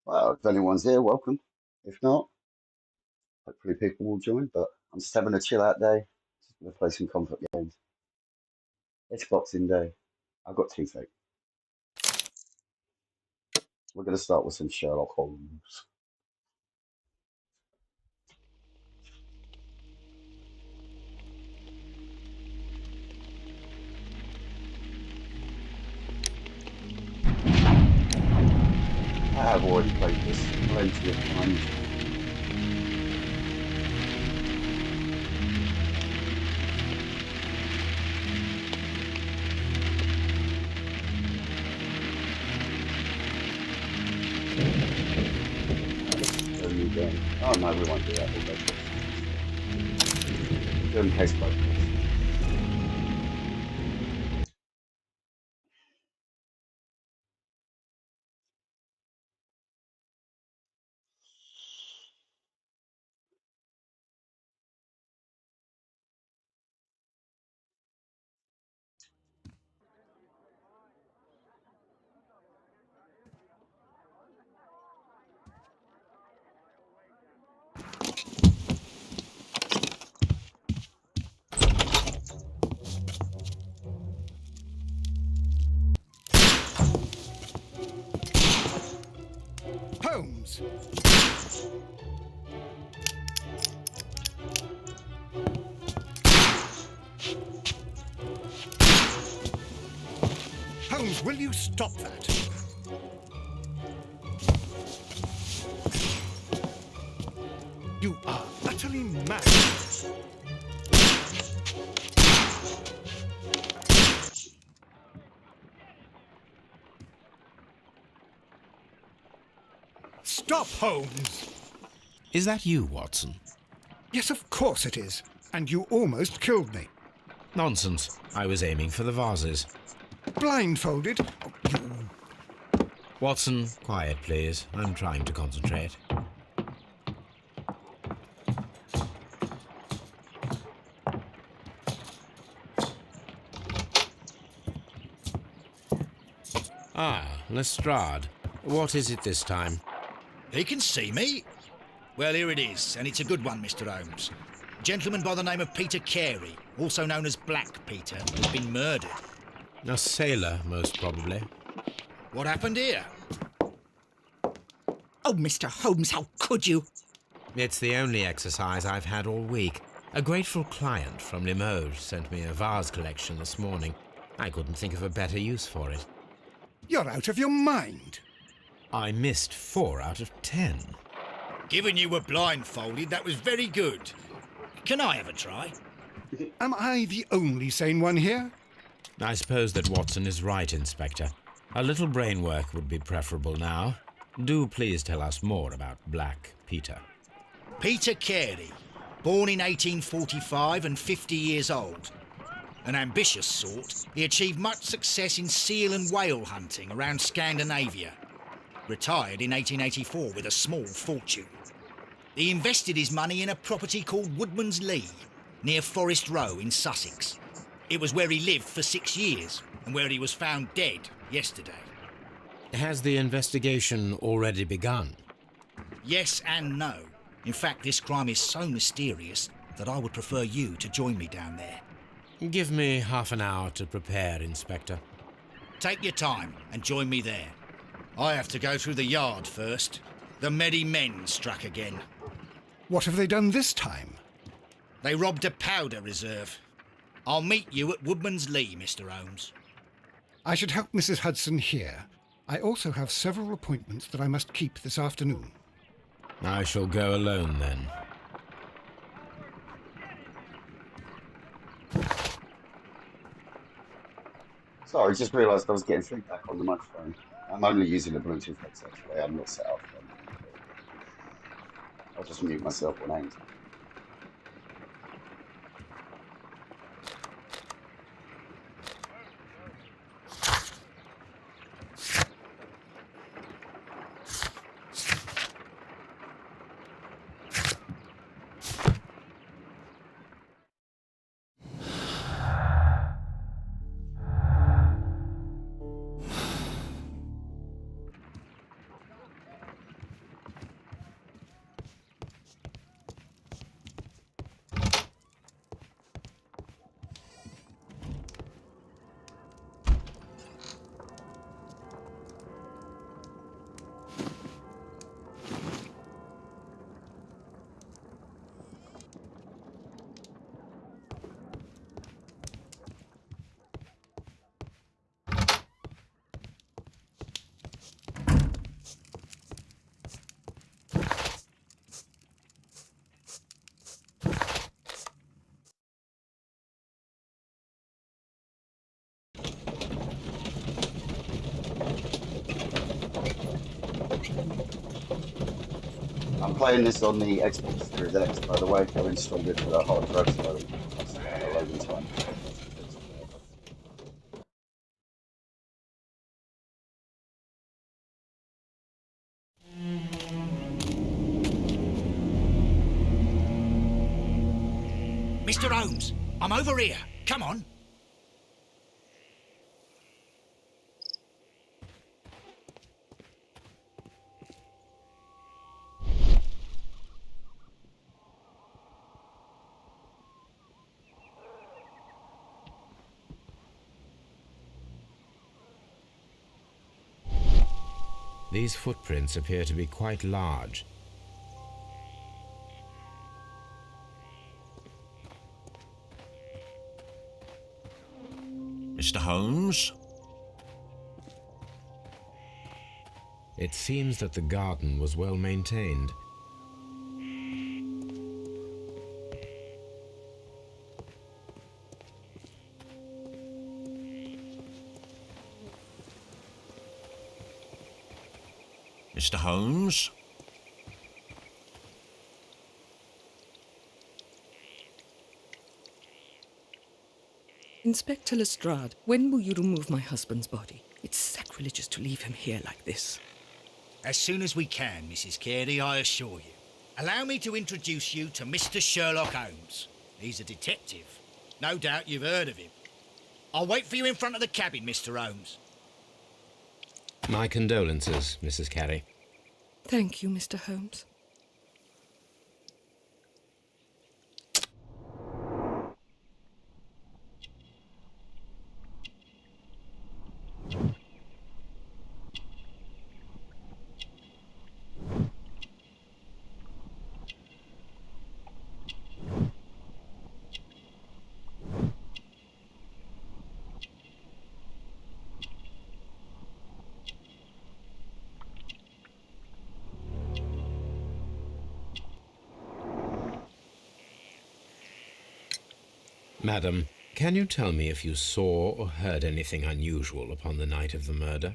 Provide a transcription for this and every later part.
Well, if anyone's here, welcome. If not, hopefully people will join. But I'm just having a chill out day. Just gonna play some comfort games. It's Boxing Day. I've got toothache. We're gonna start with some Sherlock Holmes. I have already played this plenty of times. A new game. Oh no, we won't do that. We'll go for it. Doing case by case. Holmes! Holmes, will you stop that? You are utterly mad. Stop, Holmes! Is that you, Watson? Yes, of course it is. And you almost killed me. Nonsense. I was aiming for the vases. Blindfolded? Oh, you... Watson, quiet, please. I'm trying to concentrate. Ah, Lestrade. What is it this time? He can see me. Well, here it is, and it's a good one, Mr. Holmes. A gentleman by the name of Peter Carey, also known as Black Peter, has been murdered. A sailor, most probably. What happened here? Oh, Mr. Holmes, how could you? It's the only exercise I've had all week. A grateful client from Limoges sent me a vase collection this morning. I couldn't think of a better use for it. You're out of your mind. I missed 4 out of 10. Given you were blindfolded, that was very good. Can I have a try? Am I the only sane one here? I suppose that Watson is right, Inspector. A little brain work would be preferable now. Do please tell us more about Black Peter. Peter Carey, born in 1845 and 50 years old. An ambitious sort, he achieved much success in seal and whale hunting around Scandinavia. Retired in 1884 with a small fortune. He invested his money in a property called Woodman's Lee, near Forest Row in Sussex. It was where he lived for 6 years, and where he was found dead yesterday. Has the investigation already begun? Yes and no. In fact, this crime is so mysterious that I would prefer you to join me down there. Give me half an hour to prepare, Inspector. Take your time and join me there. I have to go through the yard first. The Medi men struck again. What have they done this time? They robbed a powder reserve. I'll meet you at Woodman's Lee, Mr. Holmes. I should help Mrs. Hudson here. I also have several appointments that I must keep this afternoon. I shall go alone, then. Sorry, just realised I was getting feedback on the microphone. I'm only using a Bluetooth headset today. I'm not set up for anything. I'll just mute myself when aimed. I'm playing this on the Xbox Series X, by the way. I installed it for the hard drive, so it's a loading time. Mr. Holmes, I'm over here. Come on. These footprints appear to be quite large. Mr. Holmes? It seems that the garden was well maintained. Mr. Holmes? Inspector Lestrade, when will you remove my husband's body? It's sacrilegious to leave him here like this. As soon as we can, Mrs. Carey, I assure you. Allow me to introduce you to Mr. Sherlock Holmes. He's a detective. No doubt you've heard of him. I'll wait for you in front of the cabin, Mr. Holmes. My condolences, Mrs. Carey. Thank you, Mr. Holmes. Madam, can you tell me if you saw or heard anything unusual upon the night of the murder?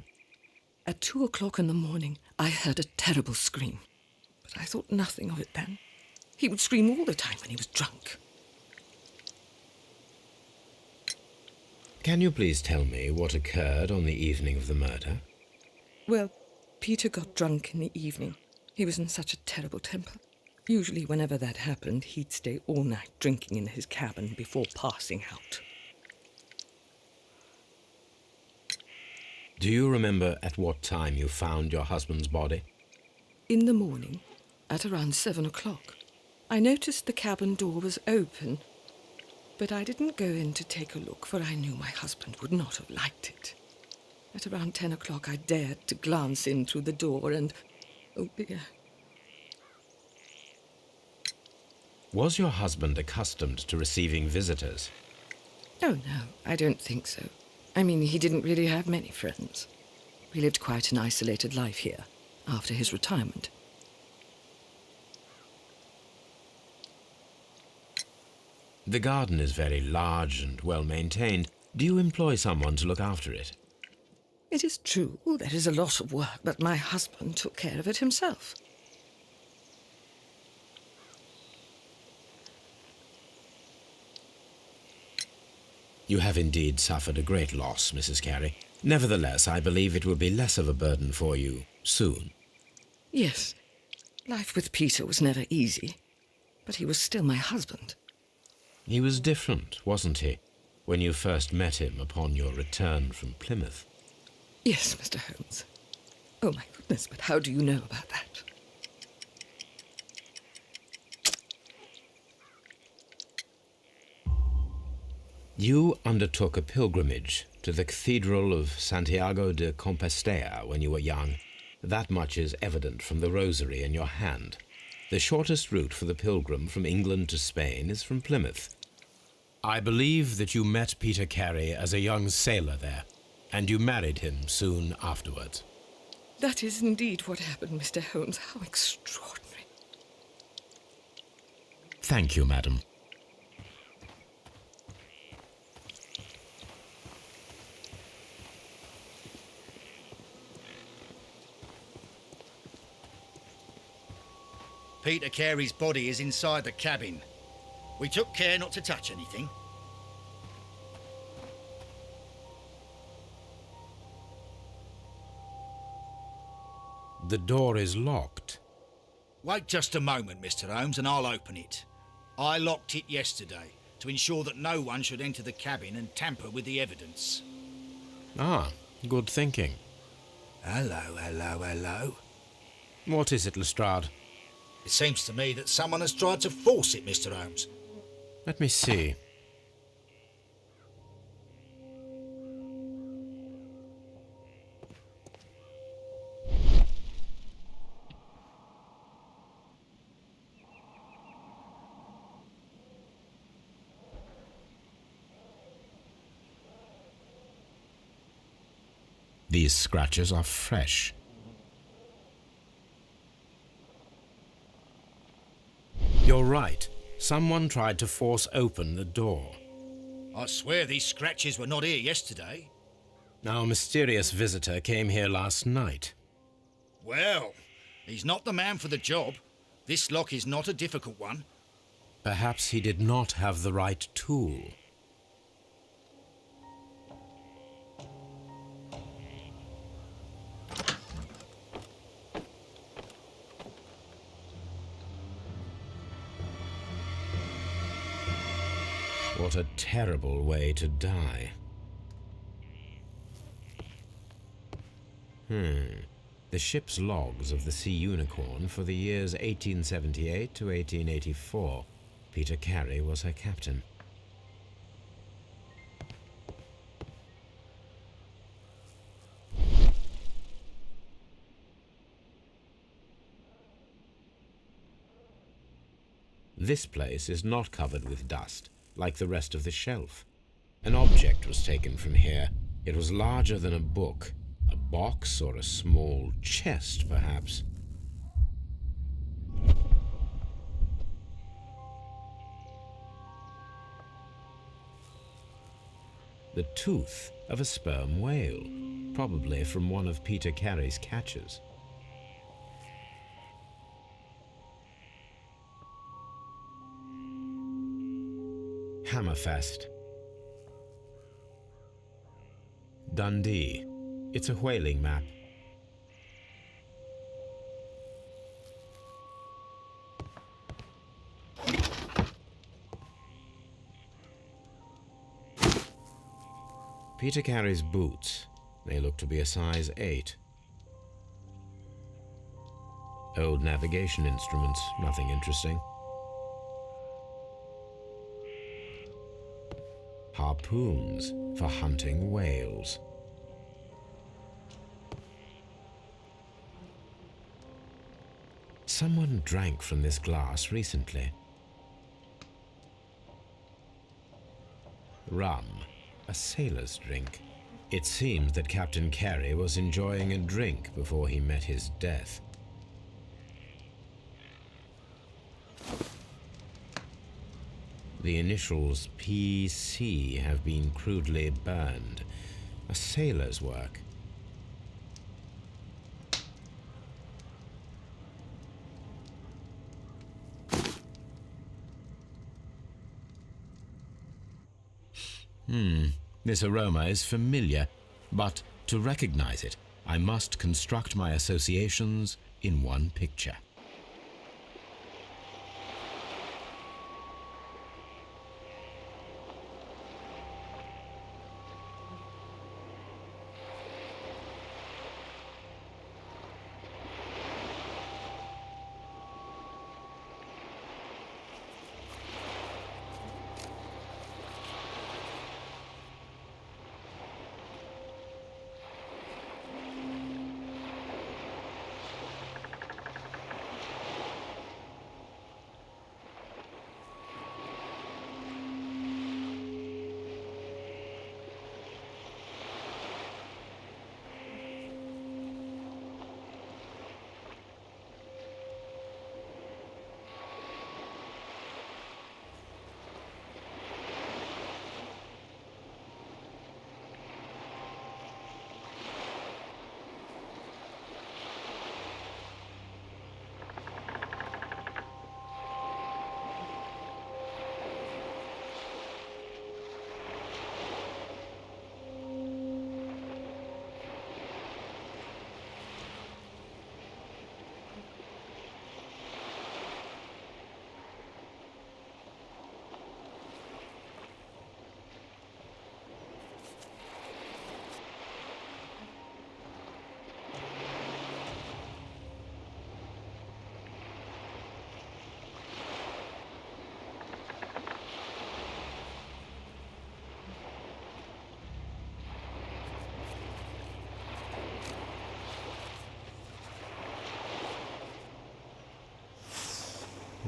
At 2 o'clock in the morning, I heard a terrible scream, but I thought nothing of it then. He would scream all the time when he was drunk. Can you please tell me what occurred on the evening of the murder? Well, Peter got drunk in the evening. He was in such a terrible temper. Usually, whenever that happened, he'd stay all night drinking in his cabin before passing out. Do you remember at what time you found your husband's body? In the morning, at around 7 o'clock, I noticed the cabin door was open, but I didn't go in to take a look, for I knew my husband would not have liked it. At around 10 o'clock, I dared to glance in through the door and, oh dear. Was your husband accustomed to receiving visitors? Oh, no, I don't think so. I mean, he didn't really have many friends. We lived quite an isolated life here, after his retirement. The garden is very large and well maintained. Do you employ someone to look after it? It is true, there is a lot of work, but my husband took care of it himself. You have indeed suffered a great loss, Mrs. Carey. Nevertheless, I believe it will be less of a burden for you soon. Yes, life with Peter was never easy, but he was still my husband. He was different, wasn't he, when you first met him upon your return from Plymouth? Yes, Mr. Holmes. Oh, my goodness, but how do you know about that? You undertook a pilgrimage to the Cathedral of Santiago de Compostela when you were young. That much is evident from the rosary in your hand. The shortest route for the pilgrim from England to Spain is from Plymouth. I believe that you met Peter Carey as a young sailor there, and you married him soon afterwards. That is indeed what happened, Mr. Holmes. How extraordinary. Thank you, madam. Peter Carey's body is inside the cabin. We took care not to touch anything. The door is locked. Wait just a moment, Mr. Holmes, and I'll open it. I locked it yesterday to ensure that no one should enter the cabin and tamper with the evidence. Ah, good thinking. Hello, hello, hello. What is it, Lestrade? It seems to me that someone has tried to force it, Mr. Holmes. Let me see. These scratches are fresh. You're right. Someone tried to force open the door. I swear these scratches were not here yesterday. Our mysterious visitor came here last night. Well, he's not the man for the job. This lock is not a difficult one. Perhaps he did not have the right tool. What a terrible way to die. The ship's logs of the Sea Unicorn for the years 1878 to 1884. Peter Carey was her captain. This place is not covered with dust, like the rest of the shelf. An object was taken from here. It was larger than a book, a box or a small chest, perhaps. The tooth of a sperm whale, probably from one of Peter Carey's catches. Hammerfest. Dundee. It's a whaling map. Peter Carey's boots. They look to be a size 8. Old navigation instruments, nothing interesting. Harpoons for hunting whales. Someone drank from this glass recently. Rum, a sailor's drink. It seems that Captain Carey was enjoying a drink before he met his death. The initials PC have been crudely burned. A sailor's work. This aroma is familiar, but to recognize it, I must construct my associations in one picture.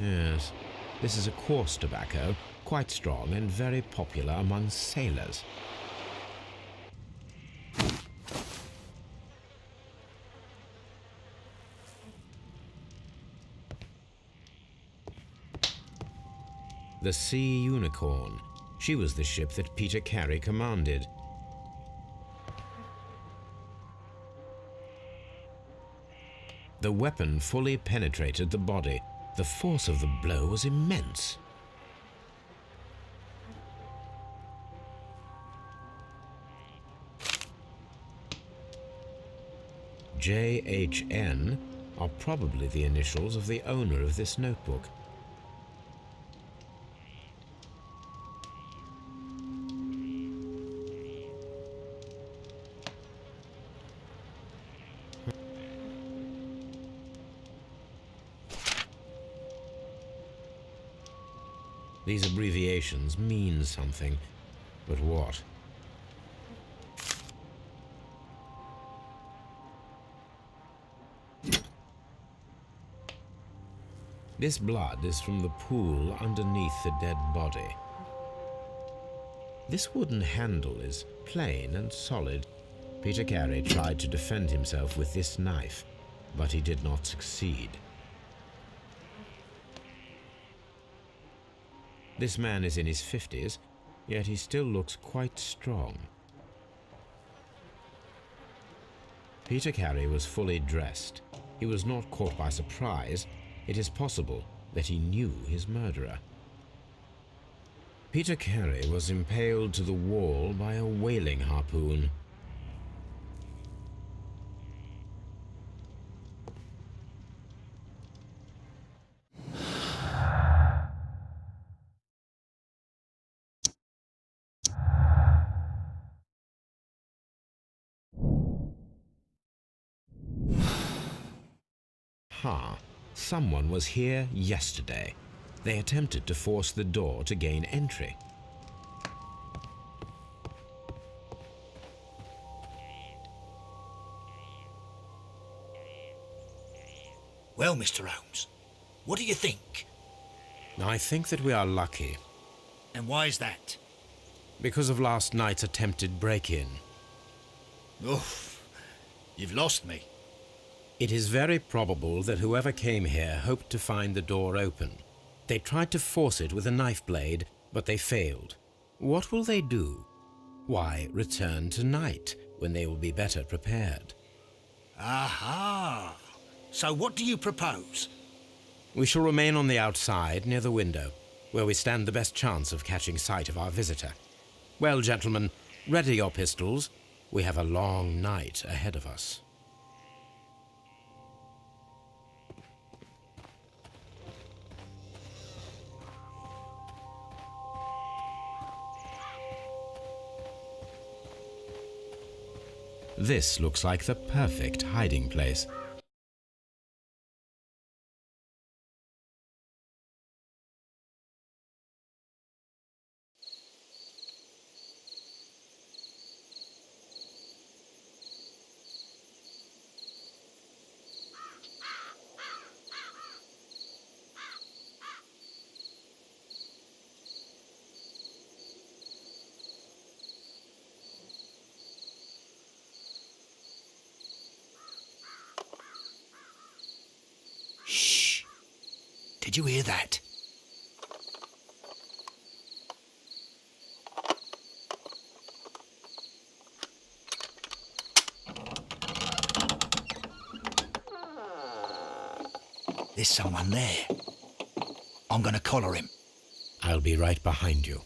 Yes, this is a coarse tobacco, quite strong and very popular among sailors. The Sea Unicorn. She was the ship that Peter Carey commanded. The weapon fully penetrated the body. The force of the blow was immense. JHN are probably the initials of the owner of this notebook. These abbreviations mean something, but what? This blood is from the pool underneath the dead body. This wooden handle is plain and solid. Peter Carey tried to defend himself with this knife, but he did not succeed. This man is in his 50s, yet he still looks quite strong. Peter Carey was fully dressed. He was not caught by surprise. It is possible that he knew his murderer. Peter Carey was impaled to the wall by a whaling harpoon. Someone was here yesterday. They attempted to force the door to gain entry. Well, Mr. Holmes, what do you think? I think that we are lucky, And why is that? because of last night's attempted break-in. Oof, you've lost me. It is very probable that whoever came here hoped to find the door open. They tried to force it with a knife blade, but they failed. What will they do? Why, return tonight, when they will be better prepared. Aha! So what do you propose? We shall remain on the outside, near the window, where we stand the best chance of catching sight of our visitor. Well, gentlemen, ready your pistols. We have a long night ahead of us. This looks like the perfect hiding place. Shh! Did you hear that? There's someone there. I'm gonna collar him. I'll be right behind you.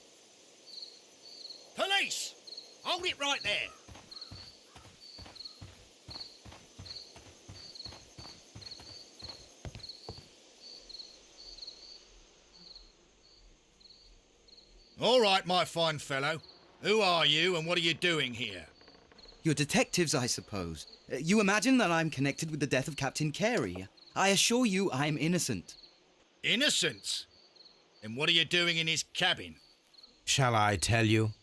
Police! Hold it right there. All right, my fine fellow. Who are you and what are you doing here? You're detectives, I suppose. You imagine that I'm connected with the death of Captain Carey. I assure you I'm innocent. Innocence? Then what are you doing in his cabin? Shall I tell you?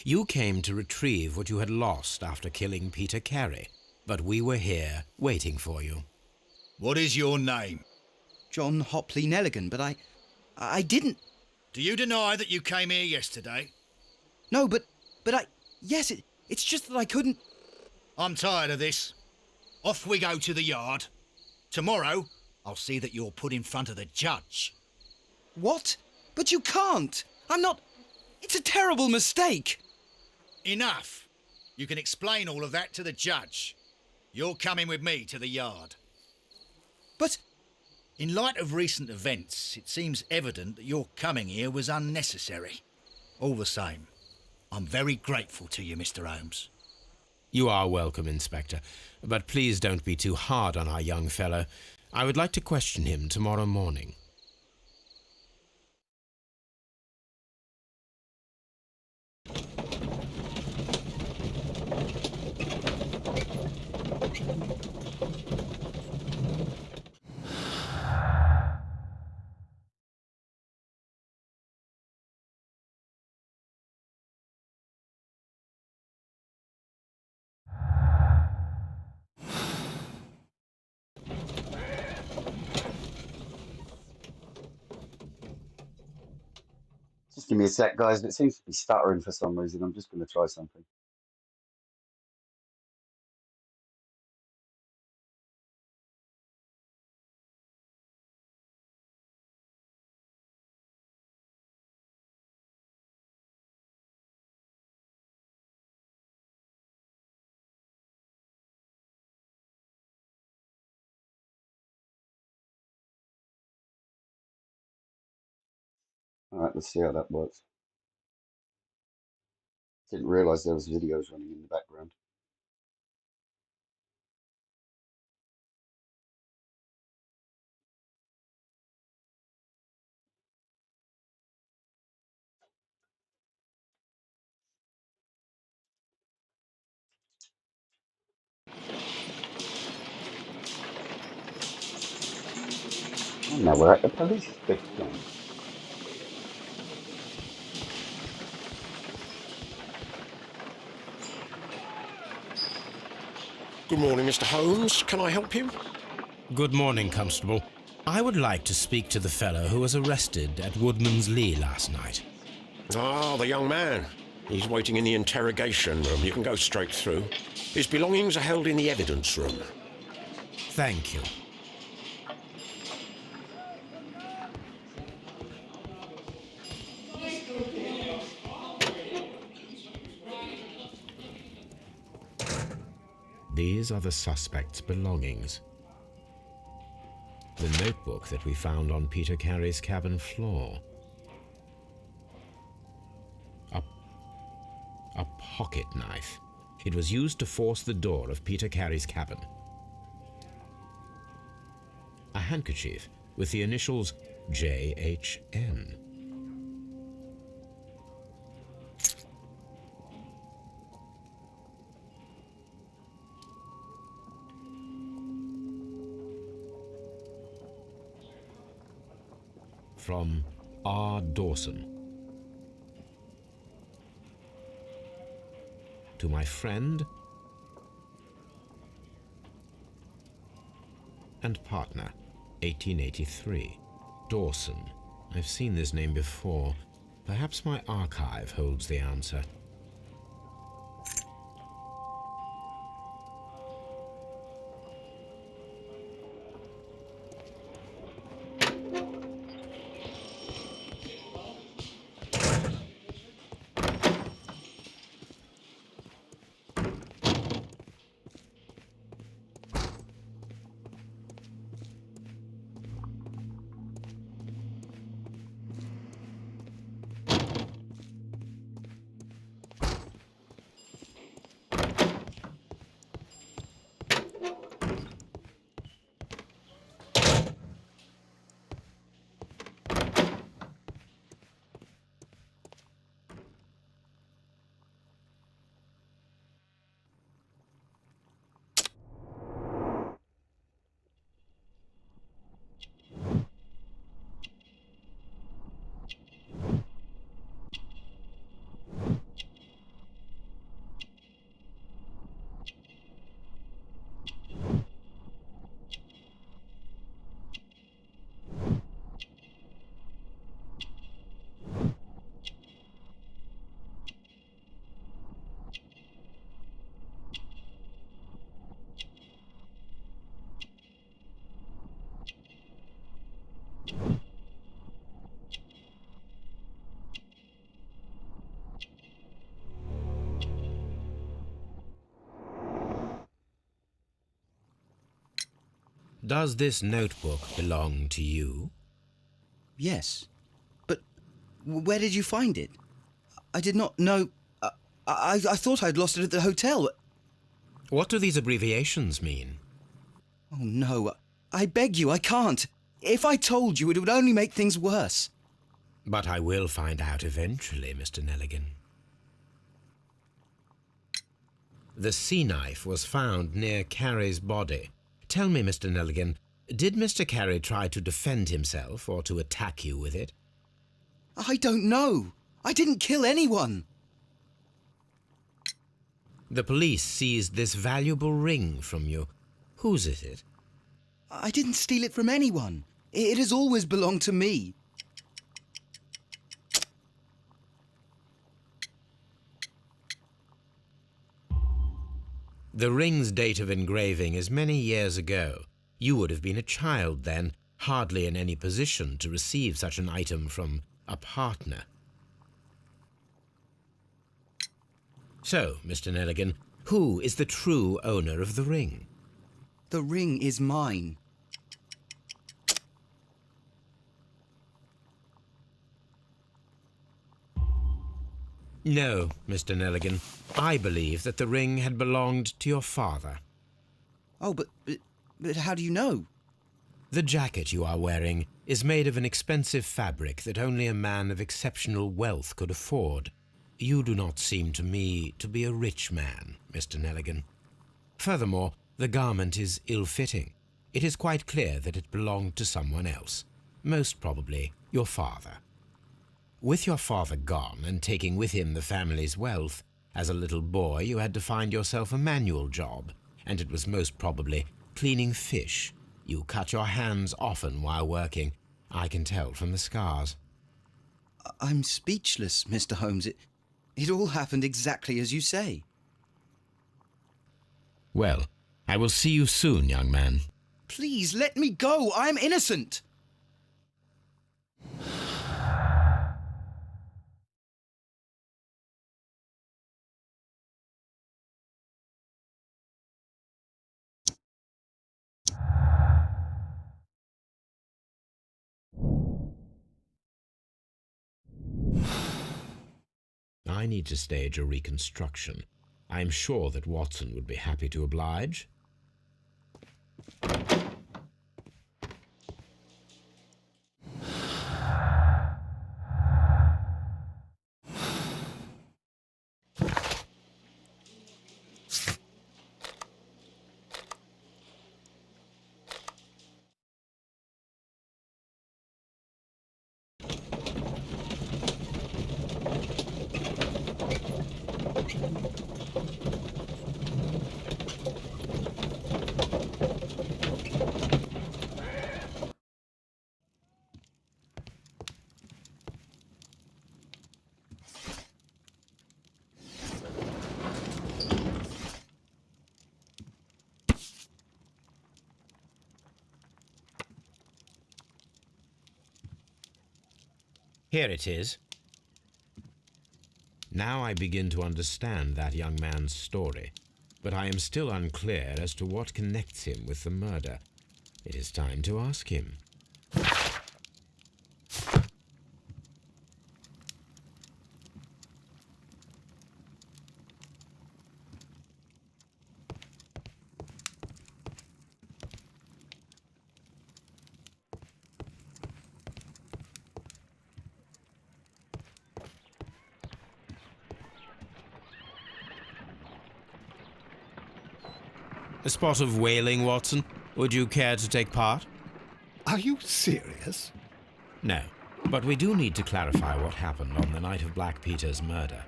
You came to retrieve what you had lost after killing Peter Carey, but we were here waiting for you. What is your name? John Hopley Nelligan, but I didn't... Do you deny that you came here yesterday? No, but yes, it's just that I couldn't... I'm tired of this. Off we go to the yard. Tomorrow, I'll see that you're put in front of the judge. What? But you can't! I'm not... It's a terrible mistake! Enough. You can explain all of that to the judge. You're coming with me to the yard. But... In light of recent events, it seems evident that your coming here was unnecessary. All the same, I'm very grateful to you, Mr. Holmes. You are welcome, Inspector, but please don't be too hard on our young fellow. I would like to question him tomorrow morning. give me a sec, guys. It seems to be stuttering for some reason. I'm just going to try something. All right, let's see how that works. Didn't realise there was videos running in the background. Oh no, we're at the police station. Good morning, Mr. Holmes. Can I help you? Good morning, Constable. I would like to speak to the fellow who was arrested at Woodman's Lee last night. Ah, the young man. He's waiting in the interrogation room. You can go straight through. His belongings are held in the evidence room. Thank you. These are the suspect's belongings. The notebook that we found on Peter Carey's cabin floor. A pocket knife. It was used to force the door of Peter Carey's cabin. A handkerchief with the initials JHN. From R. Dawson. To my friend and partner, 1883. Dawson. I've seen this name before. Perhaps my archive holds the answer. Does this notebook belong to you? Yes. But where did you find it? I did not know... I thought I'd lost it at the hotel. What do these abbreviations mean? Oh, no. I beg you, I can't. If I told you, it would only make things worse. But I will find out eventually, Mr. Nelligan. The sea knife was found near Carey's body. Tell me, Mr. Nelligan, did Mr. Carey try to defend himself or to attack you with it? I don't know. I didn't kill anyone. The police seized this valuable ring from you. Whose is it? I didn't steal it from anyone. It has always belonged to me. The ring's date of engraving is many years ago. You would have been a child then, hardly in any position to receive such an item from a partner. So, Mr. Nelligan, who is the true owner of the ring? The ring is mine. No, Mr. Nelligan. I believe that the ring had belonged to your father. Oh, but how do you know? The jacket you are wearing is made of an expensive fabric that only a man of exceptional wealth could afford. You do not seem to me to be a rich man, Mr. Nelligan. Furthermore, the garment is ill-fitting. It is quite clear that it belonged to someone else, most probably your father. With your father gone and taking with him the family's wealth, as a little boy you had to find yourself a manual job, and it was most probably cleaning fish. You cut your hands often while working. I can tell from the scars. I'm speechless, Mr. Holmes. It all happened exactly as you say. Well, I will see you soon, young man. Please, let me go. I'm innocent. I need to stage a reconstruction. I am sure that Watson would be happy to oblige. Here it is. Now I begin to understand that young man's story, but I am still unclear as to what connects him with the murder. It is time to ask him. A spot of whaling, Watson? Would you care to take part? Are you serious? No, but we do need to clarify what happened on the night of Black Peter's murder.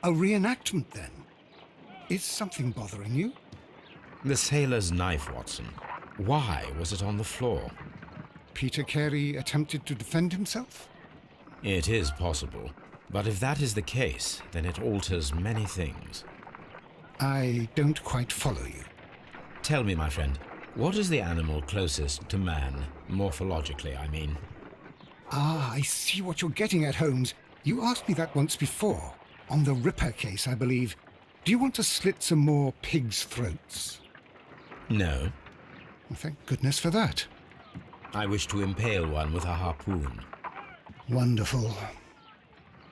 A reenactment, then? Is something bothering you? The sailor's knife, Watson. Why was it on the floor? Peter Carey attempted to defend himself? It is possible, but if that is the case, then it alters many things. I don't quite follow you. Tell me, my friend, what is the animal closest to man, morphologically, I mean? Ah, I see what you're getting at, Holmes. You asked me that once before. On the Ripper case, I believe. Do you want to slit some more pigs' throats? No. Well, thank goodness for that. I wish to impale one with a harpoon. Wonderful.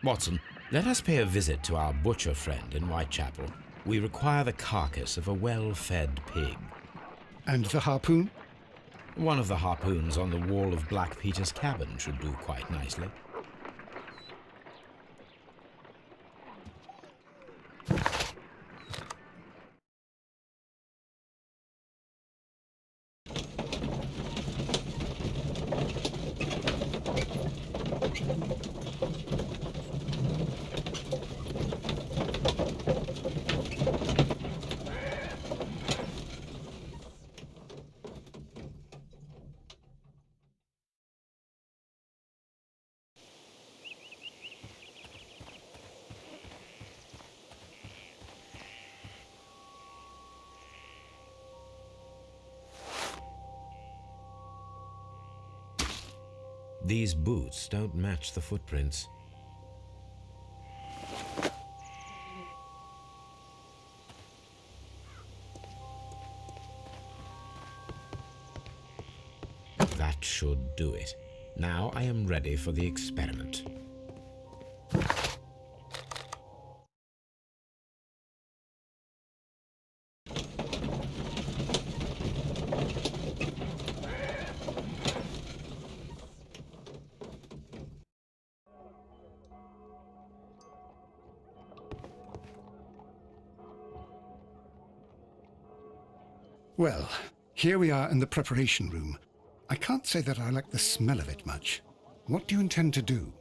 Watson, let us pay a visit to our butcher friend in Whitechapel. We require the carcass of a well-fed pig. And the harpoon? One of the harpoons on the wall of Black Peter's cabin should do quite nicely. These boots don't match the footprints. That should do it. Now I am ready for the experiment. Well, here we are in the preparation room. I can't say that I like the smell of it much. What do you intend to do?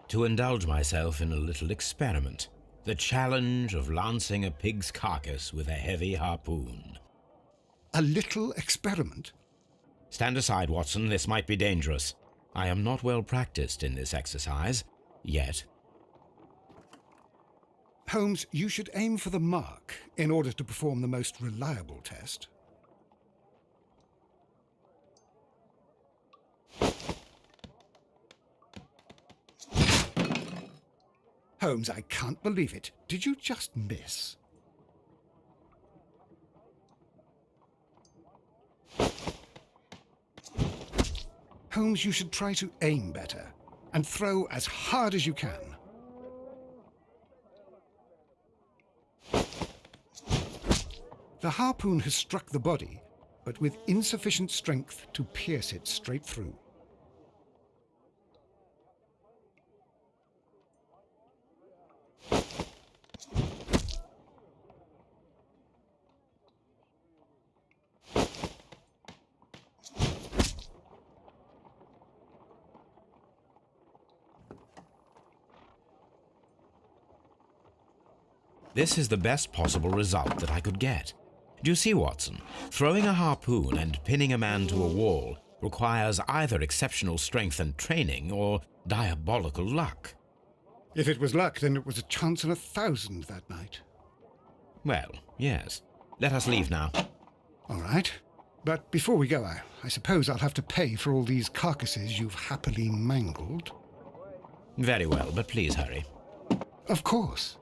To indulge myself in a little experiment. The challenge of lancing a pig's carcass with a heavy harpoon. A little experiment? Stand aside, Watson. This might be dangerous. I am not well practiced in this exercise, yet. Holmes, you should aim for the mark in order to perform the most reliable test. Holmes, I can't believe it. Did you just miss? Holmes, you should try to aim better and throw as hard as you can. The harpoon has struck the body, but with insufficient strength to pierce it straight through. This is the best possible result that I could get. Do you see, Watson? Throwing a harpoon and pinning a man to a wall requires either exceptional strength and training or diabolical luck. If it was luck, then it was a chance in 1,000 that night. Well, yes. Let us leave now. All right. But before we go, I suppose I'll have to pay for all these carcasses you've happily mangled. Very well, but please hurry. Of course.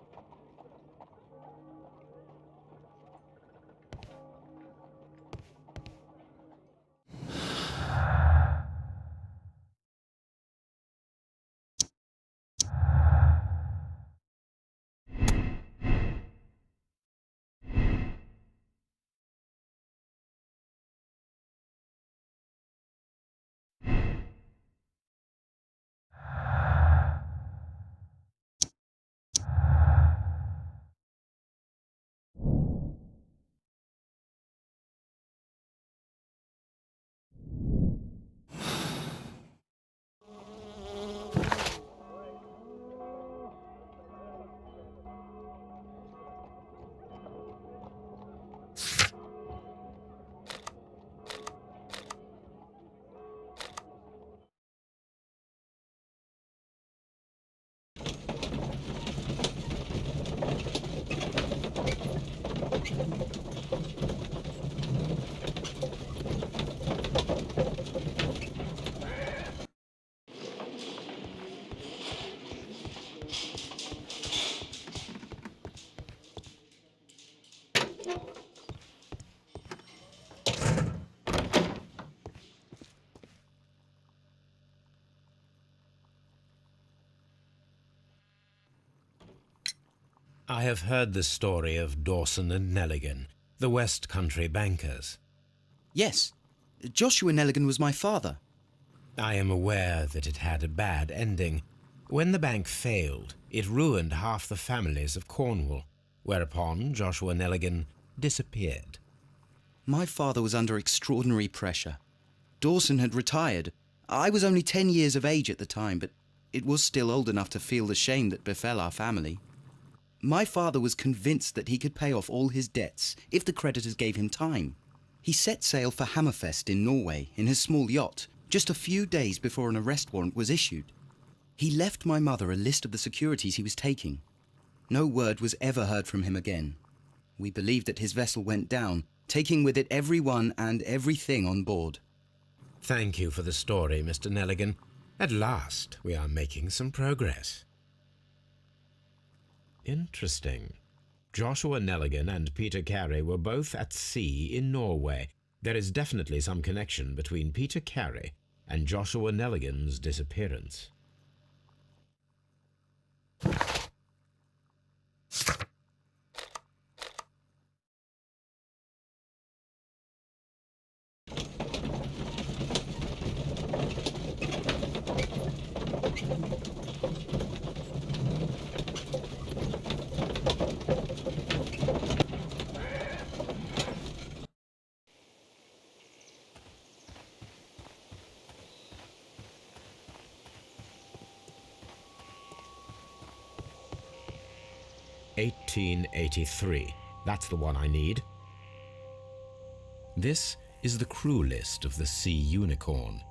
I have heard the story of Dawson and Nelligan, the West Country bankers. Yes, Joshua Nelligan was my father. I am aware that it had a bad ending. When the bank failed, it ruined half the families of Cornwall, whereupon Joshua Nelligan disappeared. My father was under extraordinary pressure. Dawson had retired. I was only 10 years of age at the time, but it was still old enough to feel the shame that befell our family. My father was convinced that he could pay off all his debts if the creditors gave him time. He set sail for Hammerfest in Norway in his small yacht just a few days before an arrest warrant was issued. He left my mother a list of the securities he was taking. No word was ever heard from him again. We believe that his vessel went down, taking with it everyone and everything on board. Thank you for the story, Mr. Nelligan. At last, we are making some progress. Interesting. Joshua Nelligan and Peter Carey were both at sea in Norway. There is definitely some connection between Peter Carey and Joshua Nelligan's disappearance. (1883). That's the one I need. This is the crew list of the Sea Unicorn.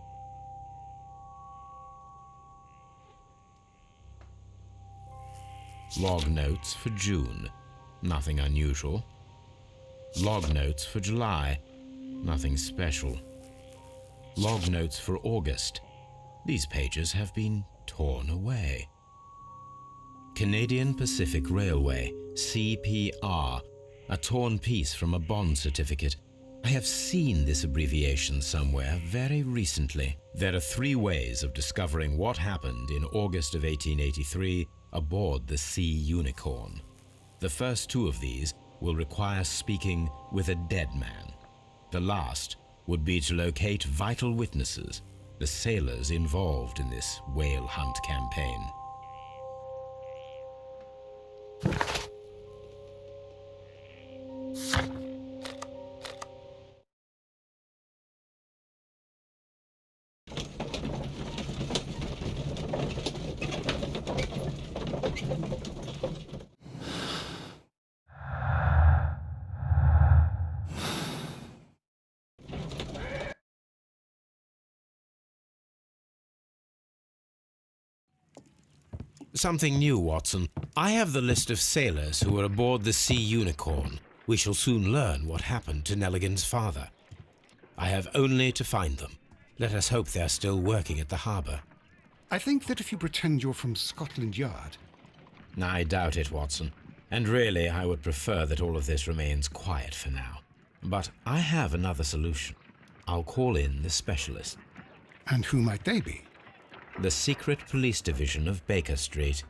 Log notes for June. Nothing unusual. Log notes for July. Nothing special. Log notes for August. These pages have been torn away. Canadian Pacific Railway, CPR, a torn piece from a bond certificate. I have seen this abbreviation somewhere very recently. There are 3 ways of discovering what happened in August of 1883 aboard the Sea Unicorn. The first 2 of these will require speaking with a dead man. The last would be to locate vital witnesses, the sailors involved in this whale hunt campaign. Something new, Watson. I have the list of sailors who were aboard the Sea Unicorn. We shall soon learn what happened to Nelligan's father. I have only to find them. Let us hope they are still working at the harbour. I think that if you pretend you're from Scotland Yard... I doubt it, Watson. And really, I would prefer that all of this remains quiet for now. But I have another solution. I'll call in the specialist. And who might they be? The secret police division of Baker Street.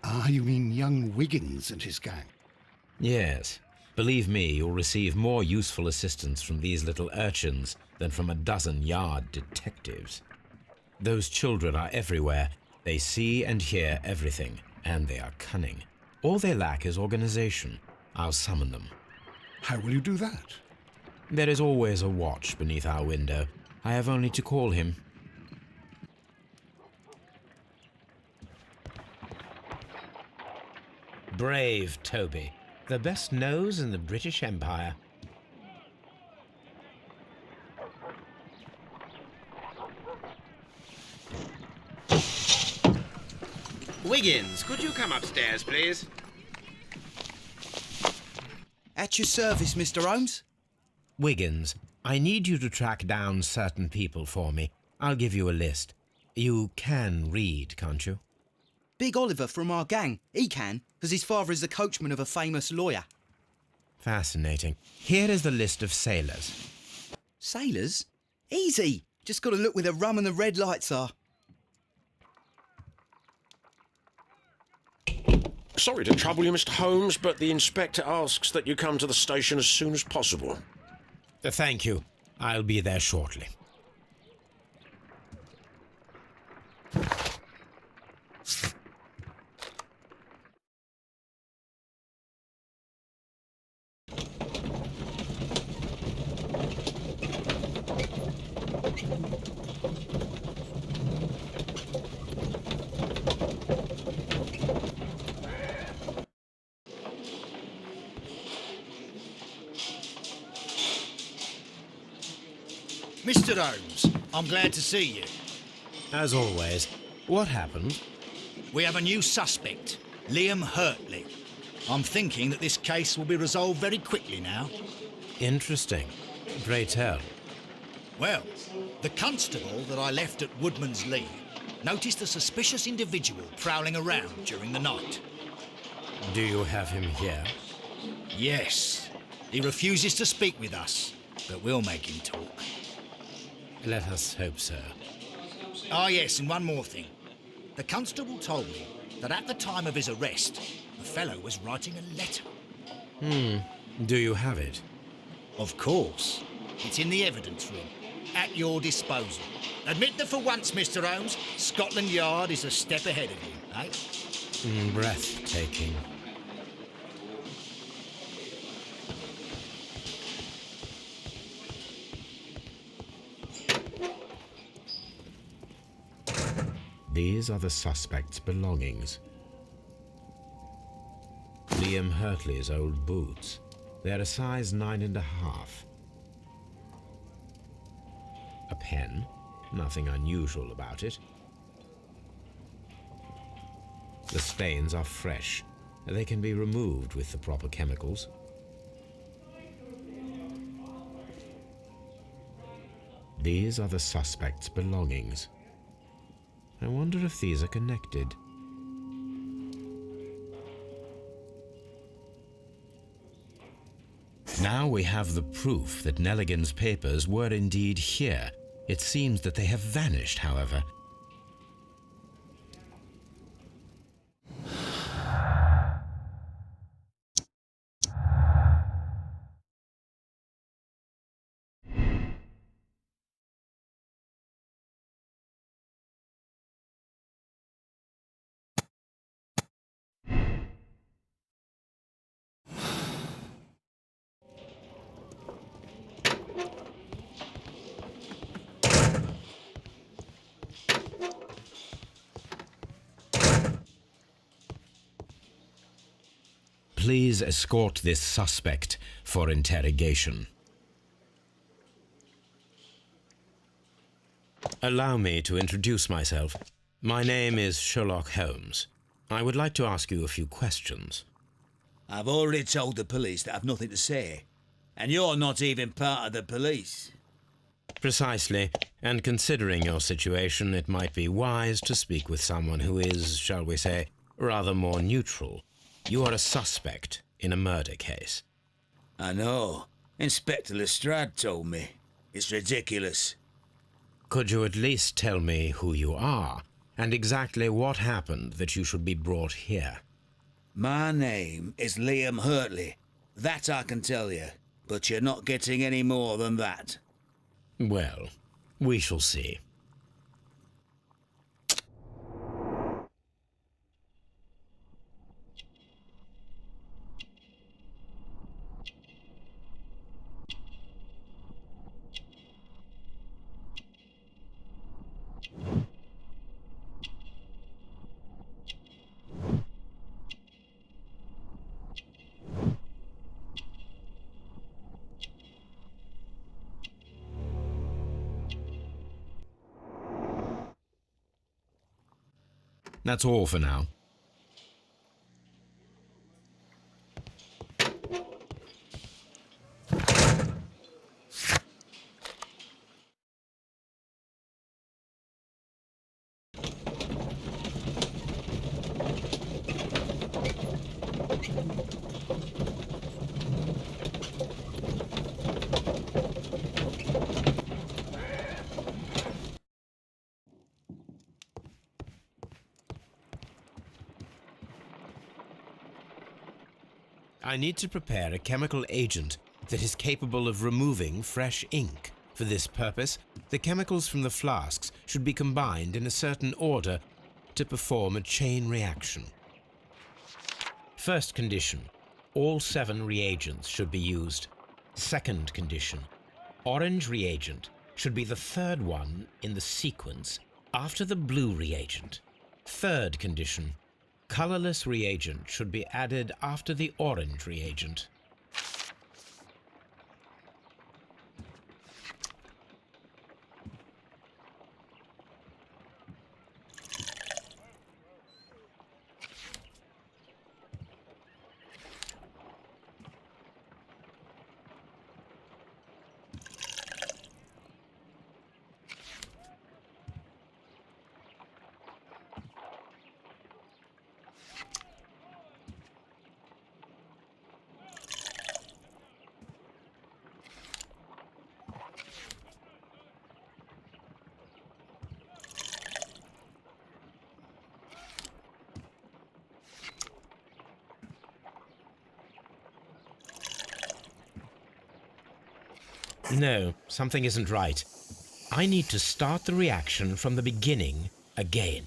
Ah, you mean young Wiggins and his gang? Yes. Believe me, you'll receive more useful assistance from these little urchins than from a dozen yard detectives. Those children are everywhere. They see and hear everything, and they are cunning. All they lack is organization. I'll summon them. How will you do that? There is always a watch beneath our window. I have only to call him. Brave Toby, the best nose in the British Empire. Wiggins, could you come upstairs, please? At your service, Mr. Holmes. Wiggins, I need you to track down certain people for me. I'll give you a list. You can read, can't you? Big Oliver from our gang. He can, because his father is the coachman of a famous lawyer. Fascinating. Here is the list of sailors. Sailors? Easy. Just got to look where the rum and the red lights are. Sorry to trouble you, Mr. Holmes, but the inspector asks that you come to the station as soon as possible. Thank you. I'll be there shortly. Mr. Holmes, I'm glad to see you. As always, what happened? We have a new suspect, Liam Hurtley. I'm thinking that this case will be resolved very quickly now. Interesting. Pray tell. Well, the constable that I left at Woodman's Lee noticed a suspicious individual prowling around during the night. Do you have him here? Yes. He refuses to speak with us, but we'll make him talk. Let us hope so. Ah, yes, and one more thing. The constable told me that at the time of his arrest, the fellow was writing a letter. Do you have it? Of course. It's in the evidence room, at your disposal. Admit that for once, Mr. Holmes, Scotland Yard is a step ahead of you, eh? Breathtaking. These are the suspect's belongings. Liam Hurtley's old boots. They're a size 9.5. A pen. Nothing unusual about it. The stains are fresh. They can be removed with the proper chemicals. These are the suspect's belongings. I wonder if these are connected. Now we have the proof that Nelligan's papers were indeed here. It seems that they have vanished, however. Please escort this suspect for interrogation. Allow me to introduce myself. My name is Sherlock Holmes. I would like to ask you a few questions. I've already told the police that I've nothing to say. And you're not even part of the police. Precisely, and considering your situation, it might be wise to speak with someone who is, shall we say, rather more neutral. You are a suspect in a murder case. I know. Inspector Lestrade told me. It's ridiculous. Could you at least tell me who you are, and exactly what happened that you should be brought here? My name is Liam Hurtley. That I can tell you. But you're not getting any more than that. Well, we shall see. That's all for now. I need to prepare a chemical agent that is capable of removing fresh ink. For this purpose, the chemicals from the flasks should be combined in a certain order to perform a chain reaction. First condition, all 7 reagents should be used. Second condition, orange reagent should be the 3rd one in the sequence after the blue reagent. Third condition, colorless reagent should be added after the orange reagent. No, something isn't right. I need to start the reaction from the beginning again.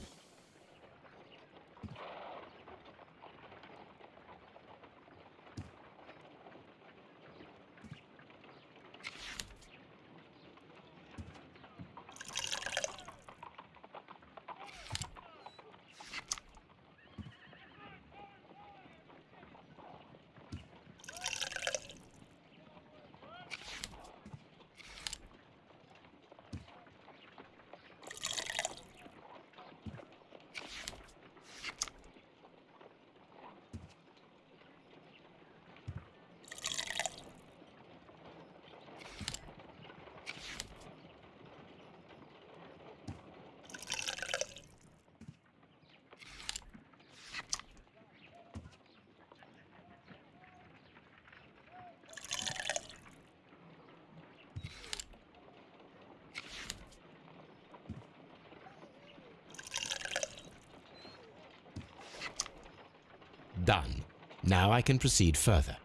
Done. Now I can proceed further.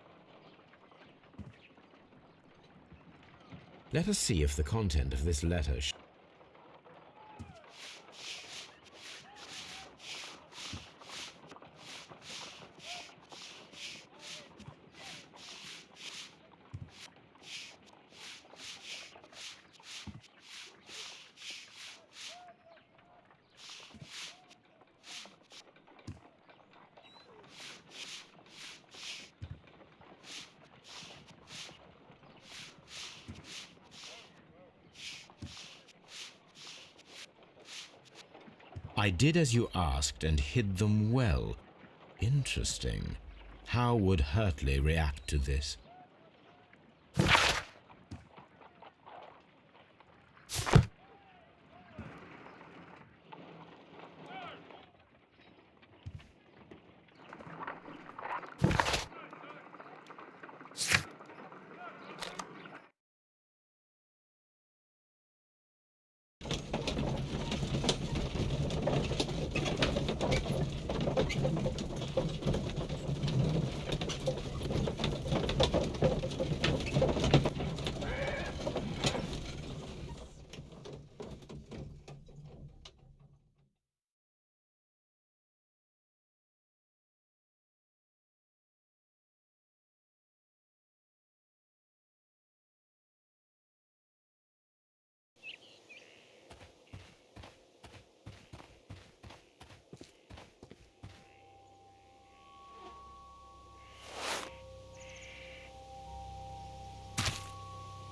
Let us see if the content of this letter I did as you asked and hid them well. Interesting. How would Hurtley react to this?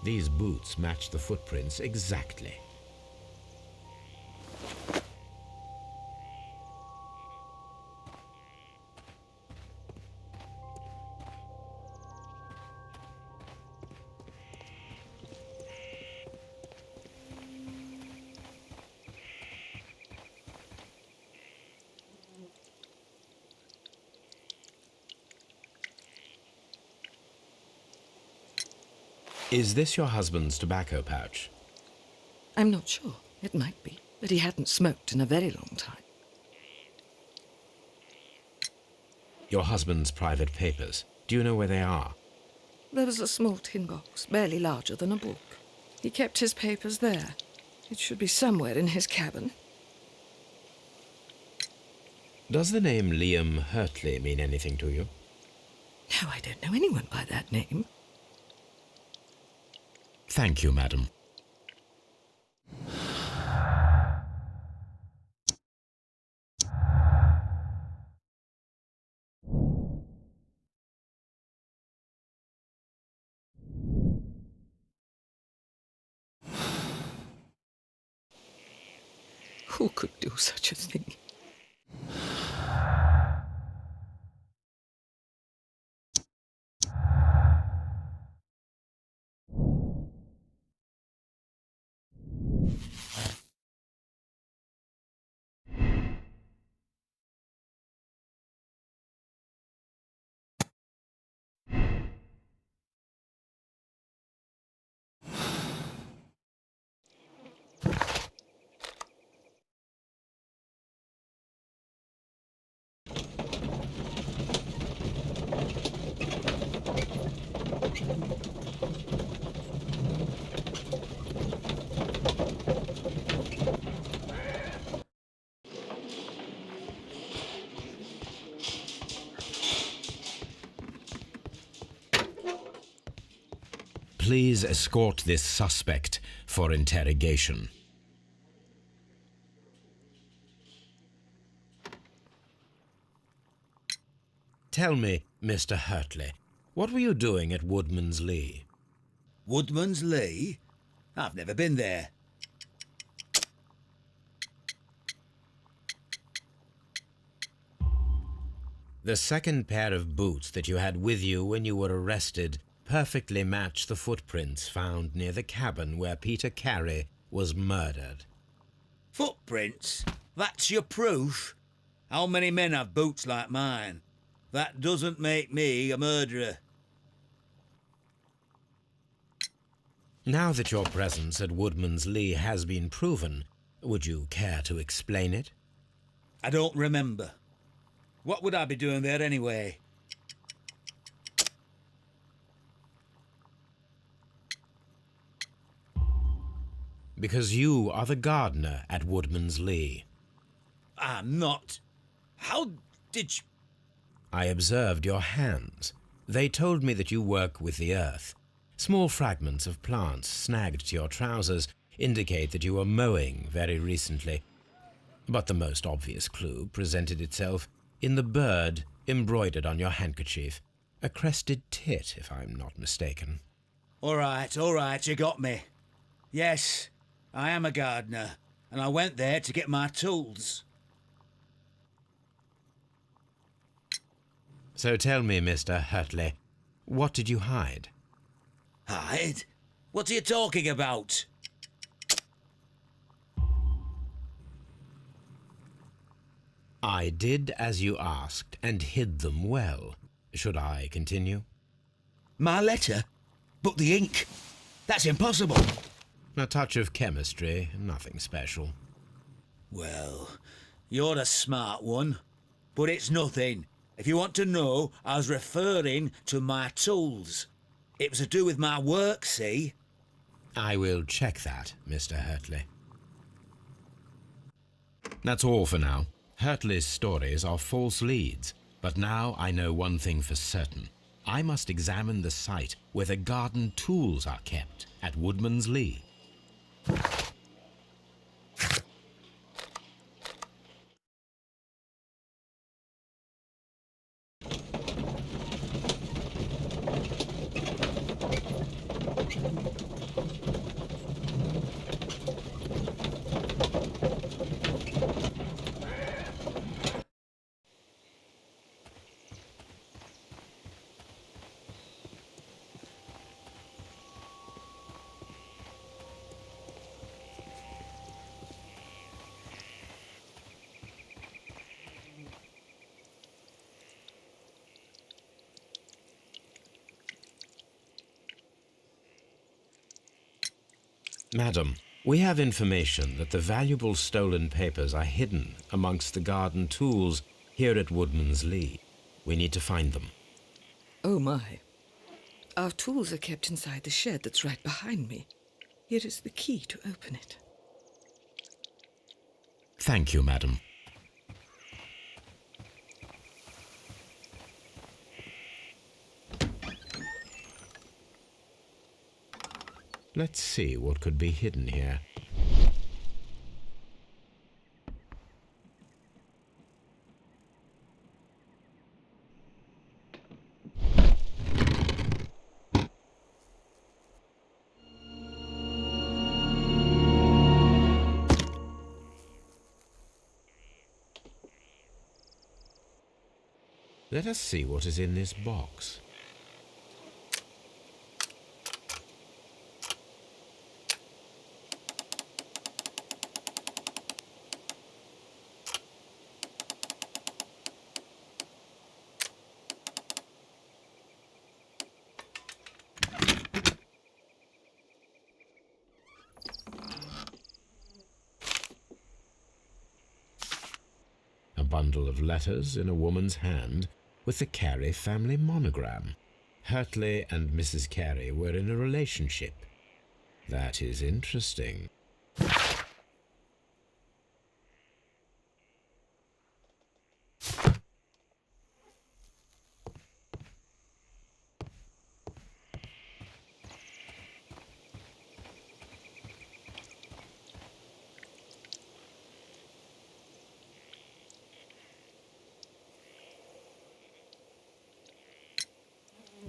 These boots match the footprints exactly. Is this your husband's tobacco pouch? I'm not sure. It might be, but he hadn't smoked in a very long time. Your husband's private papers. Do you know where they are? There was a small tin box, barely larger than a book. He kept his papers there. It should be somewhere in his cabin. Does the name Liam Hurtley mean anything to you? No, I don't know anyone by that name. Thank you, madam. Who could do such a thing? please escort this suspect for interrogation? Tell me, Mr. Hurtley, what were you doing at Woodman's Lee? Woodman's Lee? I've never been there. The second pair of boots that you had with you when you were arrested perfectly match the footprints found near the cabin where Peter Carey was murdered. Footprints? That's your proof? How many men have boots like mine? That doesn't make me a murderer. Now that your presence at Woodman's Lee has been proven, would you care to explain it? I don't remember. What would I be doing there anyway? Because you are the gardener at Woodman's Lee. I'm not. How did you... I observed your hands. They told me that you work with the earth. Small fragments of plants snagged to your trousers indicate that you were mowing very recently. But the most obvious clue presented itself in the bird embroidered on your handkerchief. A crested tit, if I'm not mistaken. All right, you got me. Yes, I am a gardener, and I went there to get my tools. So tell me, Mr. Hurtley, what did you hide? Hide? What are you talking about? I did as you asked and hid them well. Should I continue? My letter? But the ink? That's impossible. A touch of chemistry, nothing special. Well, you're a smart one, but it's nothing. If you want to know, I was referring to my tools. It was to do with my work, see? I will check that, Mr. Hurtley. That's all for now. Hurtley's stories are false leads, but now I know one thing for certain. I must examine the site where the garden tools are kept at Woodman's Lee. Madam, we have information that the valuable stolen papers are hidden amongst the garden tools here at Woodman's Lee. We need to find them. Oh, my. Our tools are kept inside the shed that's right behind me. Here is the key to open it. Thank you, madam. Let's see what could be hidden here. Let us see what is in this box. A bundle of letters in a woman's hand with the Carey family monogram. Hurtley and Mrs. Carey were in a relationship. That is interesting.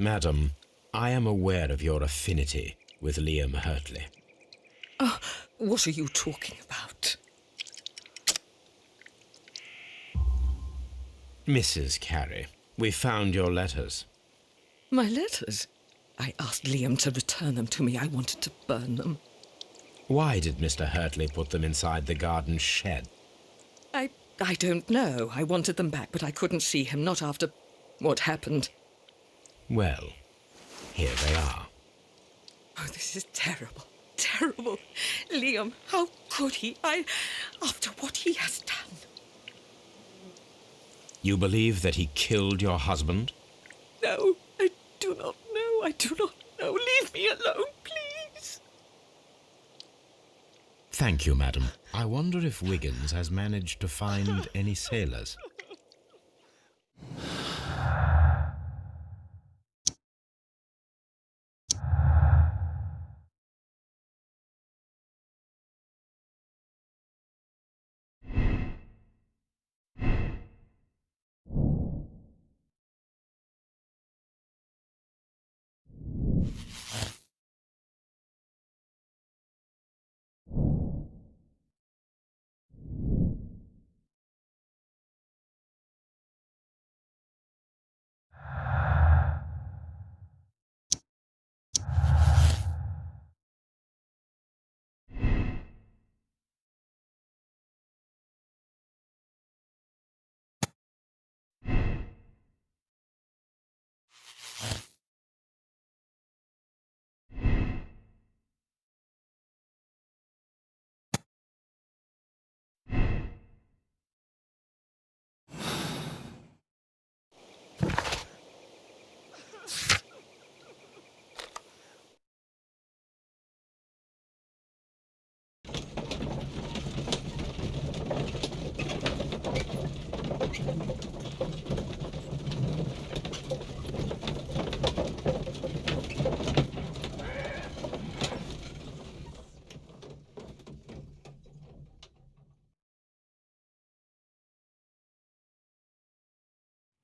Madam, I am aware of your affinity with Liam Hurtley. Oh, what are you talking about? Mrs. Carey, we found your letters. My letters? I asked Liam to return them to me. I wanted to burn them. Why did Mr. Hurtley put them inside the garden shed? I don't know. I wanted them back, but I couldn't see him, not after what happened. Well, here they are. Oh, this is terrible. Terrible. Liam, how could he? After what he has done. You believe that he killed your husband? No, I do not know. I do not know. Leave me alone, please. Thank you, madam. I wonder if Wiggins has managed to find any sailors.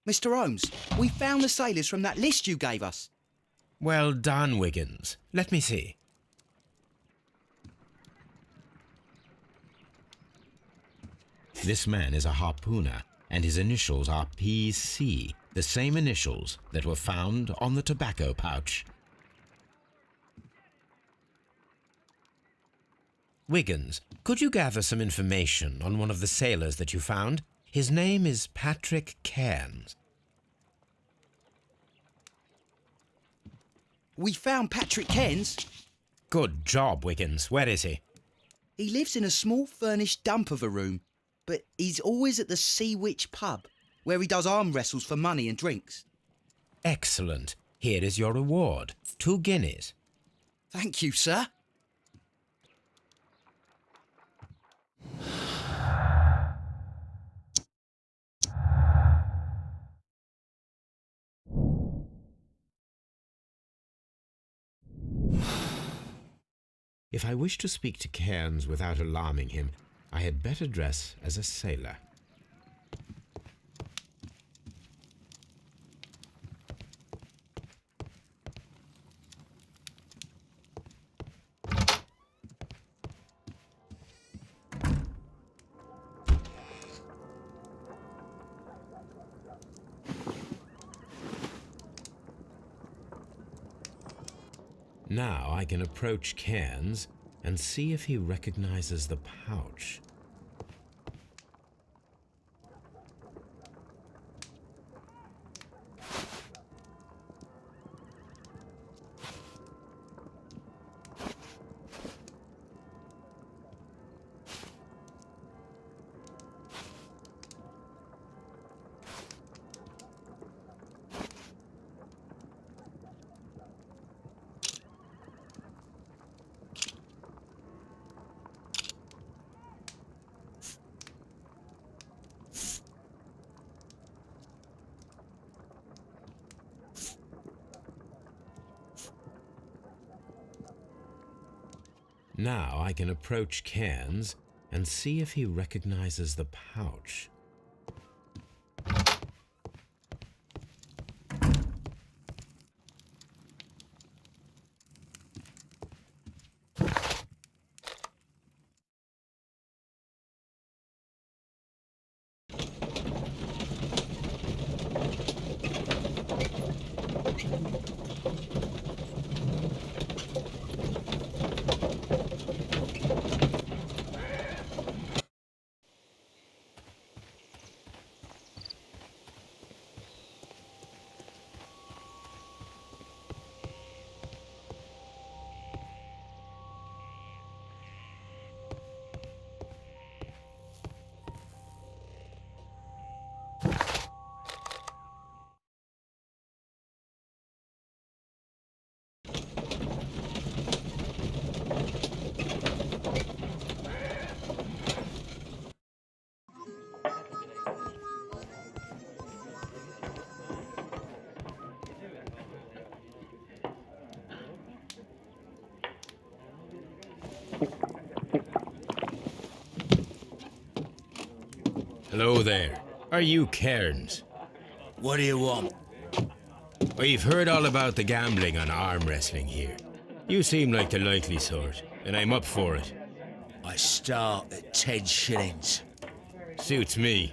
Mr. Holmes, we found the sailors from that list you gave us. Well done, Wiggins. Let me see. This man is a harpooner, and his initials are PC, the same initials that were found on the tobacco pouch. Wiggins, could you gather some information on one of the sailors that you found? His name is Patrick Cairns. We found Patrick Cairns. Good job, Wiggins. Where is he? He lives in a small furnished dump of a room, but he's always at the Sea Witch pub, where he does arm wrestles for money and drinks. Excellent. Here is your reward. 2 guineas. Thank you, sir. If I wish to speak to Cairns without alarming him, I had better dress as a sailor. Now I can approach Cairns and see if he recognizes the pouch. Now I can approach Cairns and see if he recognizes the pouch. Hello there. Are you Cairns? What do you want? We've heard all about the gambling on arm wrestling here. You seem like the likely sort, and I'm up for it. I start at 10 shillings. Suits me.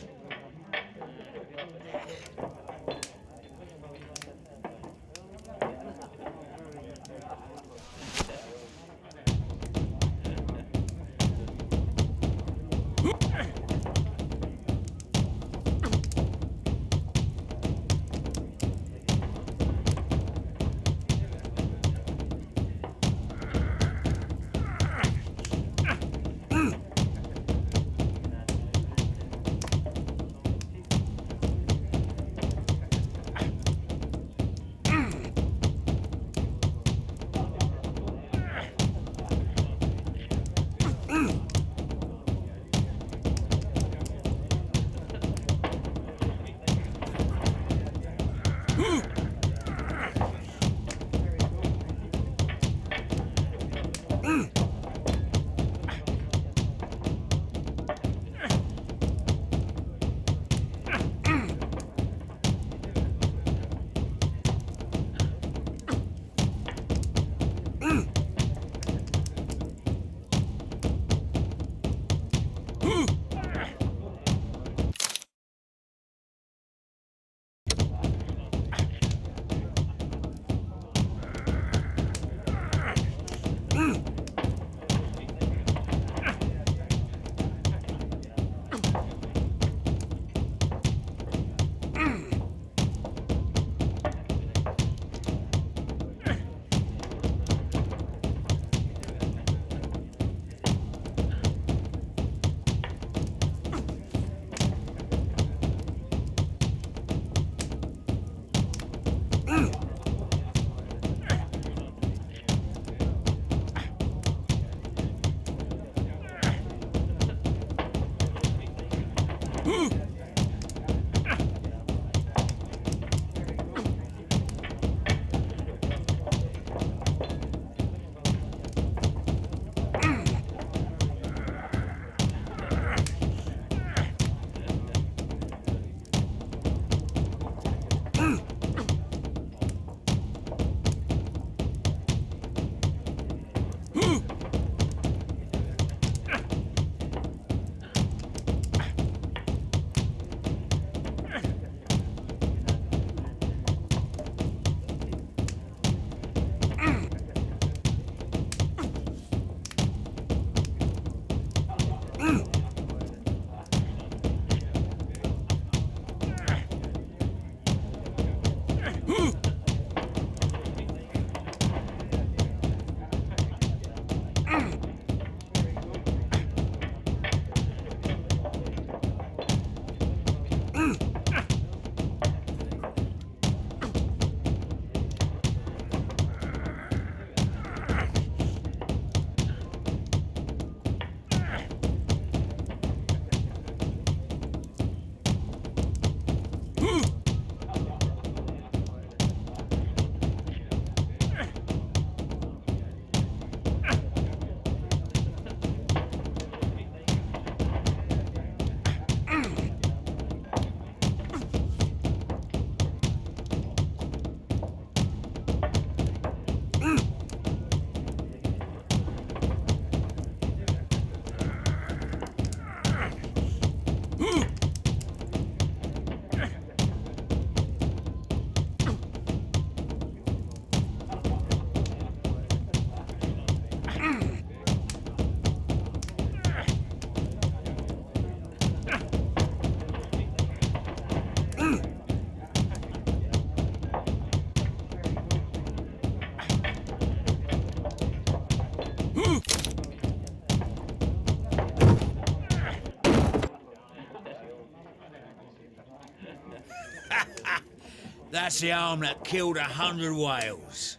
That's the arm that killed 100 whales.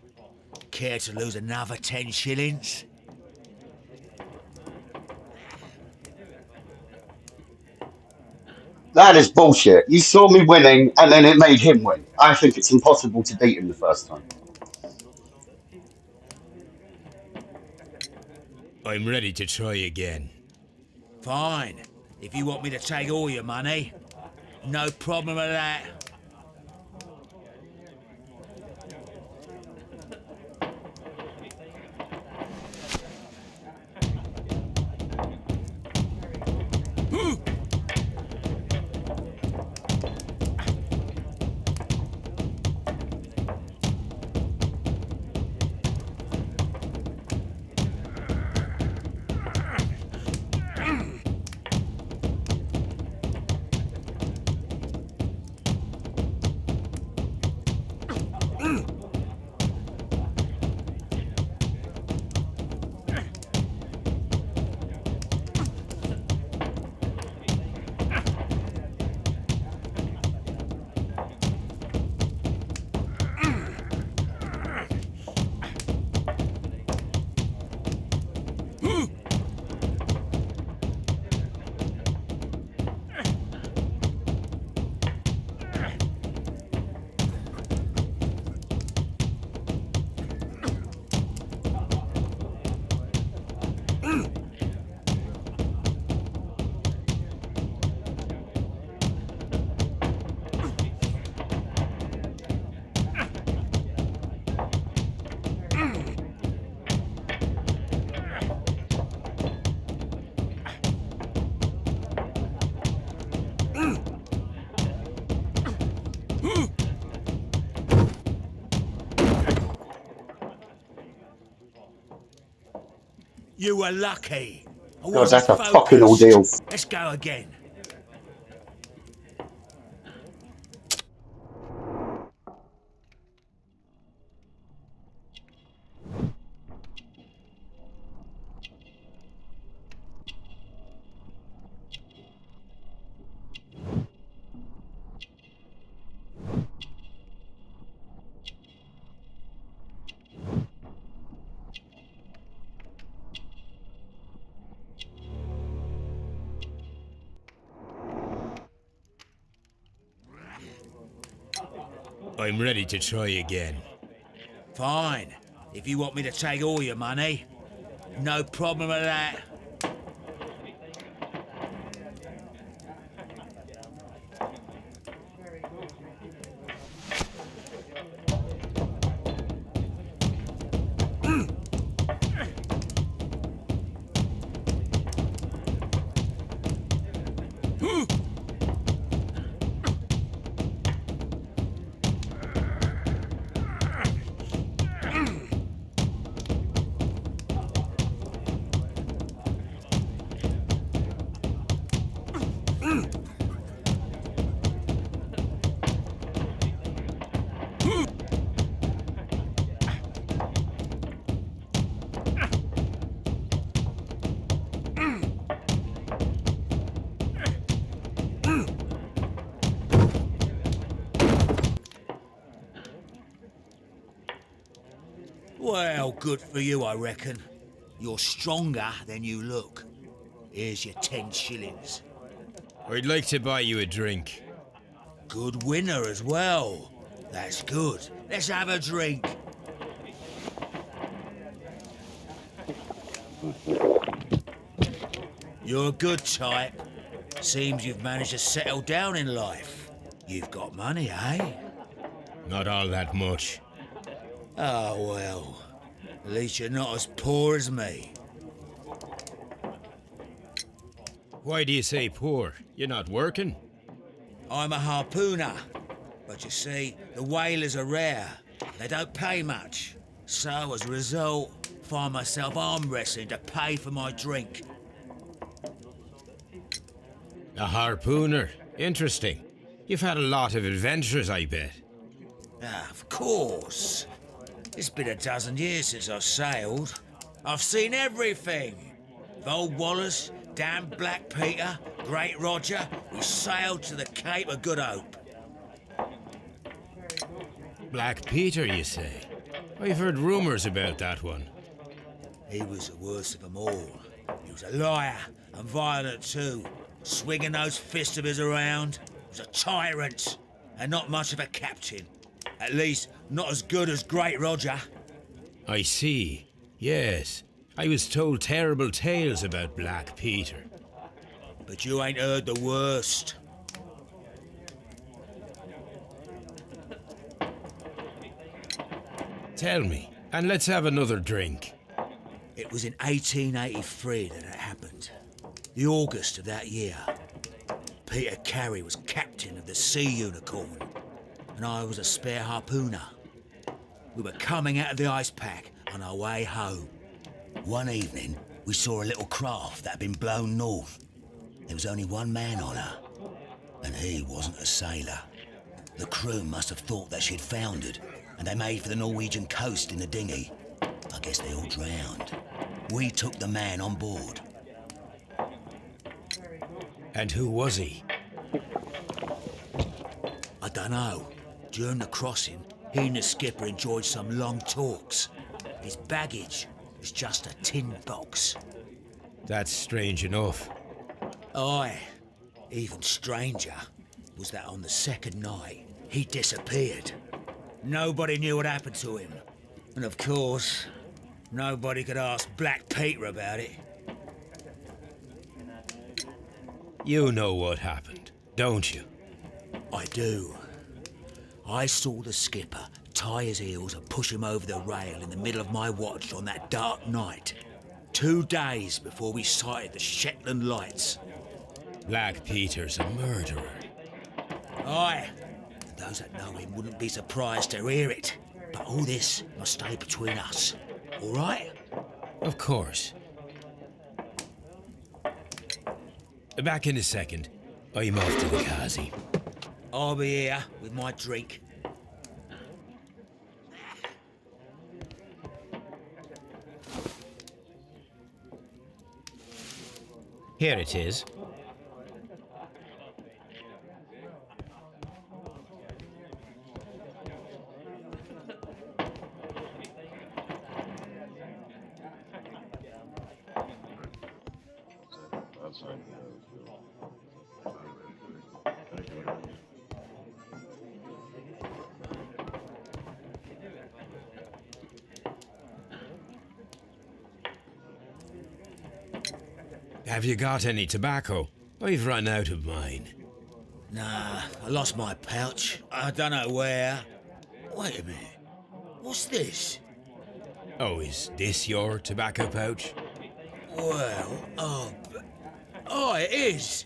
Care to lose another 10 shillings? That is bullshit. You saw me winning, and then it made him win. I think it's impossible to beat him the first time. I'm ready to try again. Fine. if you want me to take all your money. No problem with that. You were lucky. I God, wasn't that's a fucking focused. ordeal. Let's go again. I'm ready to try again. Fine. If you want me to take all your money. No problem with that. Well, good for you, I reckon. You're stronger than you look. Here's your 10 shillings. I'd like to buy you a drink. Good winner as well. That's good. Let's have a drink. You're a good type. Seems you've managed to settle down in life. You've got money, eh? Not all that much. Oh, well. At least you're not as poor as me. Why do you say poor? You're not working? I'm a harpooner. But you see, the whalers are rare. They don't pay much. So, as a result, find myself arm wrestling to pay for my drink. A harpooner? Interesting. You've had a lot of adventures, I bet. Ah, of course. It's been a dozen years since I've sailed. I've seen everything. With old Wallace, damn Black Peter, Great Roger, we sailed to the Cape of Good Hope. Black Peter, you say? I've heard rumours about that one. He was the worst of them all. He was a liar and violent too, swinging those fists of his around. He was a tyrant and not much of a captain. At least, not as good as Great Roger. I see. Yes. I was told terrible tales about Black Peter. But you ain't heard the worst. Tell me, and let's have another drink. It was in 1883 that it happened. The August of that year. Peter Carey was captain of the Sea Unicorn, and I was a spare harpooner. We were coming out of the ice pack on our way home. One evening, we saw a little craft that had been blown north. There was only one man on her, and he wasn't a sailor. The crew must have thought that she'd foundered, and they made for the Norwegian coast in the dinghy. I guess they all drowned. We took the man on board. And who was he? I dunno. During the crossing, he and the skipper enjoyed some long talks. His baggage was just a tin box. That's strange enough. Aye. Even stranger was that on the second night, he disappeared. Nobody knew what happened to him. And of course, nobody could ask Black Peter about it. You know what happened, don't you? I do. I saw the skipper tie his heels and push him over the rail in the middle of my watch on that dark night. 2 days before we sighted the Shetland lights. Black Peter's a murderer. Aye. Those that know him wouldn't be surprised to hear it. But all this must stay between us. All right? Of course. Back in a second. I'm off to the Kazi. I'll be here with my drink. Here it is. Have you got any tobacco? I've run out of mine. Nah, I lost my pouch. I don't know where. Wait a minute. What's this? Oh, is this your tobacco pouch? Well, oh, it is.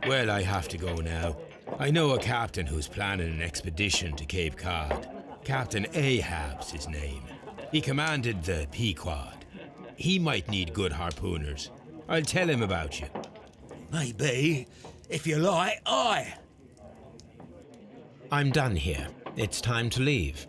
Well, I have to go now. I know a captain who's planning an expedition to Cape Cod. Captain Ahab's his name. He commanded the Pequod. He might need good harpooners. I'll tell him about you. Maybe. If you like, aye. I'm done here. It's time to leave.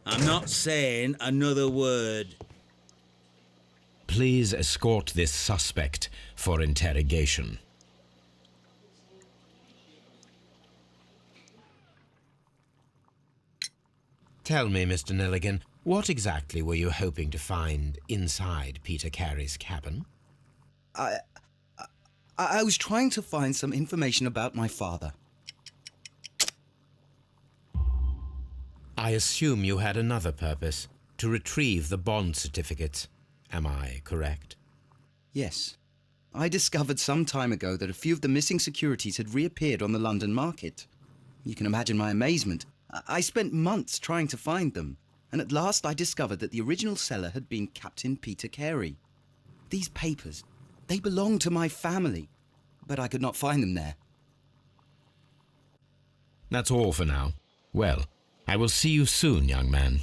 I'm not saying another word. Please escort this suspect for interrogation. Tell me, Mr. Nelligan, what exactly were you hoping to find inside Peter Carey's cabin? I was trying to find some information about my father. I assume you had another purpose, to retrieve the bond certificates. Am I correct? Yes. I discovered some time ago that a few of the missing securities had reappeared on the London market. You can imagine my amazement. I spent months trying to find them, and at last I discovered that the original seller had been Captain Peter Carey. These papers, they belonged to my family, but I could not find them there. That's all for now. Well, I will see you soon, young man.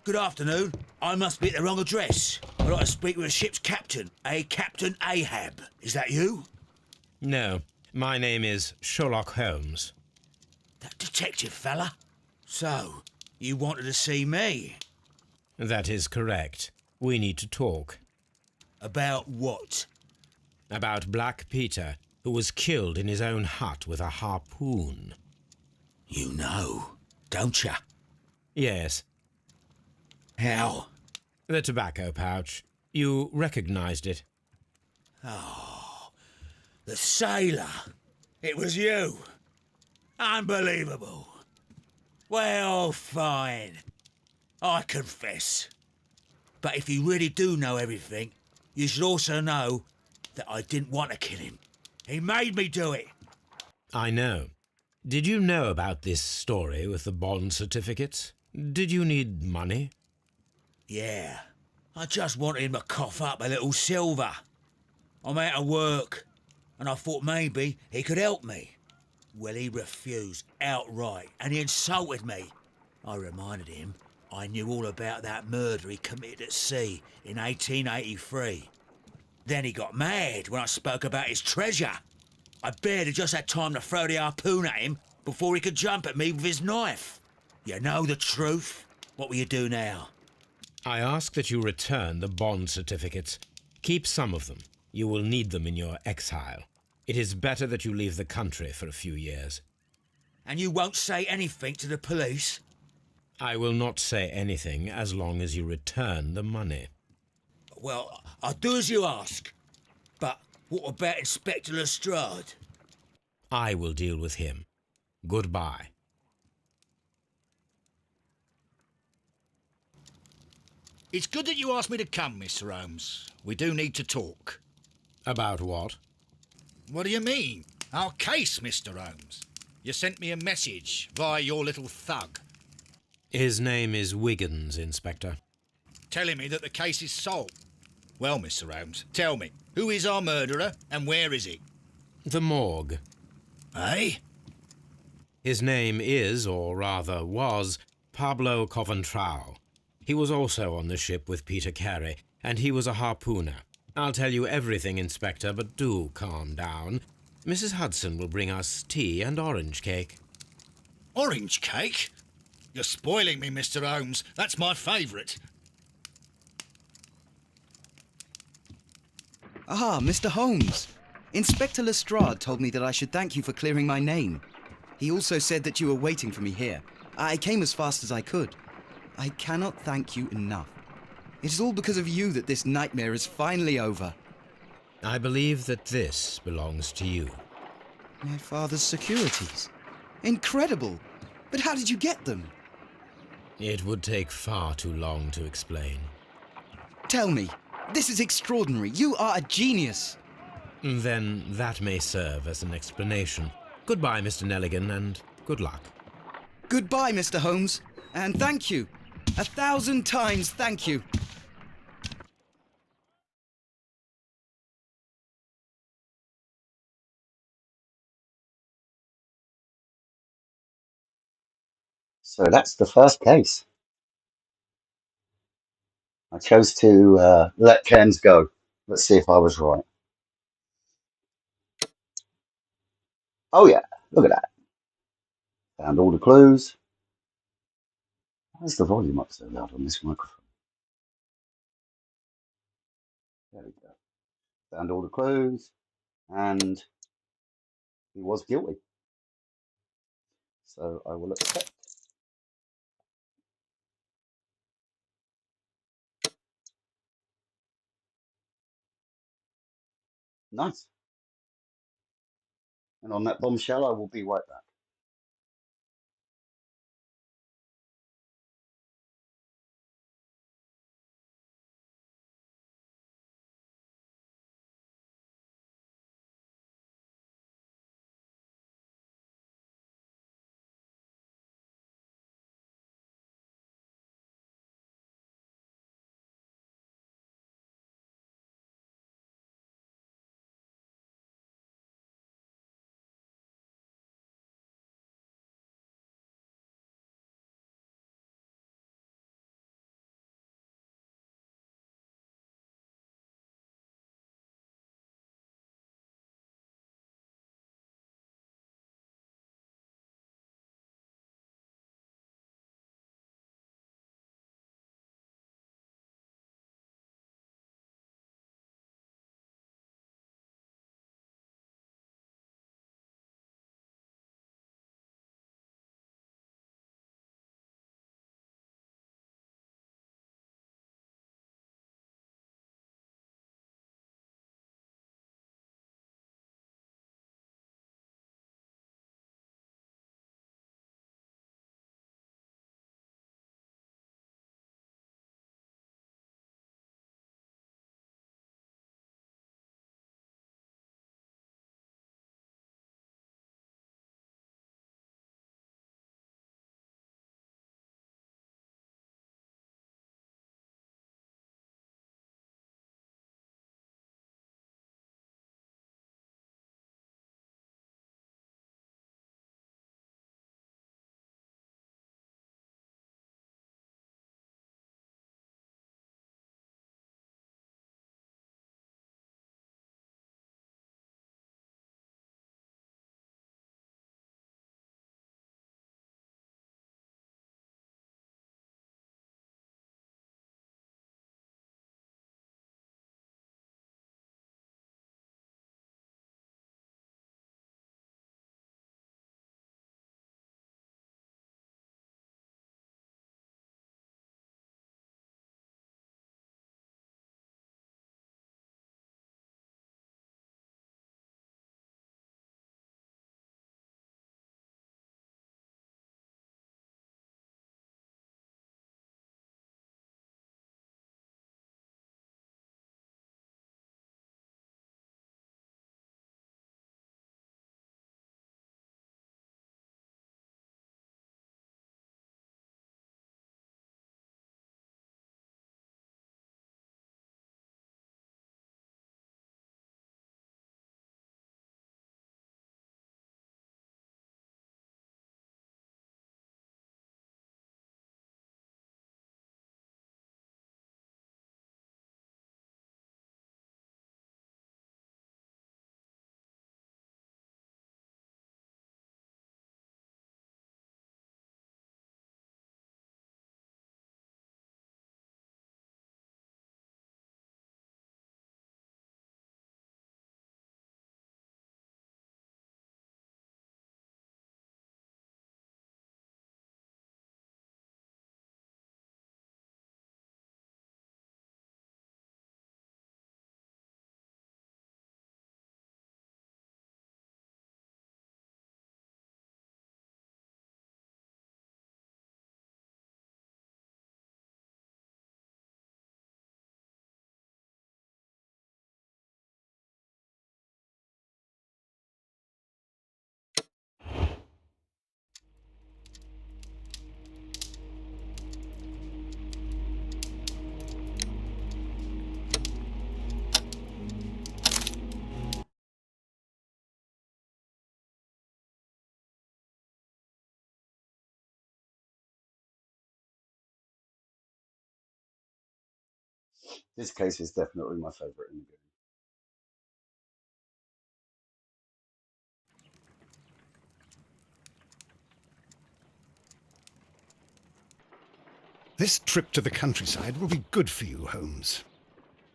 Good afternoon. I must be at the wrong address. I'd like to speak with a ship's captain, a Captain Ahab. Is that you? No, my name is Sherlock Holmes. That detective fella? So, you wanted to see me? That is correct. We need to talk. About what? About Black Peter, who was killed in his own hut with a harpoon. You know, don't you? Yes. How? The tobacco pouch. You recognized it. Oh, the sailor. It was you. Unbelievable. Well, fine. I confess. But if you really do know everything, you should also know that I didn't want to kill him. He made me do it. I know. Did you know about this story with the bond certificates? Did you need money? Yeah. I just wanted him to cough up a little silver. I'm out of work, and I thought maybe he could help me. Well, he refused outright, and he insulted me. I reminded him I knew all about that murder he committed at sea in 1883. Then he got mad when I spoke about his treasure. I barely just had time to throw the harpoon at him before he could jump at me with his knife. You know the truth. What will you do now? I ask that you return the bond certificates. Keep some of them. You will need them in your exile. It is better that you leave the country for a few years. And you won't say anything to the police? I will not say anything as long as you return the money. Well, I'll do as you ask. But what about Inspector Lestrade? I will deal with him. Goodbye. It's good that you asked me to come, Mr. Holmes. We do need to talk. About what? What do you mean? Our case, Mr. Holmes. You sent me a message via your little thug. His name is Wiggins, Inspector. Telling me that the case is solved. Well, Mr. Holmes, tell me, who is our murderer and where is he? The morgue. Eh? His name is, or rather was, Pablo Coventrao. He was also on the ship with Peter Carey, and he was a harpooner. I'll tell you everything, Inspector, but do calm down. Mrs. Hudson will bring us tea and orange cake. Orange cake? You're spoiling me, Mr. Holmes. That's my favourite. Ah, Mr. Holmes. Inspector Lestrade told me that I should thank you for clearing my name. He also said that you were waiting for me here. I came as fast as I could. I cannot thank you enough. It is all because of you that this nightmare is finally over. I believe that this belongs to you. My father's securities. Incredible! But how did you get them? It would take far too long to explain. Tell me. This is extraordinary. You are a genius. Then that may serve as an explanation. Goodbye, Mr. Nelligan, and good luck. Goodbye, Mr. Holmes. And thank you. 1,000 times thank you. So that's the first case. I chose to let Cairns go. Let's see if I was right. Oh yeah, look at that. Found all the clues. Why is the volume up so loud on this microphone? There we go. Found all the clues, and he was guilty. So I will accept. Nice. And on that bombshell, I will be right back. This case is definitely my favourite in the game. This trip to the countryside will be good for you, Holmes.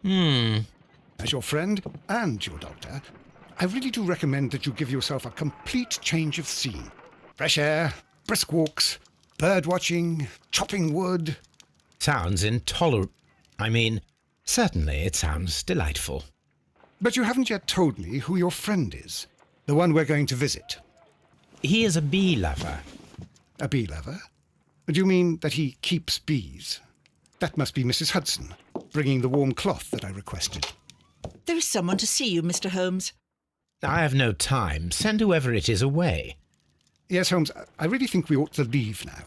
As your friend and your doctor, I really do recommend that you give yourself a complete change of scene. Fresh air, brisk walks, bird watching, chopping wood. Sounds intolerable. Certainly it sounds delightful. But you haven't yet told me who your friend is, the one we're going to visit. He is a bee lover. A bee lover? Do you mean that he keeps bees? That must be Mrs. Hudson, bringing the warm cloth that I requested. There is someone to see you, Mr. Holmes. I have no time. Send whoever it is away. Yes, Holmes, I really think we ought to leave now.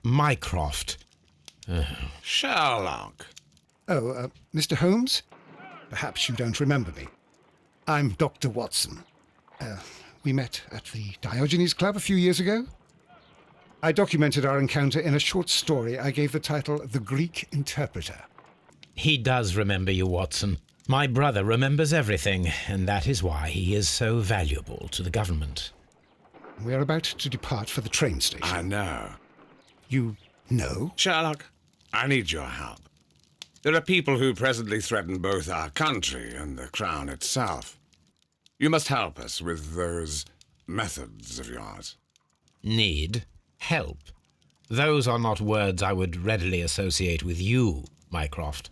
Mycroft. Sherlock. Oh, Mr. Holmes? Perhaps you don't remember me. I'm Dr. Watson. We met at the Diogenes Club a few years ago. I documented our encounter in a short story I gave the title The Greek Interpreter. He does remember you, Watson. My brother remembers everything, and that is why he is so valuable to the government. We're about to depart for the train station. I know. You know? Sherlock, I need your help. There are people who presently threaten both our country and the Crown itself. You must help us with those methods of yours. Need? Help? Those are not words I would readily associate with you, Mycroft.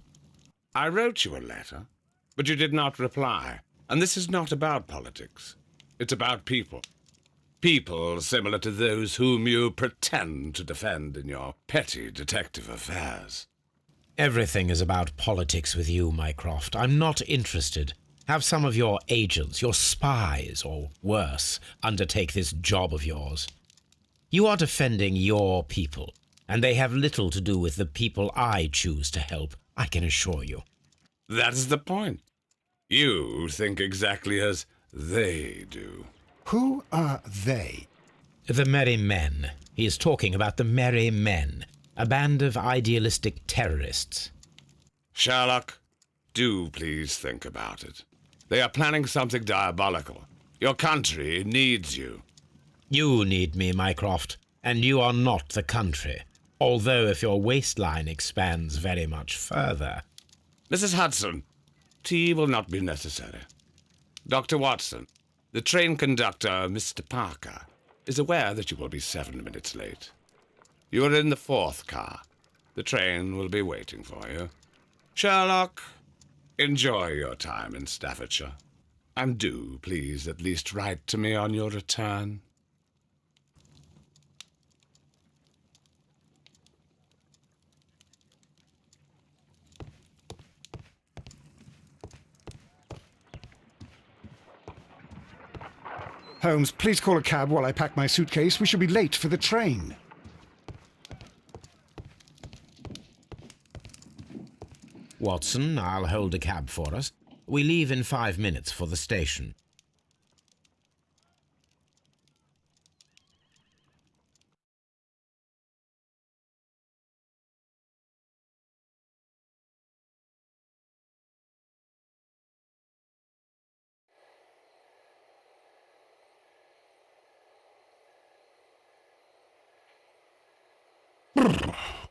I wrote you a letter, but you did not reply. And this is not about politics. It's about people. People similar to those whom you pretend to defend in your petty detective affairs. Everything is about politics with you, Mycroft. I'm not interested. Have some of your agents, your spies, or worse, undertake this job of yours. You are defending your people, and they have little to do with the people I choose to help, I can assure you. That is the point. You think exactly as they do. Who are they? The Merry Men. He is talking about the Merry Men, a band of idealistic terrorists. Sherlock, do please think about it. They are planning something diabolical. Your country needs you. You need me, Mycroft, and you are not the country, although if your waistline expands very much further. Mrs. Hudson, tea will not be necessary. Dr. Watson, the train conductor, Mr. Parker, is aware that you will be 7 minutes late. You are in the 4th car. The train will be waiting for you. Sherlock, enjoy your time in Staffordshire. And do, please, at least write to me on your return. Holmes, please call a cab while I pack my suitcase. We shall be late for the train. Watson, I'll hold a cab for us. We leave in 5 minutes for the station.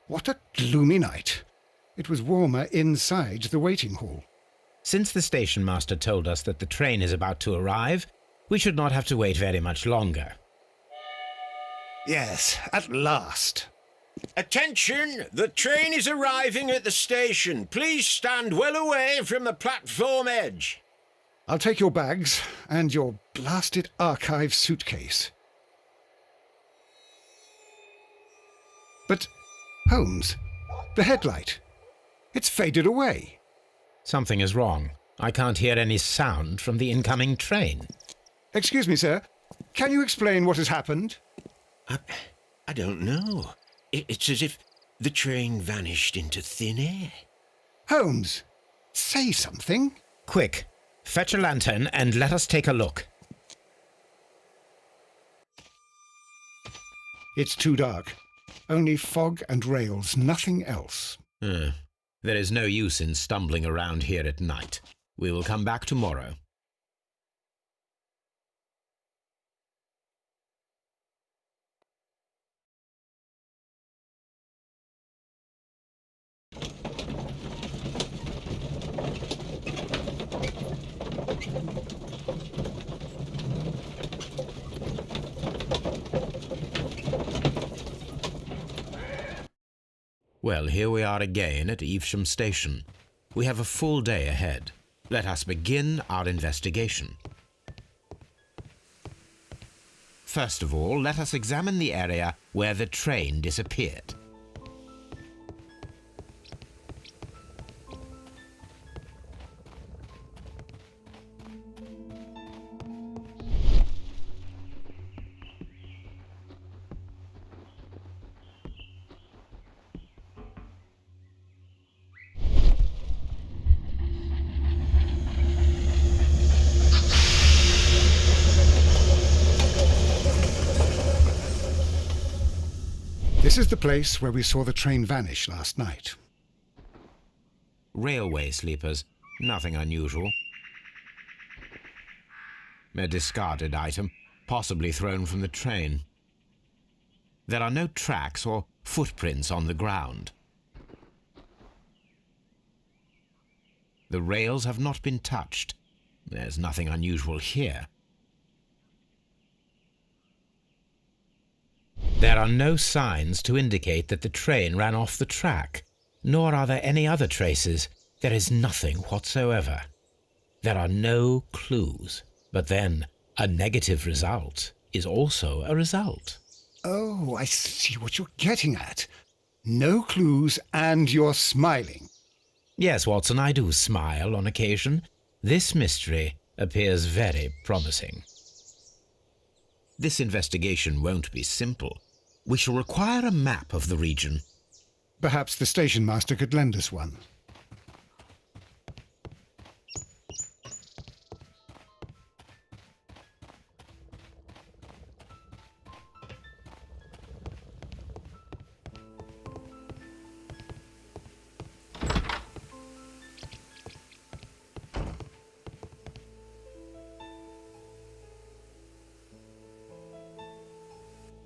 What a gloomy night. It was warmer inside the waiting hall. Since the station master told us that the train is about to arrive, we should not have to wait very much longer. Yes, at last. Attention! The train is arriving at the station. Please stand well away from the platform edge. I'll take your bags and your blasted archive suitcase. But, Holmes, the headlight. It's faded away. Something is wrong. I can't hear any sound from the incoming train. Excuse me, sir. Can you explain what has happened? I don't know. It's as if the train vanished into thin air. Holmes, say something. Quick, fetch a lantern and let us take a look. It's too dark. Only fog and rails, nothing else. There is no use in stumbling around here at night. We will come back tomorrow. Well, here we are again at Evesham Station. We have a full day ahead. Let us begin our investigation. First of all, let us examine the area where the train disappeared. This is the place where we saw the train vanish last night. Railway sleepers, nothing unusual. A discarded item, possibly thrown from the train. There are no tracks or footprints on the ground. The rails have not been touched. There's nothing unusual here. There are no signs to indicate that the train ran off the track, nor are there any other traces. There is nothing whatsoever. There are no clues. But then, a negative result is also a result. Oh, I see what you're getting at. No clues, and you're smiling. Yes, Watson, I do smile on occasion. This mystery appears very promising. This investigation won't be simple. We shall require a map of the region. Perhaps the station master could lend us one.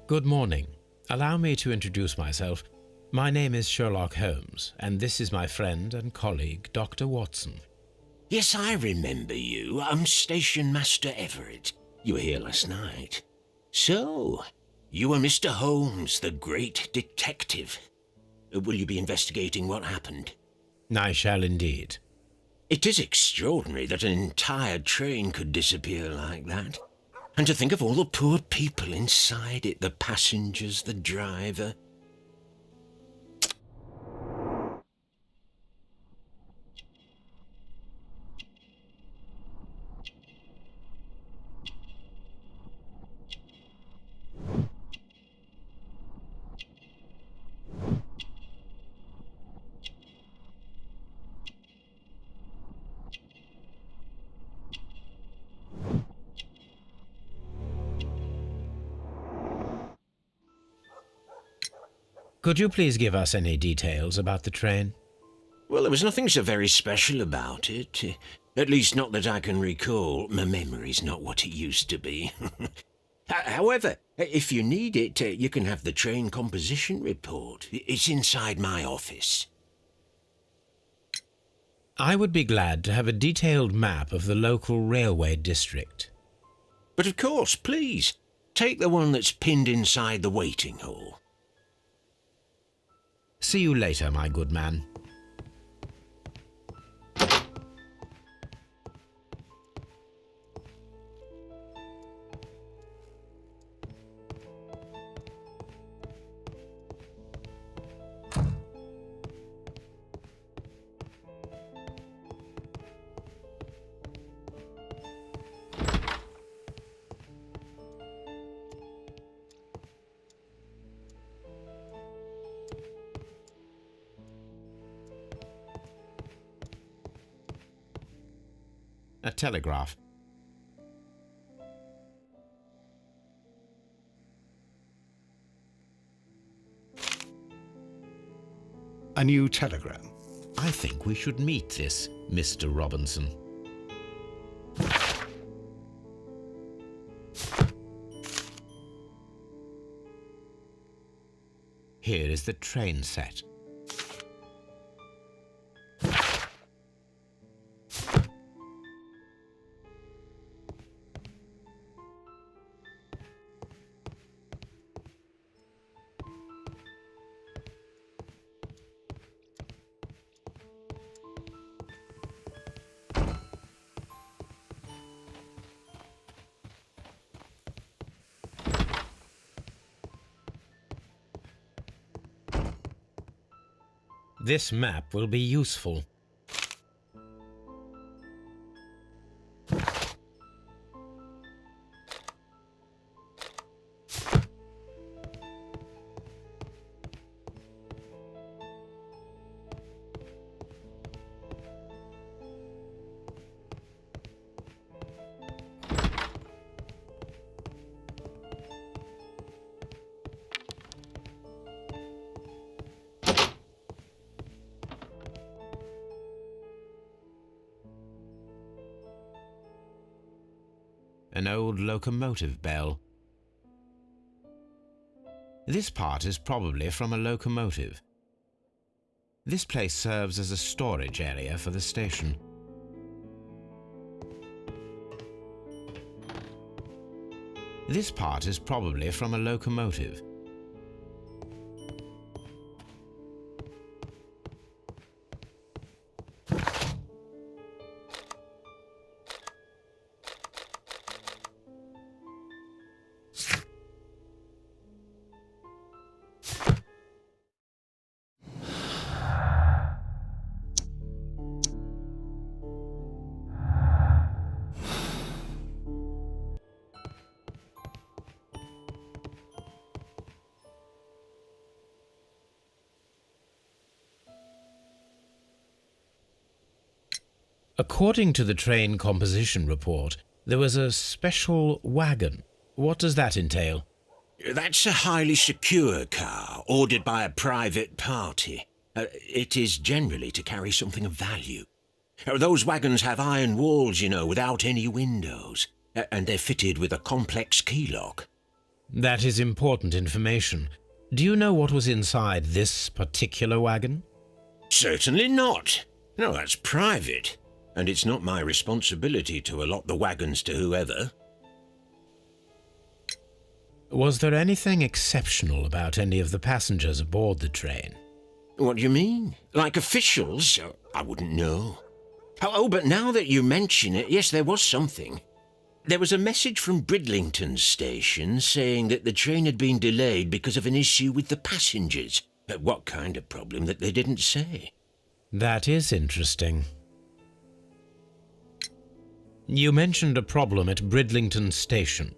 Good morning. Allow me to introduce myself. My name is Sherlock Holmes, and this is my friend and colleague, Dr. Watson. Yes, I remember you. I'm Station Master Everett. You were here last night. So, you are Mr. Holmes, the great detective. Will you be investigating what happened? I shall indeed. It is extraordinary that an entire train could disappear like that. And to think of all the poor people inside it, the passengers, the driver. Could you please give us any details about the train? Well, there was nothing so very special about it. At least not that I can recall. My memory's not what it used to be. However, if you need it, you can have the train composition report. It's inside my office. I would be glad to have a detailed map of the local railway district. But of course, please, take the one that's pinned inside the waiting hall. See you later, my good man. A telegraph. a new telegram. I think we should meet this Mr. Robinson. Here is the train set. This map will be useful. An old locomotive bell. This part is probably from a locomotive. This place serves as a storage area for the station. This part is probably from a locomotive. According to the train composition report, there was a special wagon. What does that entail? That's a highly secure car, ordered by a private party. It is generally to carry something of value. Those wagons have iron walls, you know, without any windows, and they're fitted with a complex key lock. That is important information. Do you know what was inside this particular wagon? Certainly not. No, that's private. And it's not my responsibility to allot the wagons to whoever. Was there anything exceptional about any of the passengers aboard the train? What do you mean? Like officials? I wouldn't know. Oh, but now that you mention it, yes, there was something. There was a message from Bridlington station saying that the train had been delayed because of an issue with the passengers. But what kind of problem that they didn't say? That is interesting. You mentioned a problem at Bridlington Station.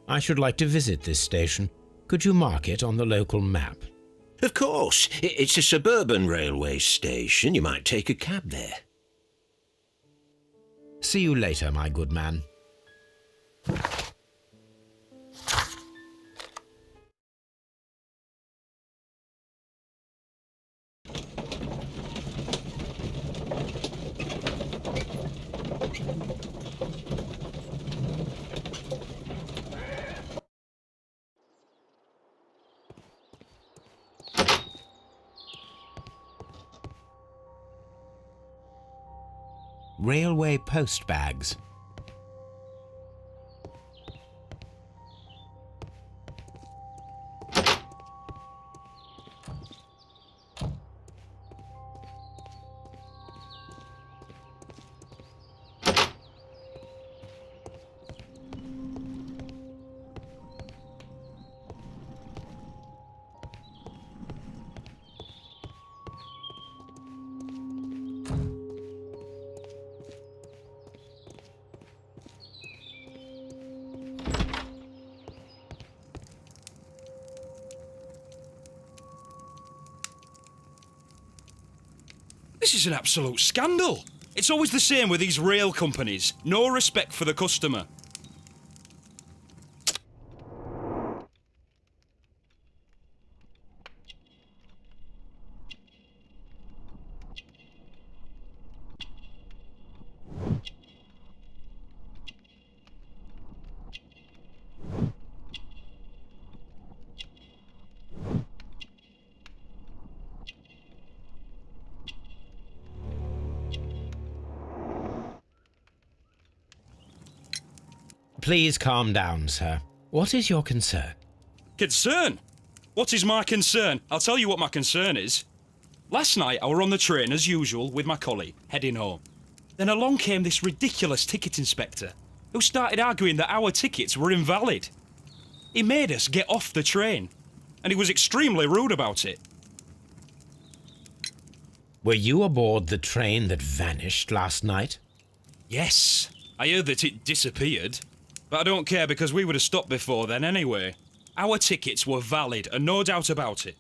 I should like to visit this station. Could you mark it on the local map? Of course. It's a suburban railway station. You might take a cab there. See you later, my good man. Railway post bags. This is an absolute scandal. It's always the same with these rail companies. No respect for the customer. Please calm down, sir. What is your concern? Concern? What is my concern? I'll tell you what my concern is. Last night I were on the train as usual with my colleague, heading home. Then along came this ridiculous ticket inspector, who started arguing that our tickets were invalid. He made us get off the train, and he was extremely rude about it. Were you aboard the train that vanished last night? Yes, I heard that it disappeared, but I don't care because we would have stopped before then anyway. Our tickets were valid and no doubt about it.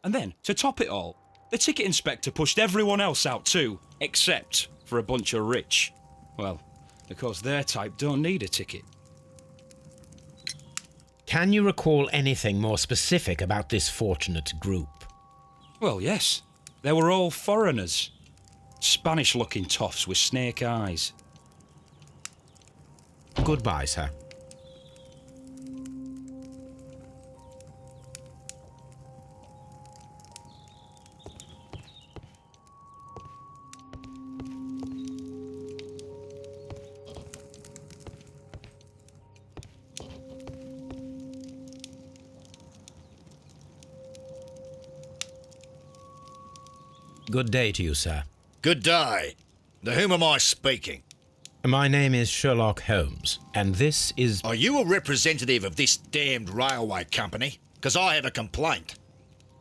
And then, to top it all, the ticket inspector pushed everyone else out too, except for a bunch of rich. Well, because their type don't need a ticket. Can you recall anything more specific about this fortunate group? Well, yes. They were all foreigners. Spanish-looking toffs with snake eyes. Goodbye, sir. Good day to you, sir. Good day. To whom am I speaking? My name is Sherlock Holmes, and this is... Are you a representative of this damned railway company? Because I have a complaint.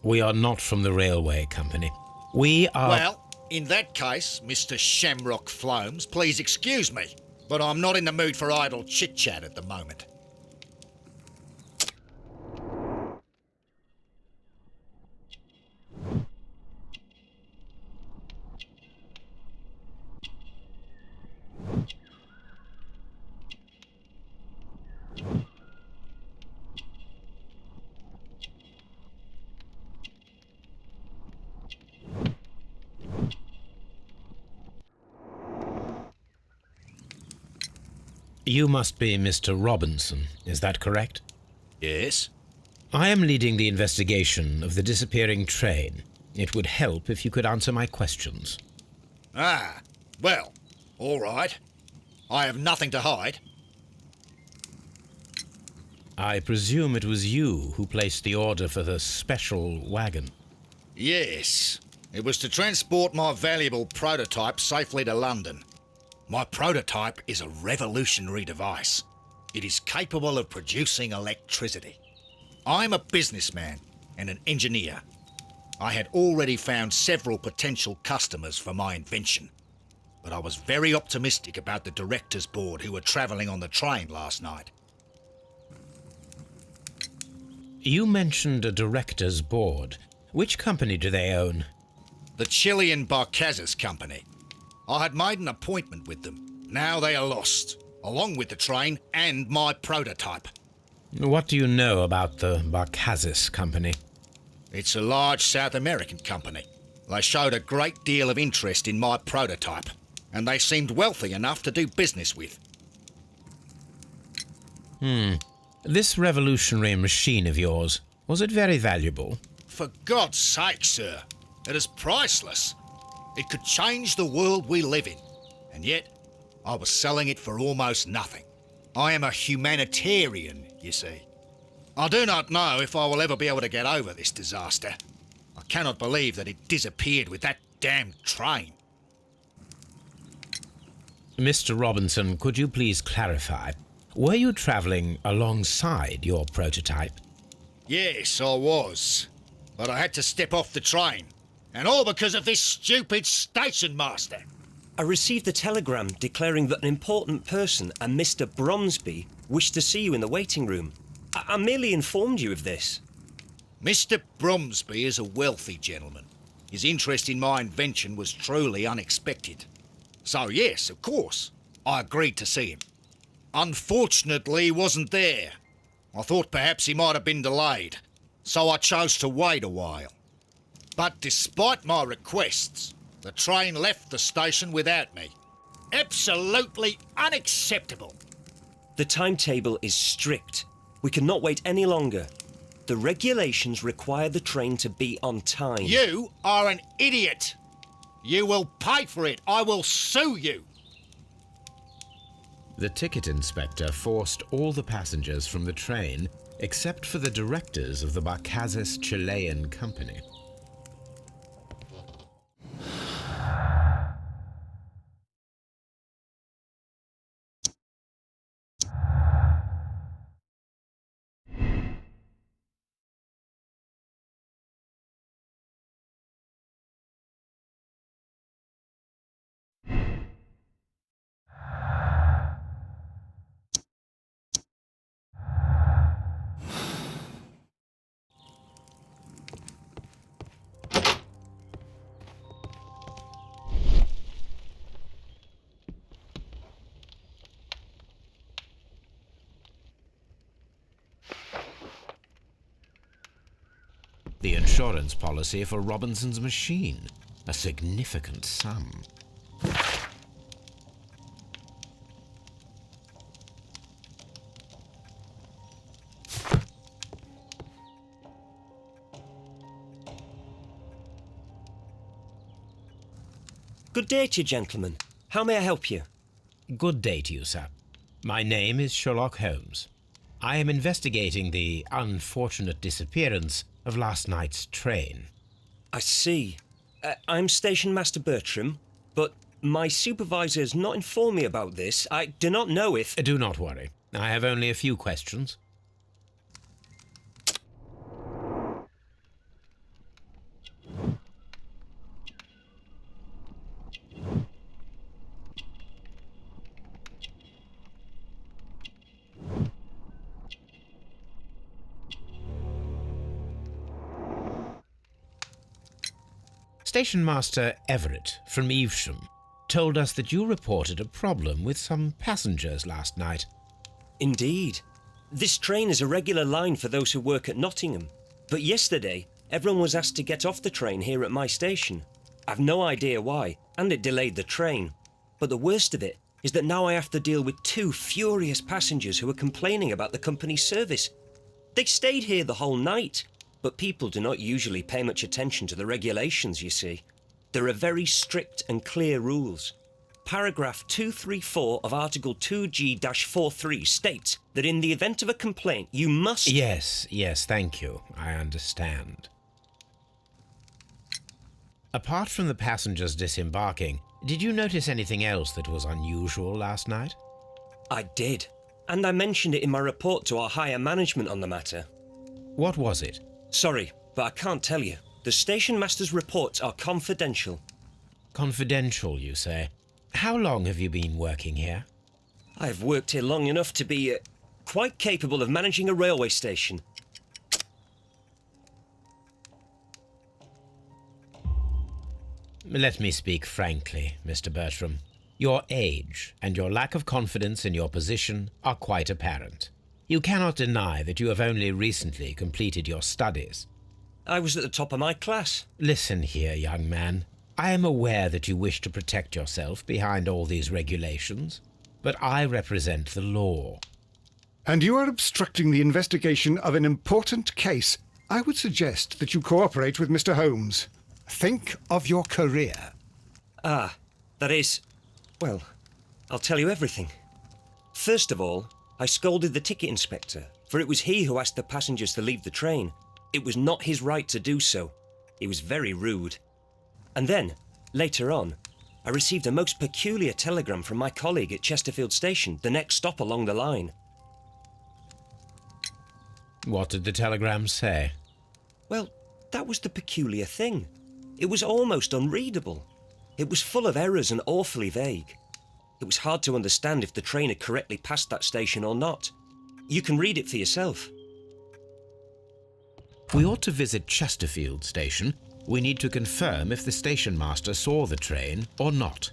We are not from the railway company. We are... Well, in that case, Mr. Shamrock Flomes, please excuse me, but I'm not in the mood for idle chit-chat at the moment. You must be Mr. Robinson, is that correct? Yes. I am leading the investigation of the disappearing train. It would help if you could answer my questions. Ah, well, all right. I have nothing to hide. I presume it was you who placed the order for the special wagon. Yes. It was to transport my valuable prototype safely to London. My prototype is a revolutionary device. It is capable of producing electricity. I'm a businessman and an engineer. I had already found several potential customers for my invention, but I was very optimistic about the directors' board who were travelling on the train last night. You mentioned a director's board. Which company do they own? The Chilean Barcazes Company. I had made an appointment with them. Now they are lost, along with the train and my prototype. What do you know about the Barcazes Company? It's a large South American company. They showed a great deal of interest in my prototype, and they seemed wealthy enough to do business with. This revolutionary machine of yours, was it very valuable? For God's sake, sir, it is priceless. It could change the world we live in, and yet I was selling it for almost nothing. I am a humanitarian, you see. I do not know if I will ever be able to get over this disaster. I cannot believe that it disappeared with that damned train. Mr. Robinson, could you please clarify? Were you travelling alongside your prototype? Yes, I was. But I had to step off the train. And all because of this stupid station master. I received a telegram declaring that an important person, a Mr. Bromsby, wished to see you in the waiting room. I merely informed you of this. Mr. Bromsby is a wealthy gentleman. His interest in my invention was truly unexpected. So yes, of course, I agreed to see him. Unfortunately, he wasn't there. I thought perhaps he might have been delayed, so I chose to wait a while. But despite my requests, the train left the station without me. Absolutely unacceptable. The timetable is strict. We cannot wait any longer. The regulations require the train to be on time. You are an idiot. You will pay for it. I will sue you. The ticket inspector forced all the passengers from the train except for the directors of the Barcazes Chilean company. The insurance policy for Robinson's machine, a significant sum. Good day to you, gentlemen. How may I help you? Good day to you, sir. My name is Sherlock Holmes. I am investigating the unfortunate disappearance of last night's train. I see. I'm Station Master Bertram, but my supervisor has not informed me about this. I do not know if... Do not worry. I have only a few questions. Station Master Everett from Evesham told us that you reported a problem with some passengers last night. Indeed. This train is a regular line for those who work at Nottingham. But yesterday, everyone was asked to get off the train here at my station. I've no idea why, and it delayed the train. But the worst of it is that now I have to deal with two furious passengers who are complaining about the company's service. They stayed here the whole night, but people do not usually pay much attention to the regulations, you see. There are very strict and clear rules. Paragraph 234 of Article 2G-43 states that in the event of a complaint, you must... Yes, thank you. I understand. Apart from the passengers disembarking, did you notice anything else that was unusual last night? I did, and I mentioned it in my report to our higher management on the matter. What was it? Sorry, but I can't tell you. The station master's reports are confidential. Confidential, you say? How long have you been working here? I've worked here long enough to be quite capable of managing a railway station. Let me speak frankly, Mr. Bertram. Your age and your lack of confidence in your position are quite apparent. You cannot deny that you have only recently completed your studies. I was at the top of my class. Listen here, young man. I am aware that you wish to protect yourself behind all these regulations, but I represent the law. And you are obstructing the investigation of an important case. I would suggest that you cooperate with Mr. Holmes. Think of your career. Ah, that is... Well, I'll tell you everything. First of all, I scolded the ticket inspector, for it was he who asked the passengers to leave the train. It was not his right to do so. He was very rude. And then, later on, I received a most peculiar telegram from my colleague at Chesterfield Station, the next stop along the line. What did the telegram say? Well, that was the peculiar thing. It was almost unreadable. It was full of errors and awfully vague. It was hard to understand if the train had correctly passed that station or not. You can read it for yourself. We ought to visit Chesterfield Station. We need to confirm if the station master saw the train or not.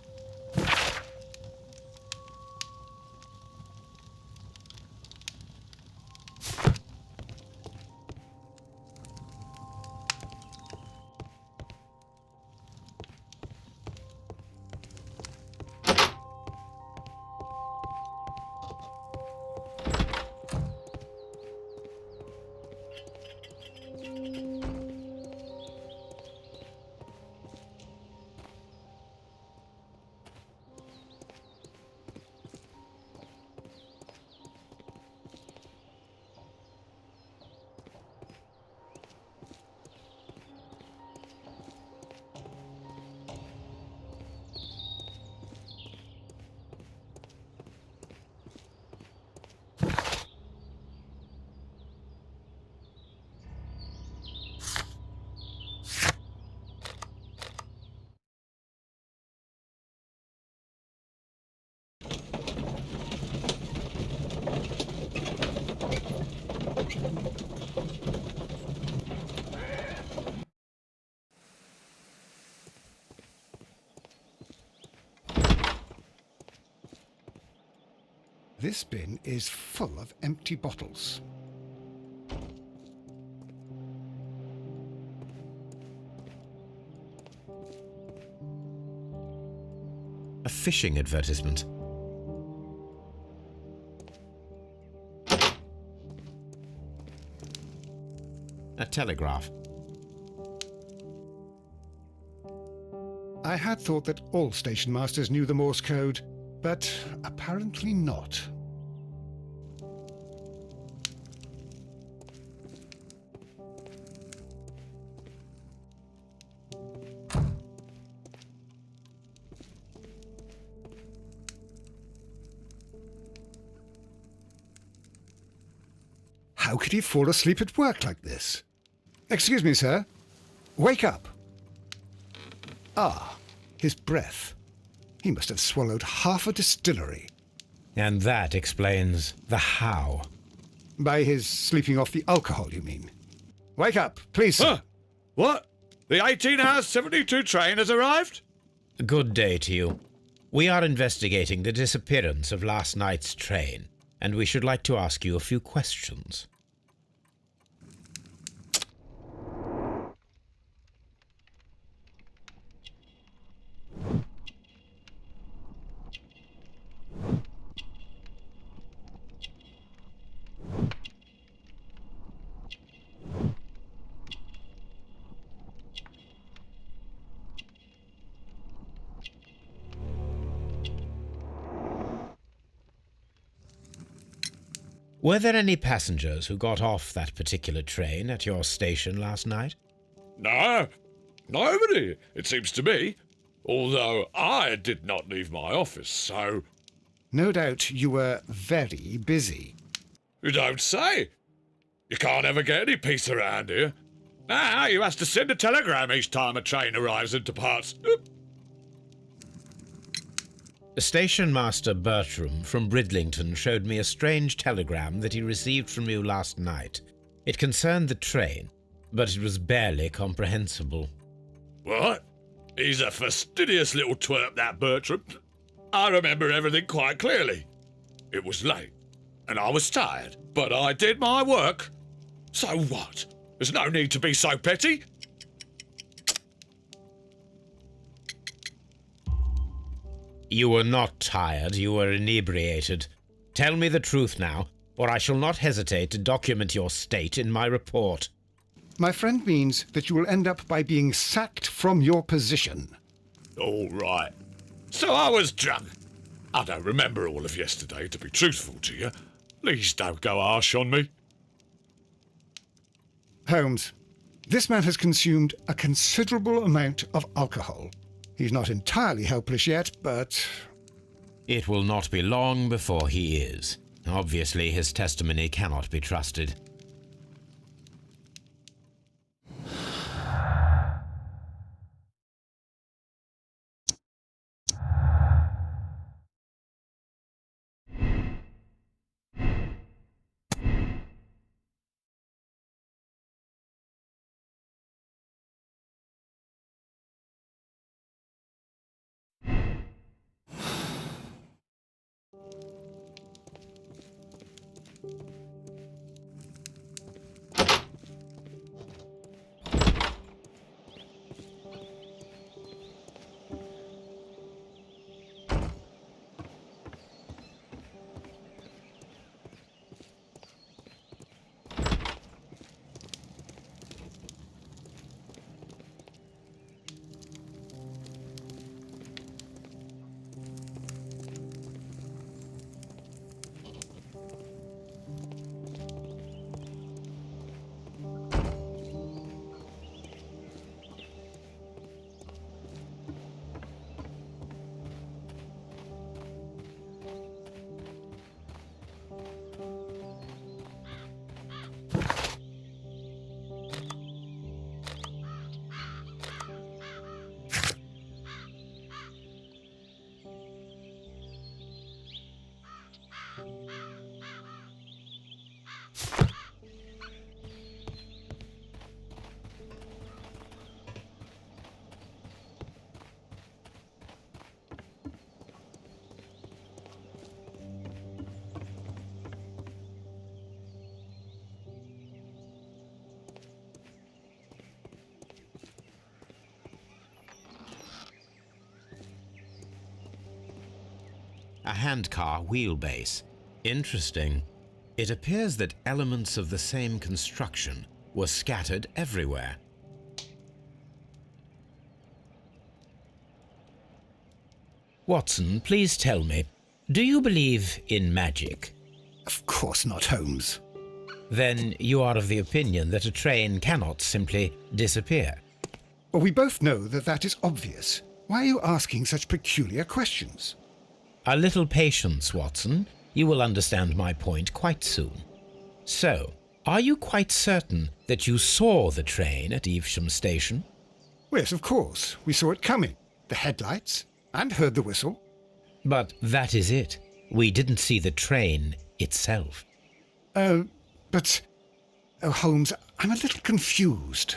This bin is full of empty bottles. A fishing advertisement. A telegraph. I had thought that all station masters knew the Morse code, but apparently not. How could he fall asleep at work like this? Excuse me, sir. Wake up. Ah, his breath. He must have swallowed half a distillery. And that explains the how. By his sleeping off the alcohol, you mean? Wake up, please, sir. Huh? What? The 18-hour 72 train has arrived? Good day to you. We are investigating the disappearance of last night's train, and we should like to ask you a few questions. Were there any passengers who got off that particular train at your station last night? No, nobody, it seems to me. Although I did not leave my office, so... No doubt you were very busy. You don't say. You can't ever get any peace around here. Now you have to send a telegram each time a train arrives and departs. Station Master Bertram from Bridlington showed me a strange telegram that he received from you last night. It concerned the train, but it was barely comprehensible. What? He's a fastidious little twerp, that Bertram. I remember everything quite clearly. It was late, and I was tired, but I did my work. So what? There's no need to be so petty. You were not tired, you were inebriated. Tell me the truth now, or I shall not hesitate to document your state in my report. My friend means that you will end up by being sacked from your position. All right. So I was drunk. I don't remember all of yesterday, to be truthful to you. Please don't go harsh on me. Holmes, this man has consumed a considerable amount of alcohol. He's not entirely helpless yet, but... It will not be long before he is. Obviously, his testimony cannot be trusted. a handcar wheelbase. Interesting. It appears that elements of the same construction were scattered everywhere. Watson, please tell me, do you believe in magic? Of course not, Holmes. Then you are of the opinion that a train cannot simply disappear. Well, we both know that that is obvious. Why are you asking such peculiar questions? A little patience, Watson. You will understand my point quite soon. So, are you quite certain that you saw the train at Evesham Station? Yes, of course. We saw it coming. The headlights, and heard the whistle. But that is it. We didn't see the train itself. But... Oh, Holmes, I'm a little confused.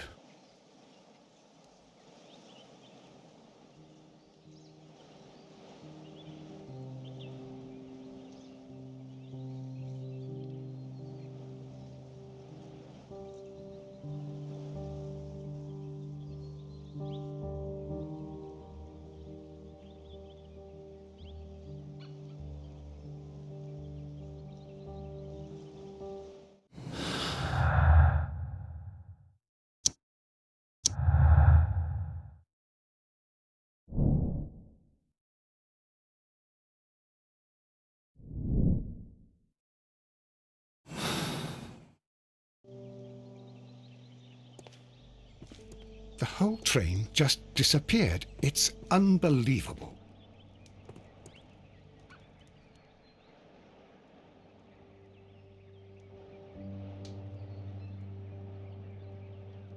The whole train just disappeared. It's unbelievable.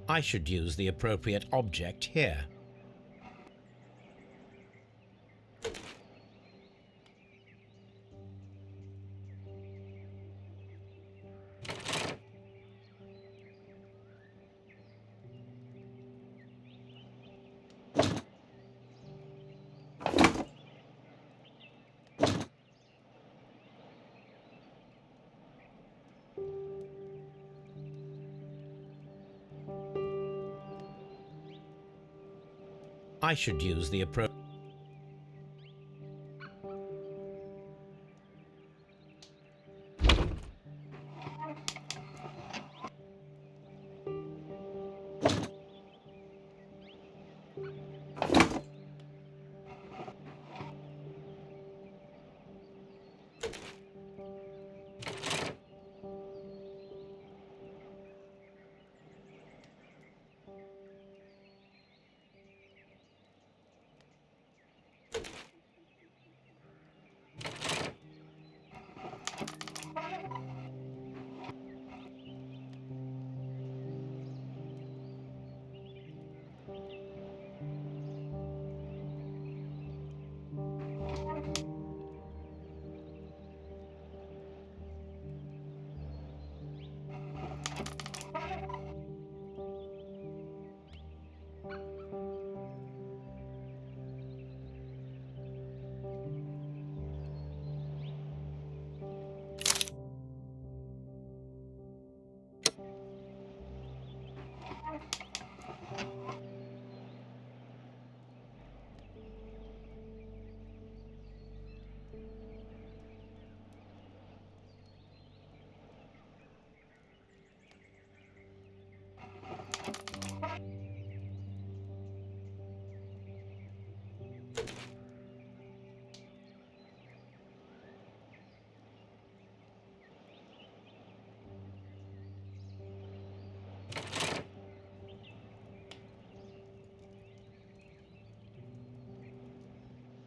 I should use the appropriate object here. I should use the appropriate...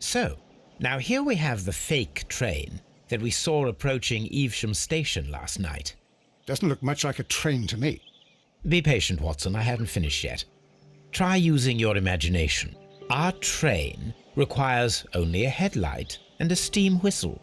So, now here we have the fake train that we saw approaching Evesham Station last night. Doesn't look much like a train to me. Be patient, Watson, I haven't finished yet. Try using your imagination. Our train requires only a headlight and a steam whistle.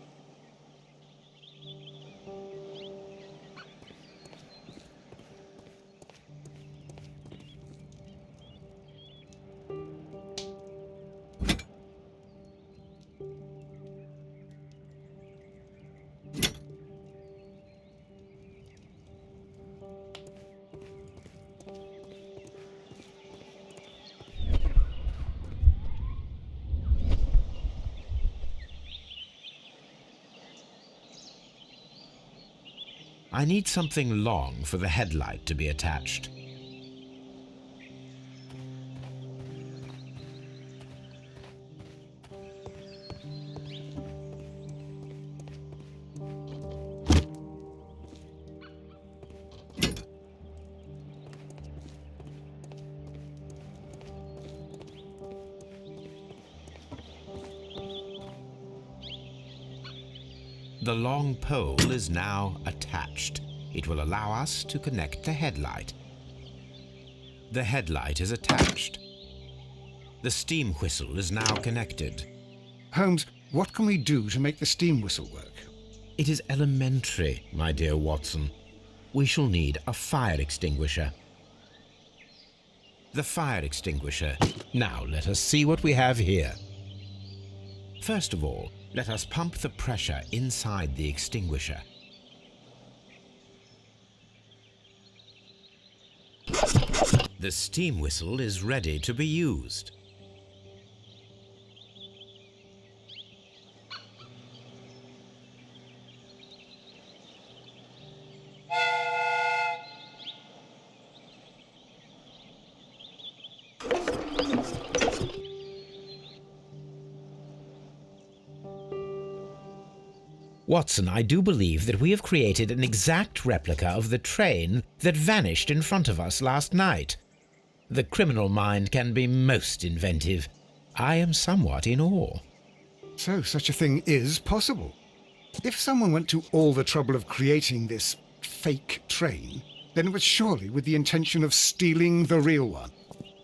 I need something long for the headlight to be attached. The long pole is now attached. It will allow us to connect the headlight. The headlight is attached. The steam whistle is now connected. Holmes, what can we do to make the steam whistle work? It is elementary, my dear Watson. We shall need a fire extinguisher. The fire extinguisher. Now let us see what we have here. First of all, let us pump the pressure inside the extinguisher. The steam whistle is ready to be used. Watson, I do believe that we have created an exact replica of the train that vanished in front of us last night. The criminal mind can be most inventive. I am somewhat in awe. So such a thing is possible. If someone went to all the trouble of creating this fake train, then it was surely with the intention of stealing the real one.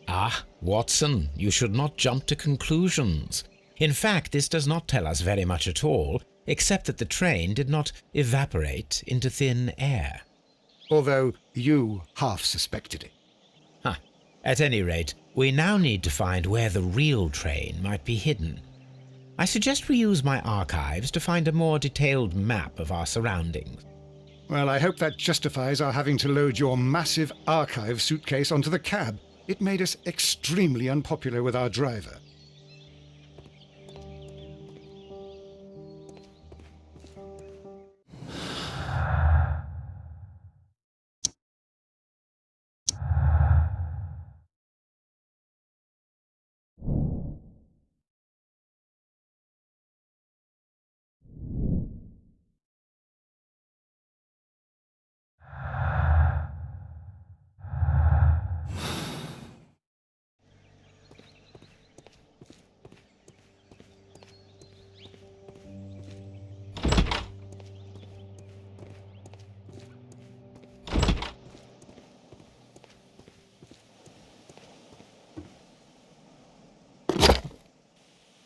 Ah, Watson, you should not jump to conclusions. In fact, this does not tell us very much at all, except that the train did not evaporate into thin air. Although you half suspected it. Huh. At any rate, we now need to find where the real train might be hidden. I suggest we use my archives to find a more detailed map of our surroundings. Well, I hope that justifies our having to load your massive archive suitcase onto the cab. It made us extremely unpopular with our driver.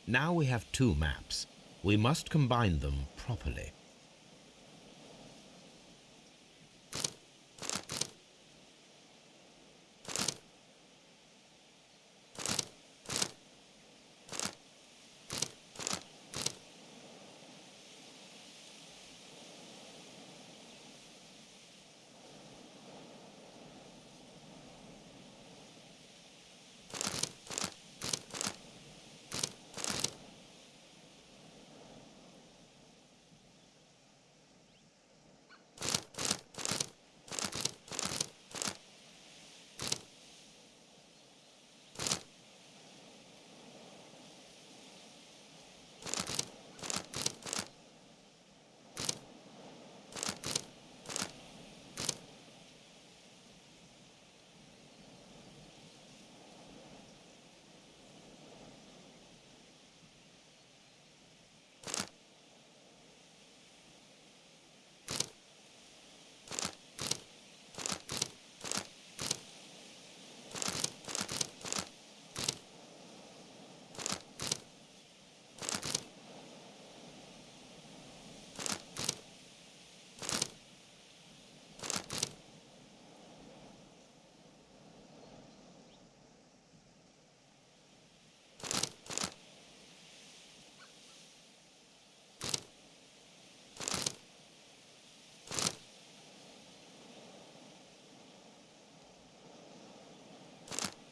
Now we have two maps. We must combine them properly.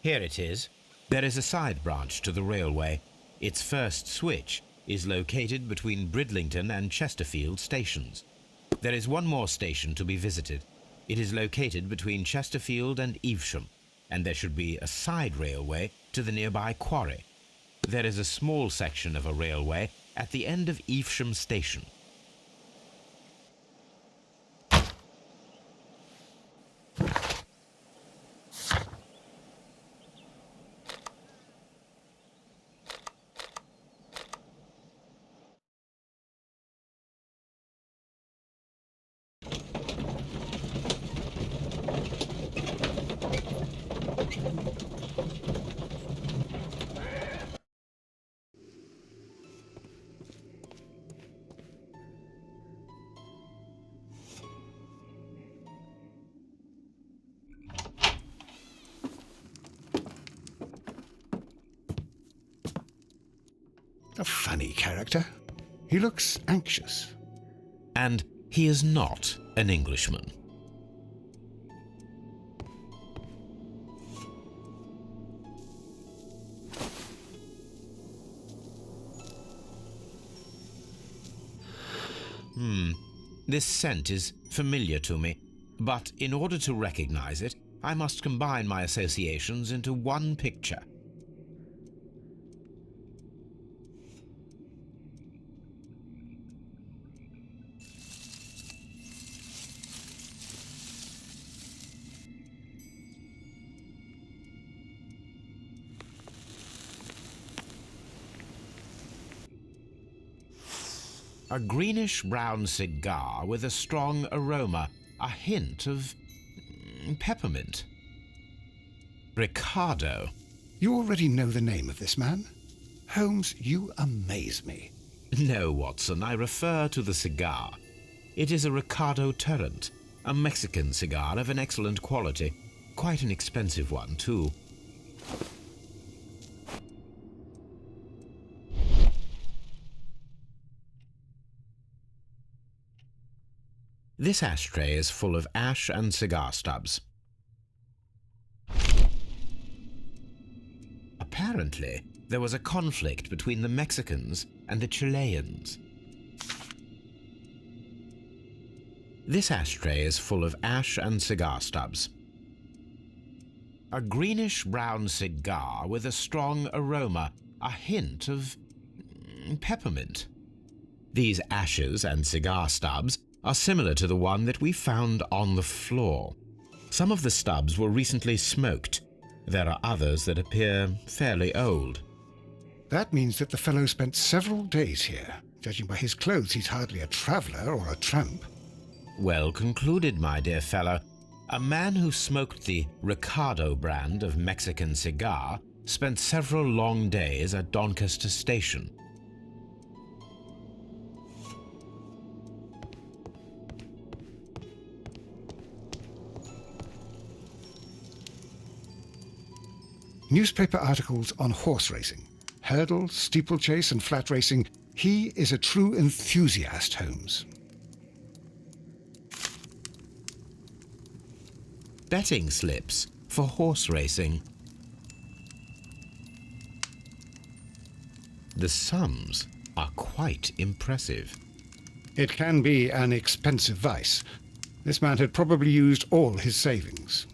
Here it is. There is a side branch to the railway. Its first switch is located between Bridlington and Chesterfield stations. There is one more station to be visited. It is located between Chesterfield and Evesham, and there should be a side railway to the nearby quarry. There is a small section of a railway at the end of Evesham Station. A funny character. He looks anxious. And he is not an Englishman. This scent is familiar to me, but in order to recognize it, I must combine my associations into one picture. A greenish-brown cigar with a strong aroma, a hint of peppermint. Ricardo. You already know the name of this man? Holmes, you amaze me. No, Watson, I refer to the cigar. It is a Ricardo Turrent, a Mexican cigar of an excellent quality. Quite an expensive one, too. This ashtray is full of ash and cigar stubs. Apparently, there was a conflict between the Mexicans and the Chileans. This ashtray is full of ash and cigar stubs. A greenish-brown cigar with a strong aroma, a hint of peppermint. These ashes and cigar stubs are similar to the one that we found on the floor. Some of the stubs were recently smoked. There are others that appear fairly old. That means that the fellow spent several days here. Judging by his clothes, he's hardly a traveller or a tramp. Well concluded, my dear fellow. A man who smoked the Ricardo brand of Mexican cigar spent several long days at Doncaster Station. Newspaper articles on horse racing, hurdle, steeplechase and flat racing. He is a true enthusiast, Holmes. Betting slips for horse racing. The sums are quite impressive. It can be an expensive vice. This man had probably used all his savings.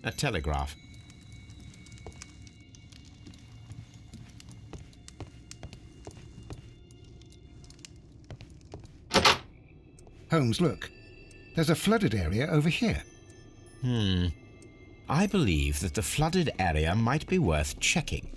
A telegraph. Holmes, look. There's a flooded area over here. I believe that the flooded area might be worth checking.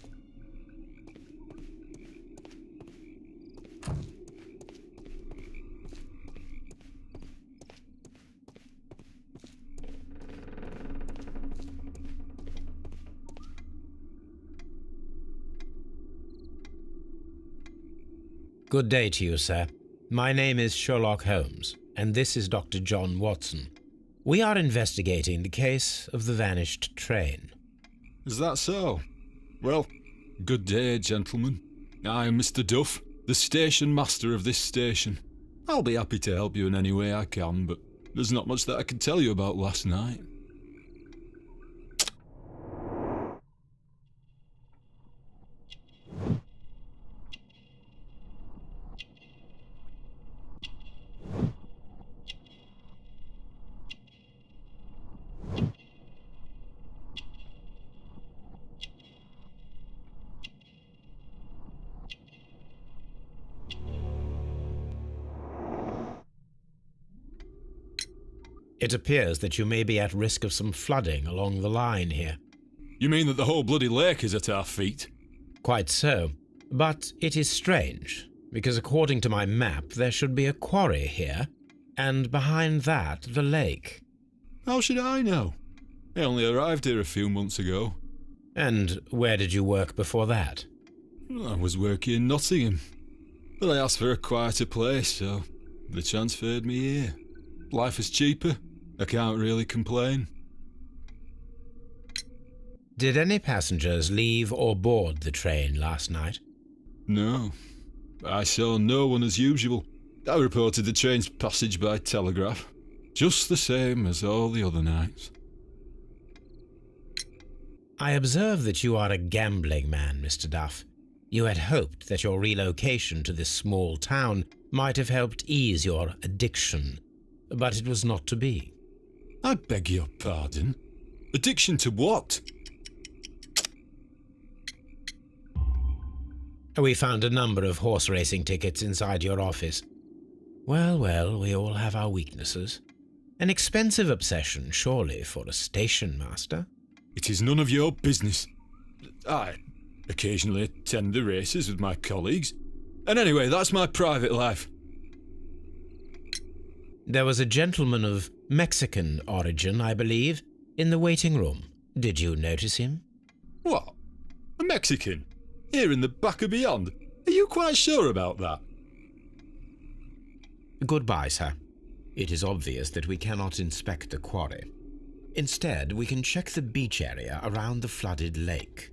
Good day to you, sir. My name is Sherlock Holmes, and this is Dr. John Watson. We are investigating the case of the vanished train. Is that so? Well, good day, gentlemen. I am Mr. Duff, the station master of this station. I'll be happy to help you in any way I can, but there's not much that I can tell you about last night. It appears that you may be at risk of some flooding along the line here. You mean that the whole bloody lake is at our feet? Quite so. But it is strange, because according to my map there should be a quarry here, and behind that the lake. How should I know? I only arrived here a few months ago. And where did you work before that? I was working in Nottingham, but I asked for a quieter place, so they transferred me here. Life is cheaper. I can't really complain. Did any passengers leave or board the train last night? No. I saw no one as usual. I reported the train's passage by telegraph, just the same as all the other nights. I observe that you are a gambling man, Mr. Duff. You had hoped that your relocation to this small town might have helped ease your addiction, but it was not to be. I beg your pardon? Addiction to what? We found a number of horse racing tickets inside your office. Well, we all have our weaknesses. An expensive obsession, surely, for a station master. It is none of your business. I occasionally attend the races with my colleagues. And anyway, that's my private life. There was a gentleman of Mexican origin, I believe, in the waiting room. Did you notice him? What? A Mexican? Here in the back of beyond? Are you quite sure about that? Goodbye, sir. It is obvious that we cannot inspect the quarry. Instead, we can check the beach area around the flooded lake.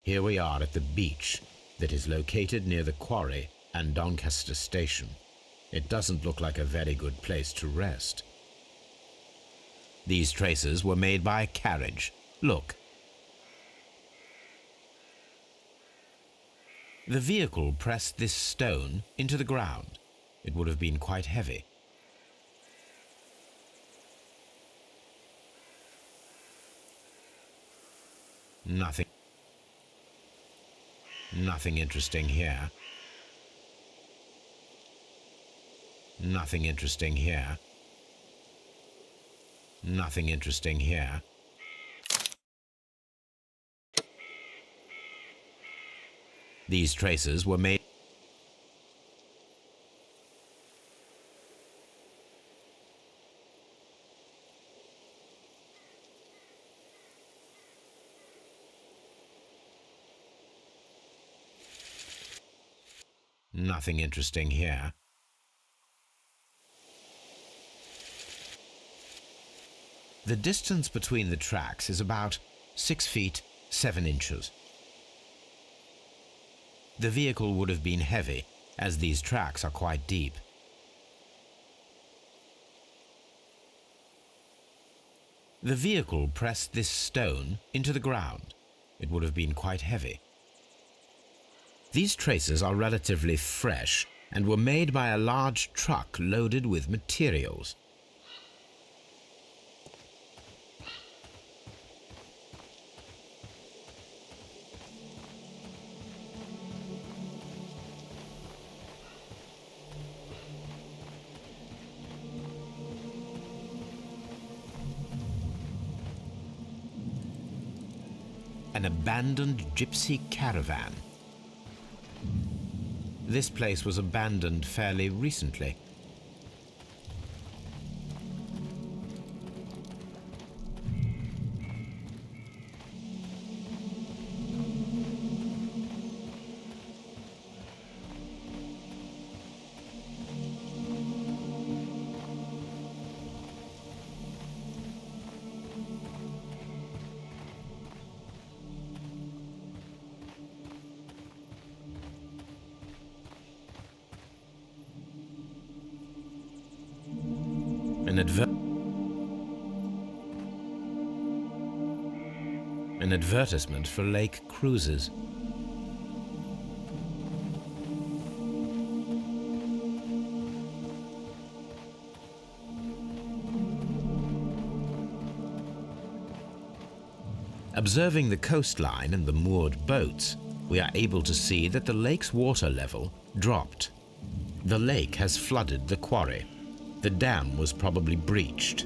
Here we are at the beach that is located near the quarry and Doncaster station. It doesn't look like a very good place to rest. These traces were made by a carriage. Look. The vehicle pressed this stone into the ground. It would have been quite heavy. Nothing interesting here. Nothing interesting here. Nothing interesting here. These traces were made. Nothing interesting here. The distance between the tracks is about 6 feet 7 inches. The vehicle would have been heavy, as these tracks are quite deep. The vehicle pressed this stone into the ground. It would have been quite heavy. These traces are relatively fresh and were made by a large truck loaded with materials. An abandoned gypsy caravan. This place was abandoned fairly recently. An advertisement for lake cruises. Observing the coastline and the moored boats, we are able to see that the lake's water level dropped. The lake has flooded the quarry. The dam was probably breached.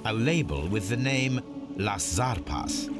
A label with the name Las Zarpas.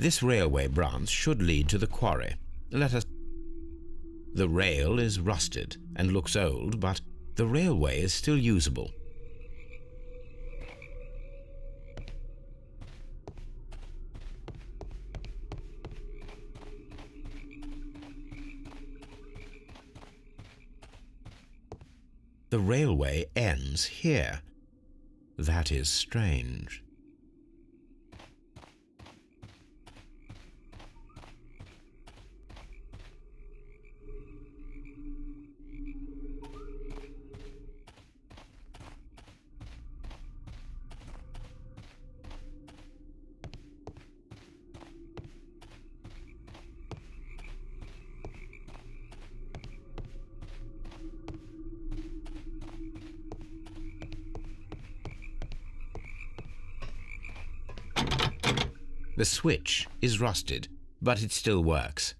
This railway branch should lead to the quarry. Let us... The rail is rusted and looks old, but the railway is still usable. The railway ends here. That is strange. The switch is rusted, but it still works.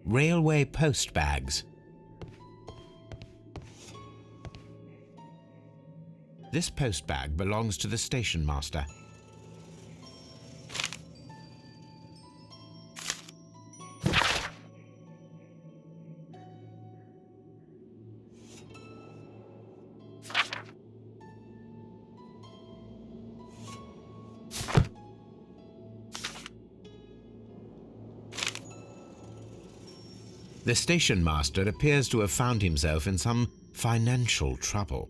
Railway post bags. This post bag belongs to the station master. The station master appears to have found himself in some financial trouble.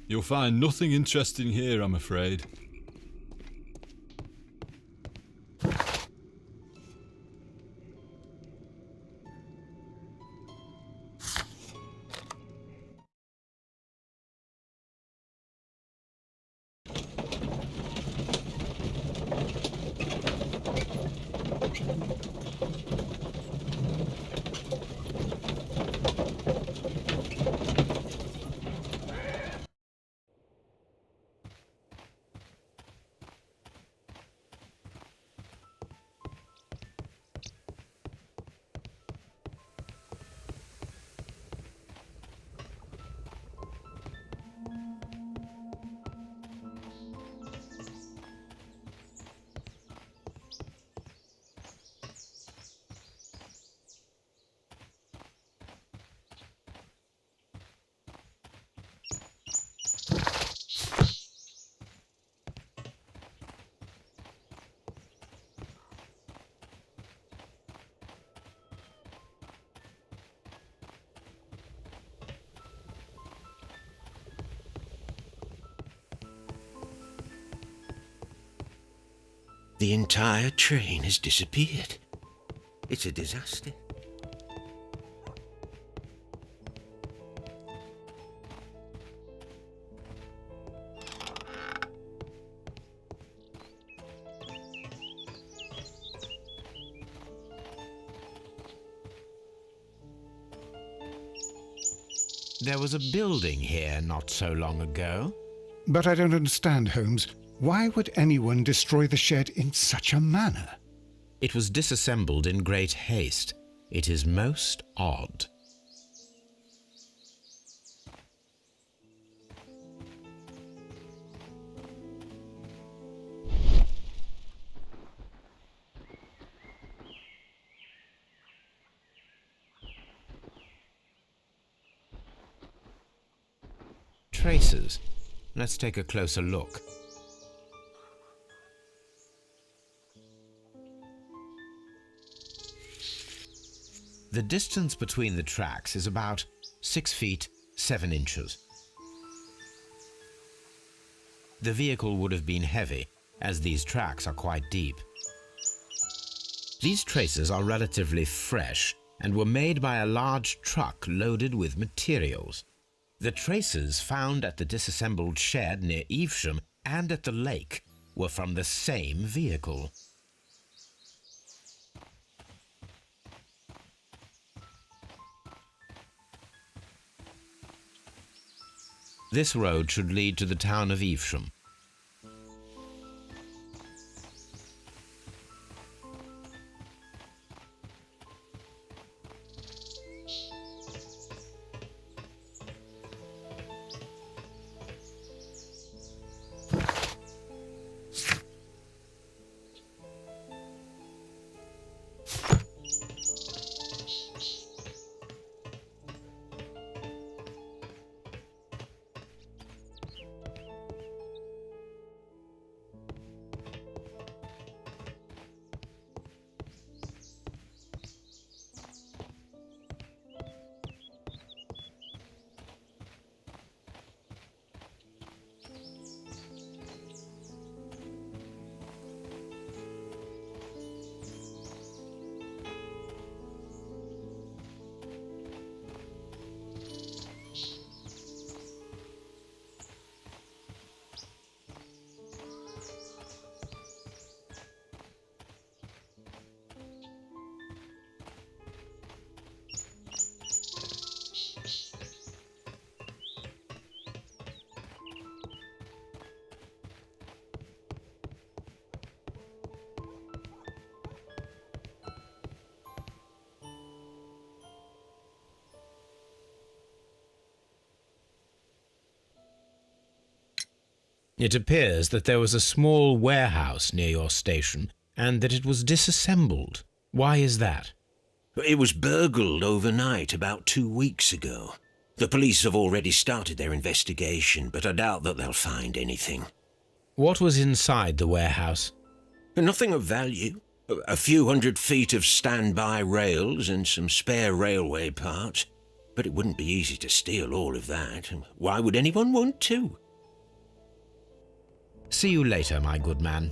You'll find nothing interesting here, I'm afraid. The entire train has disappeared. It's a disaster. There was a building here not so long ago. But I don't understand, Holmes. Why would anyone destroy the shed in such a manner? It was disassembled in great haste. It is most odd. Traces. Let's take a closer look. The distance between the tracks is about 6 feet 7 inches. The vehicle would have been heavy, as these tracks are quite deep. These traces are relatively fresh and were made by a large truck loaded with materials. The traces found at the disassembled shed near Evesham and at the lake were from the same vehicle. This road should lead to the town of Evesham. It appears that there was a small warehouse near your station and that it was disassembled. Why is that? It was burgled overnight about 2 weeks ago. The police have already started their investigation, but I doubt that they'll find anything. What was inside the warehouse? Nothing of value. A few 100 feet of standby rails and some spare railway parts. But it wouldn't be easy to steal all of that. Why would anyone want to? See you later, my good man.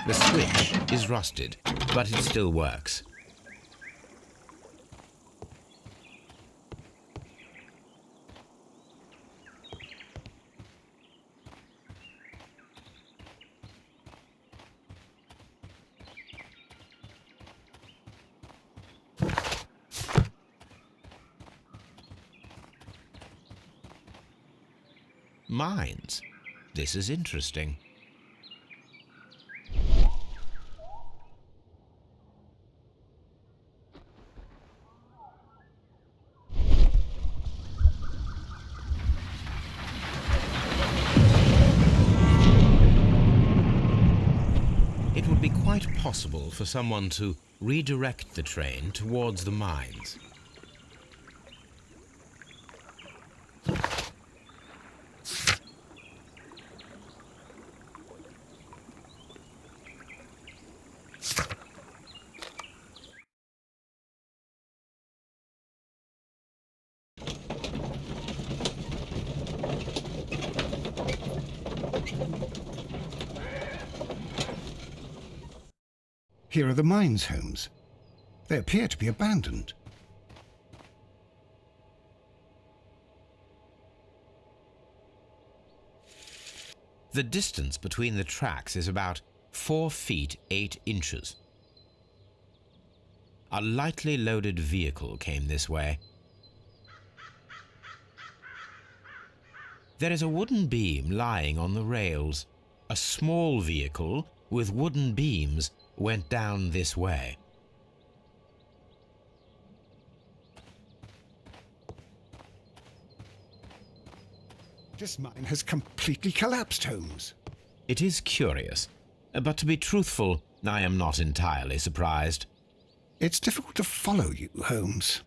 The switch is rusted, but it still works. Mines. This is interesting. It would be quite possible for someone to redirect the train towards the mines. Here are the mines, Holmes. They appear to be abandoned. The distance between the tracks is about 4 feet 8 inches. A lightly loaded vehicle came this way. There is a wooden beam lying on the rails. A small vehicle with wooden beams went down this way. This mine has completely collapsed, Holmes. It is curious, but to be truthful, I am not entirely surprised. It's difficult to follow you, Holmes.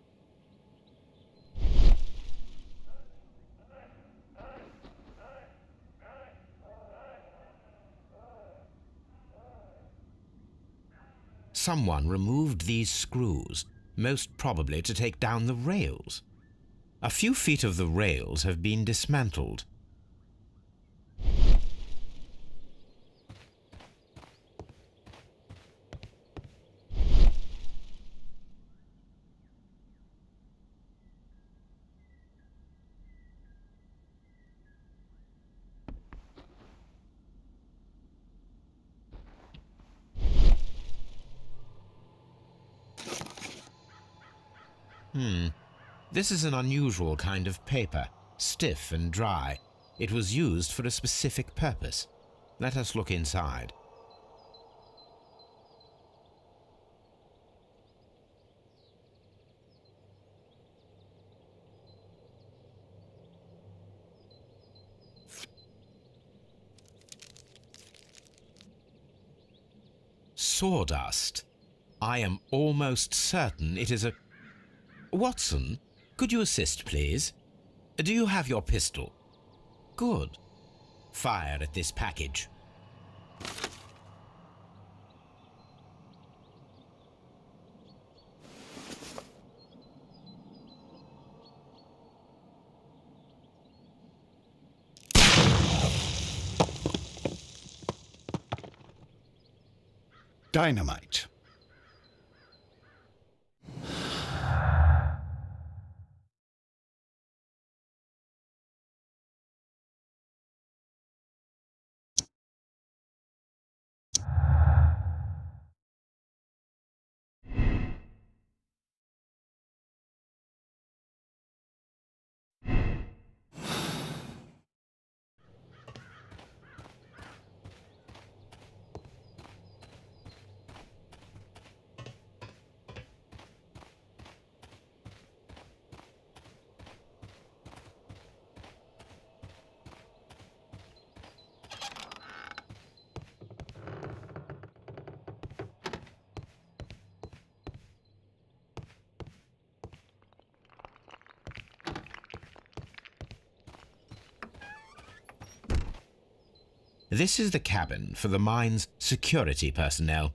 Someone removed these screws, most probably to take down the rails. A few feet of the rails have been dismantled. This is an unusual kind of paper, stiff and dry. It was used for a specific purpose. Let us look inside. Sawdust. I am almost certain it is a... Watson, could you assist, please? Do you have your pistol? Good. Fire at this package. Dynamite. This is the cabin for the mine's security personnel.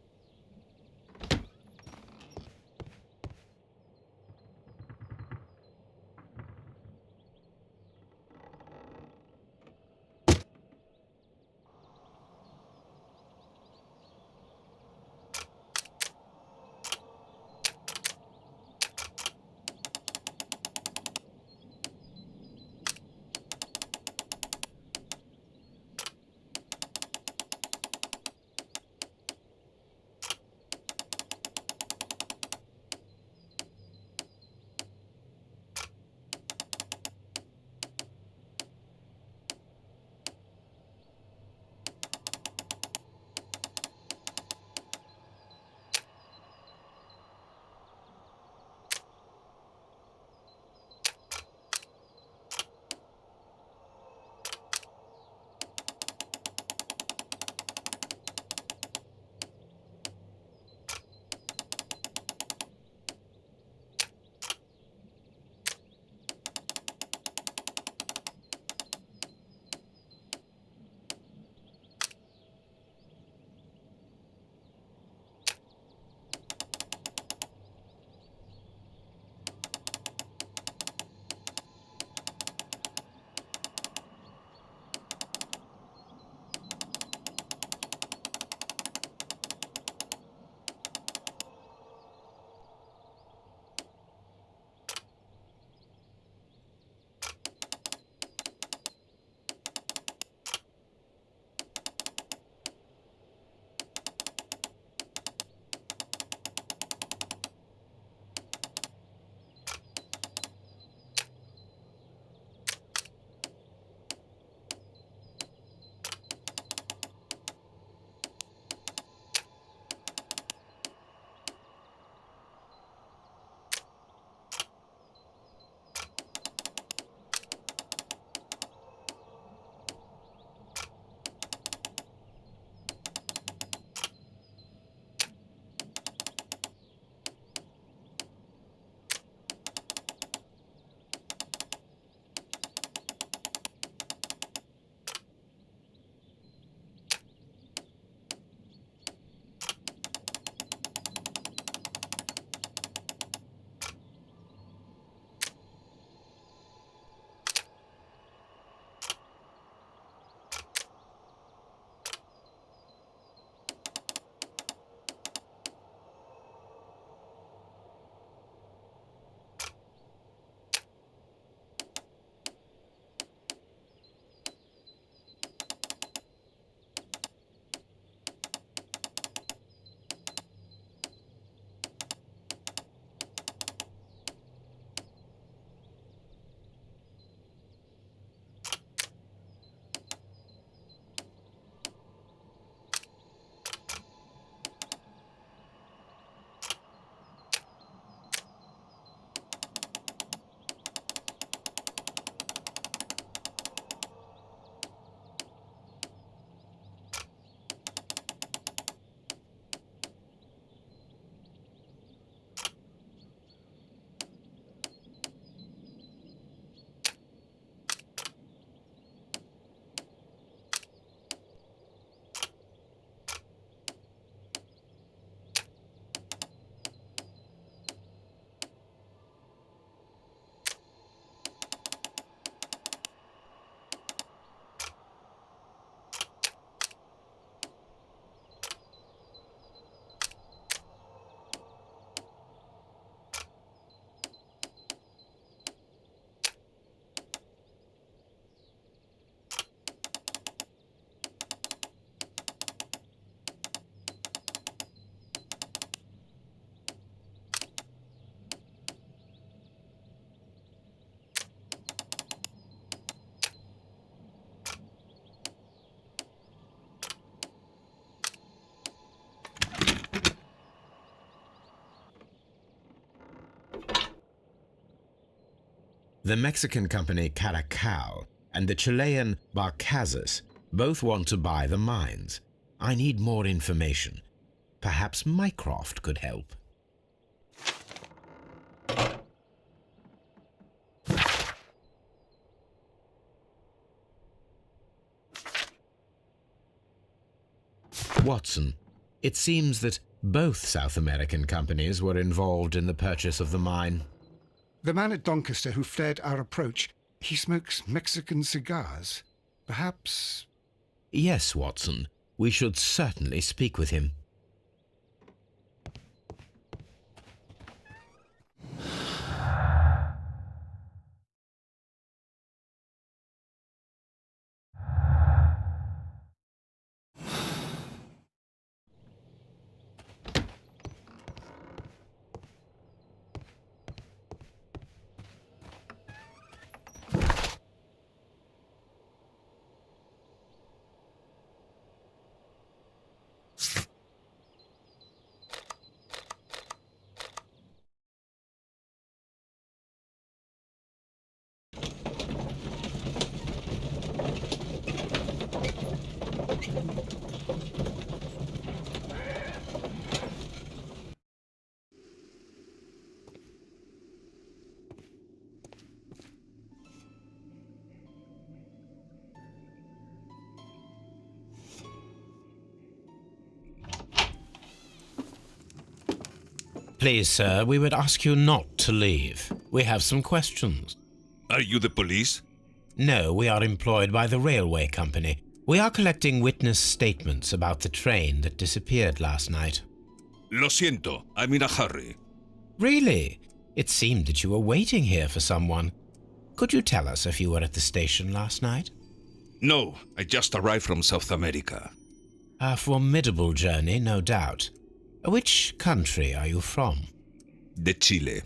The Mexican company Caracal and the Chilean Barcazas both want to buy the mines. I need more information. Perhaps Mycroft could help. Watson, it seems that both South American companies were involved in the purchase of the mine. The man at Doncaster who fled our approach, he smokes Mexican cigars. Perhaps... Yes, Watson. We should certainly speak with him. Please, sir, we would ask you not to leave. We have some questions. Are you the police? No, we are employed by the railway company. We are collecting witness statements about the train that disappeared last night. Lo siento, I'm in a hurry. Really? It seemed that you were waiting here for someone. Could you tell us if you were at the station last night? No, I just arrived from South America. A formidable journey, no doubt. Which country are you from? De Chile.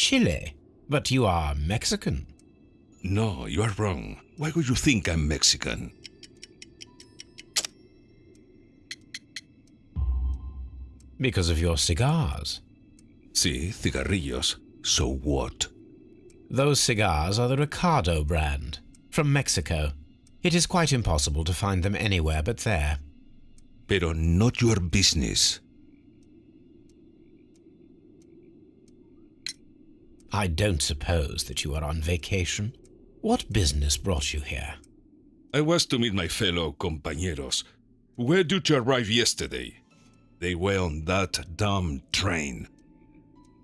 Chile? But you are Mexican. No, you are wrong. Why would you think I'm Mexican? Because of your cigars. Sí, cigarrillos. So what? Those cigars are the Ricardo brand, from Mexico. It is quite impossible to find them anywhere but there. Pero not your business. I don't suppose that you are on vacation. What business brought you here? I was to meet my fellow compañeros. Where did you arrive yesterday? They were on that damn train.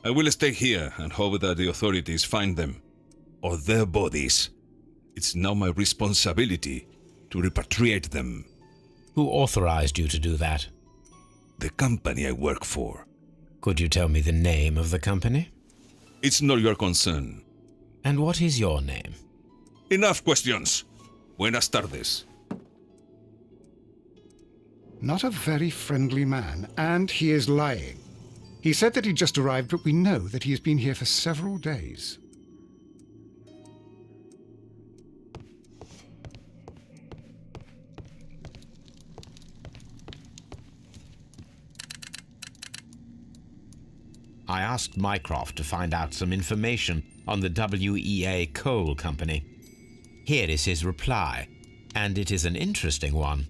I will stay here and hope that the authorities find them, or their bodies. It's now my responsibility to repatriate them. Who authorized you to do that? The company I work for. Could you tell me the name of the company? It's not your concern. And what is your name? Enough questions. Buenas tardes. Not a very friendly man, and he is lying. He said that he just arrived, but we know that he has been here for several days. I asked Mycroft to find out some information on the WEA Coal Company. Here is his reply, and it is an interesting one.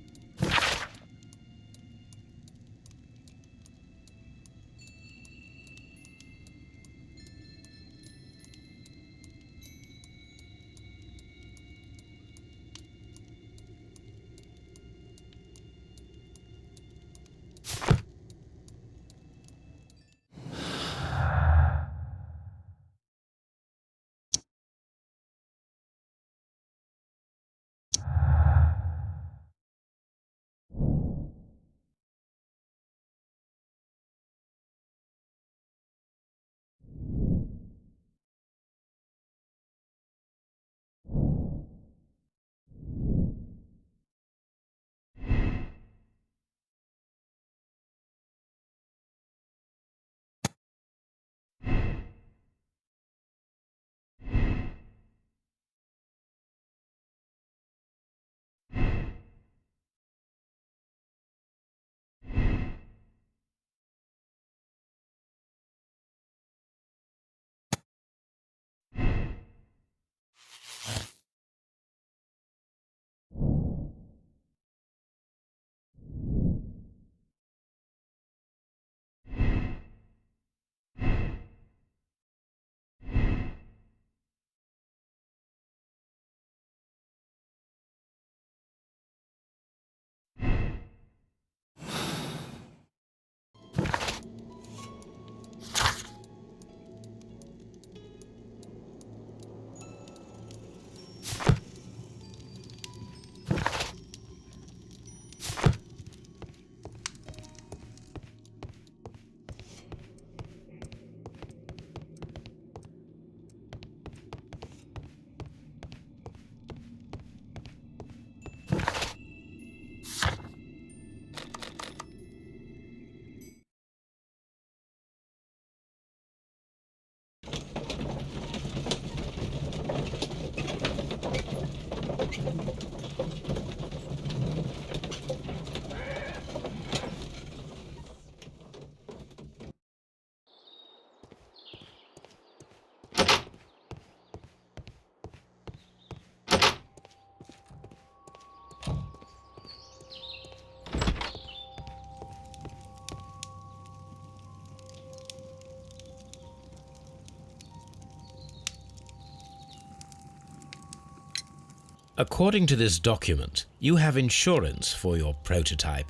According to this document, you have insurance for your prototype.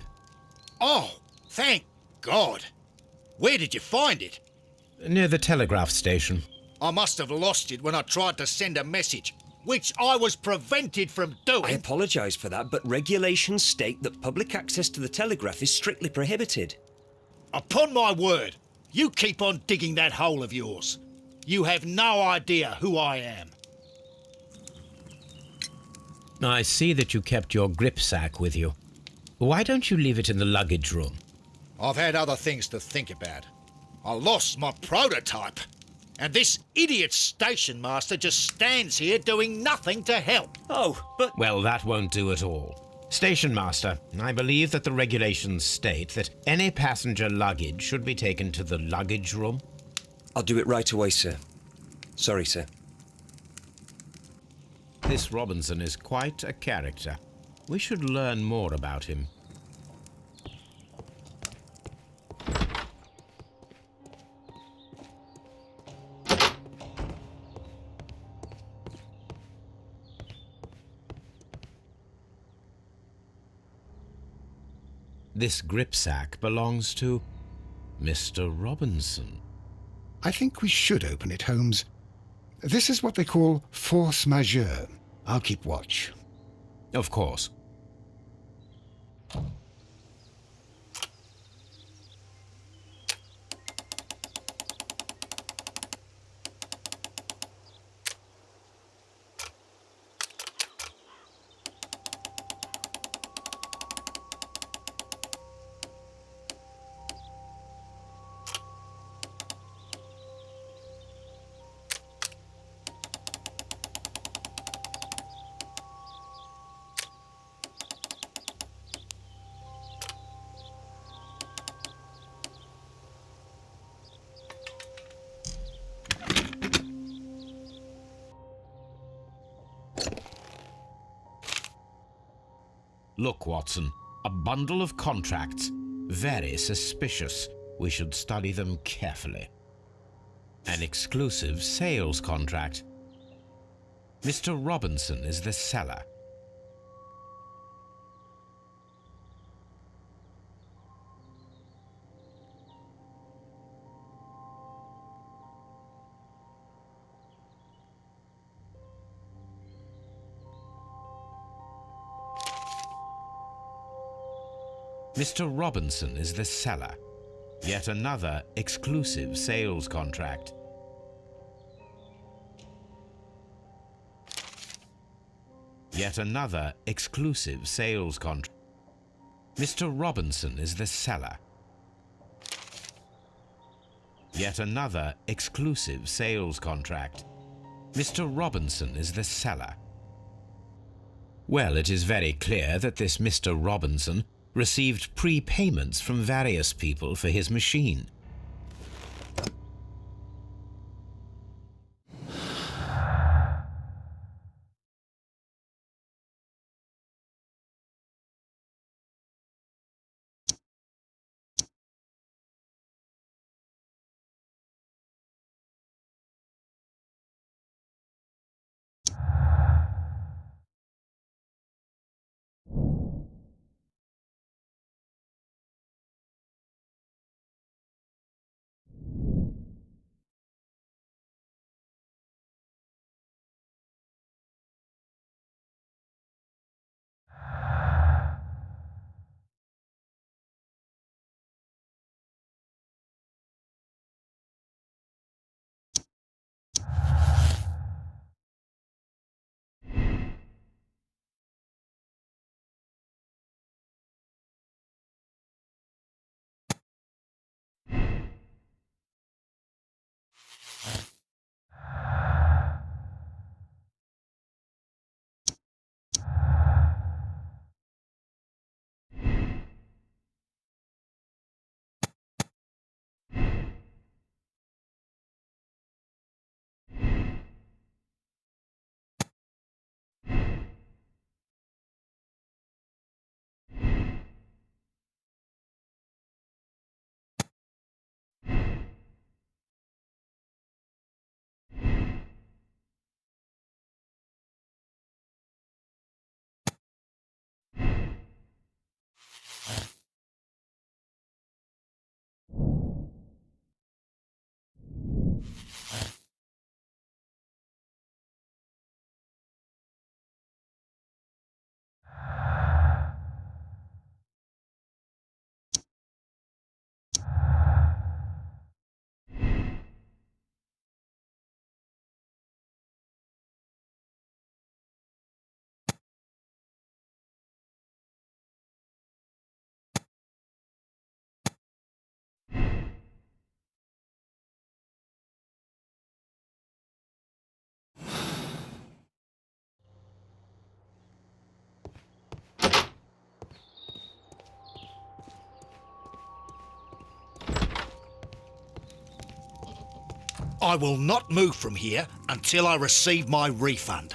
Oh, thank God. Where did you find it? Near the telegraph station. I must have lost it when I tried to send a message, which I was prevented from doing. I apologise for that, but regulations state that public access to the telegraph is strictly prohibited. Upon my word, you keep on digging that hole of yours. You have no idea who I am. I see that you kept your grip sack with you. Why don't you leave it in the luggage room? I've had other things to think about. I lost my prototype. And this idiot station master just stands here doing nothing to help. Oh, but... Well, that won't do at all. Station master, I believe that the regulations state that any passenger luggage should be taken to the luggage room. I'll do it right away, sir. Sorry, sir. This Robinson is quite a character. We should learn more about him. This gripsack belongs to Mr. Robinson. I think we should open it, Holmes. This is what they call force majeure. I'll keep watch. Of course. Look, Watson, a bundle of contracts. Very suspicious. We should study them carefully. An exclusive sales contract. Mr. Robinson is the seller. Mr. Robinson is the seller. Yet another exclusive sales contract. Yet another exclusive sales contract. Mr. Robinson is the seller. Yet another exclusive sales contract. Mr. Robinson is the seller. Well, it is very clear that this Mr. Robinson received prepayments from various people for his machine. I will not move from here until I receive my refund.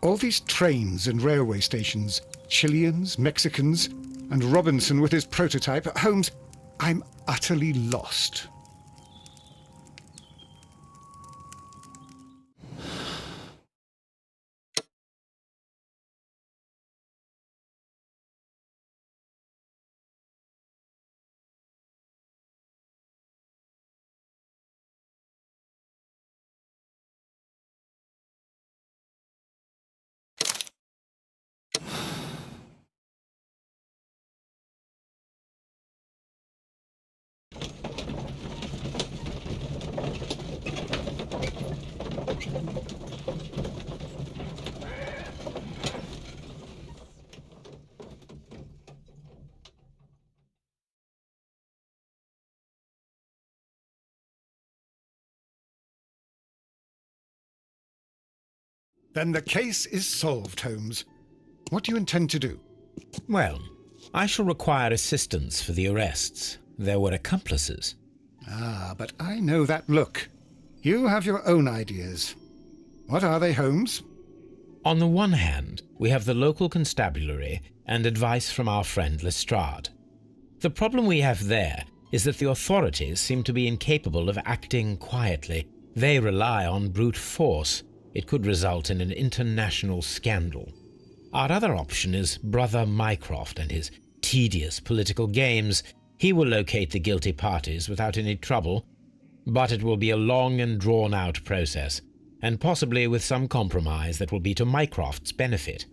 All these trains and railway stations, Chileans, Mexicans, and Robinson with his prototype. Holmes, I'm utterly lost. Then the case is solved, Holmes. What do you intend to do? Well, I shall require assistance for the arrests. There were accomplices. Ah, but I know that look. You have your own ideas. What are they, Holmes? On the one hand, we have the local constabulary and advice from our friend Lestrade. The problem we have there is that the authorities seem to be incapable of acting quietly. They rely on brute force. It could result in an international scandal. Our other option is Brother Mycroft and his tedious political games. He will locate the guilty parties without any trouble, but it will be a long and drawn-out process, and possibly with some compromise that will be to Mycroft's benefit.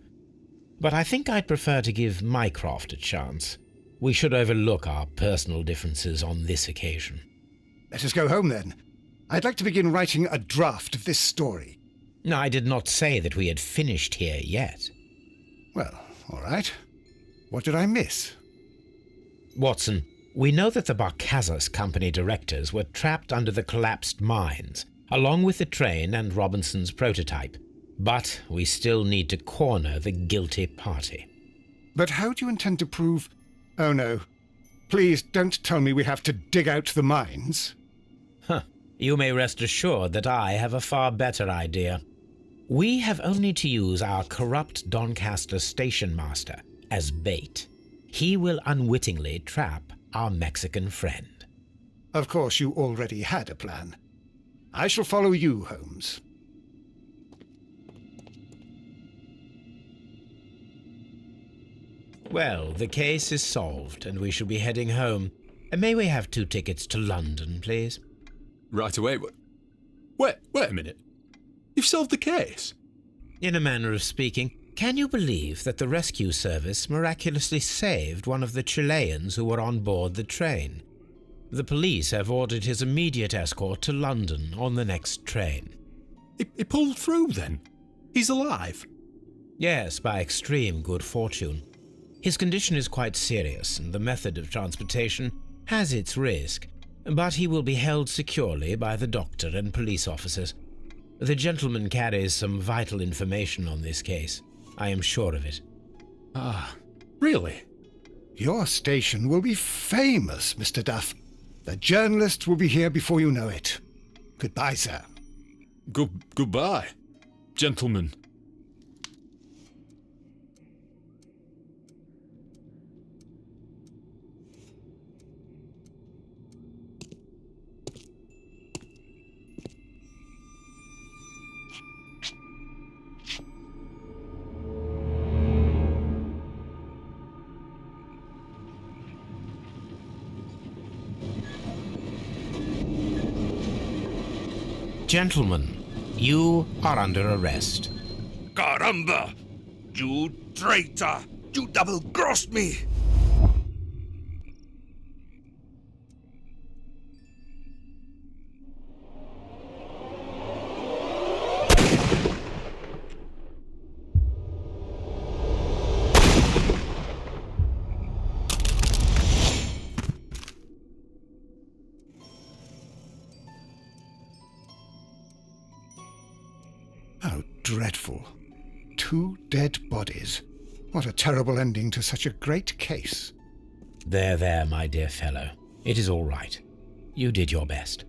But I think I'd prefer to give Mycroft a chance. We should overlook our personal differences on this occasion. Let us go home, then. I'd like to begin writing a draft of this story. No, I did not say that we had finished here yet. Well, all right. What did I miss? Watson, we know that the Barcazas Company directors were trapped under the collapsed mines, along with the train and Robinson's prototype. But we still need to corner the guilty party. But how do you intend to prove... Oh, no. Please don't tell me we have to dig out the mines. Huh. You may rest assured that I have a far better idea. We have only to use our corrupt Doncaster station master as bait. He will unwittingly trap our Mexican friend. Of course, you already had a plan. I shall follow you, Holmes. Well, the case is solved, and we shall be heading home. May we have 2 tickets to London, please? Right away. Wait a minute. You've solved the case? In a manner of speaking. Can you believe that the rescue service miraculously saved one of the Chileans who were on board the train? The police have ordered his immediate escort to London on the next train. He pulled through, then? He's alive? Yes, by extreme good fortune. His condition is quite serious, and the method of transportation has its risk, but he will be held securely by the doctor and police officers. The gentleman carries some vital information on this case. I am sure of it. Ah, really? Your station will be famous, Mr. Duff. The journalists will be here before you know it. Goodbye, sir. Goodbye, gentlemen. Gentlemen, you are under arrest. Caramba! You traitor! You double-crossed me! How dreadful. 2 dead bodies. What a terrible ending to such a great case. There, my dear fellow. It is all right. You did your best.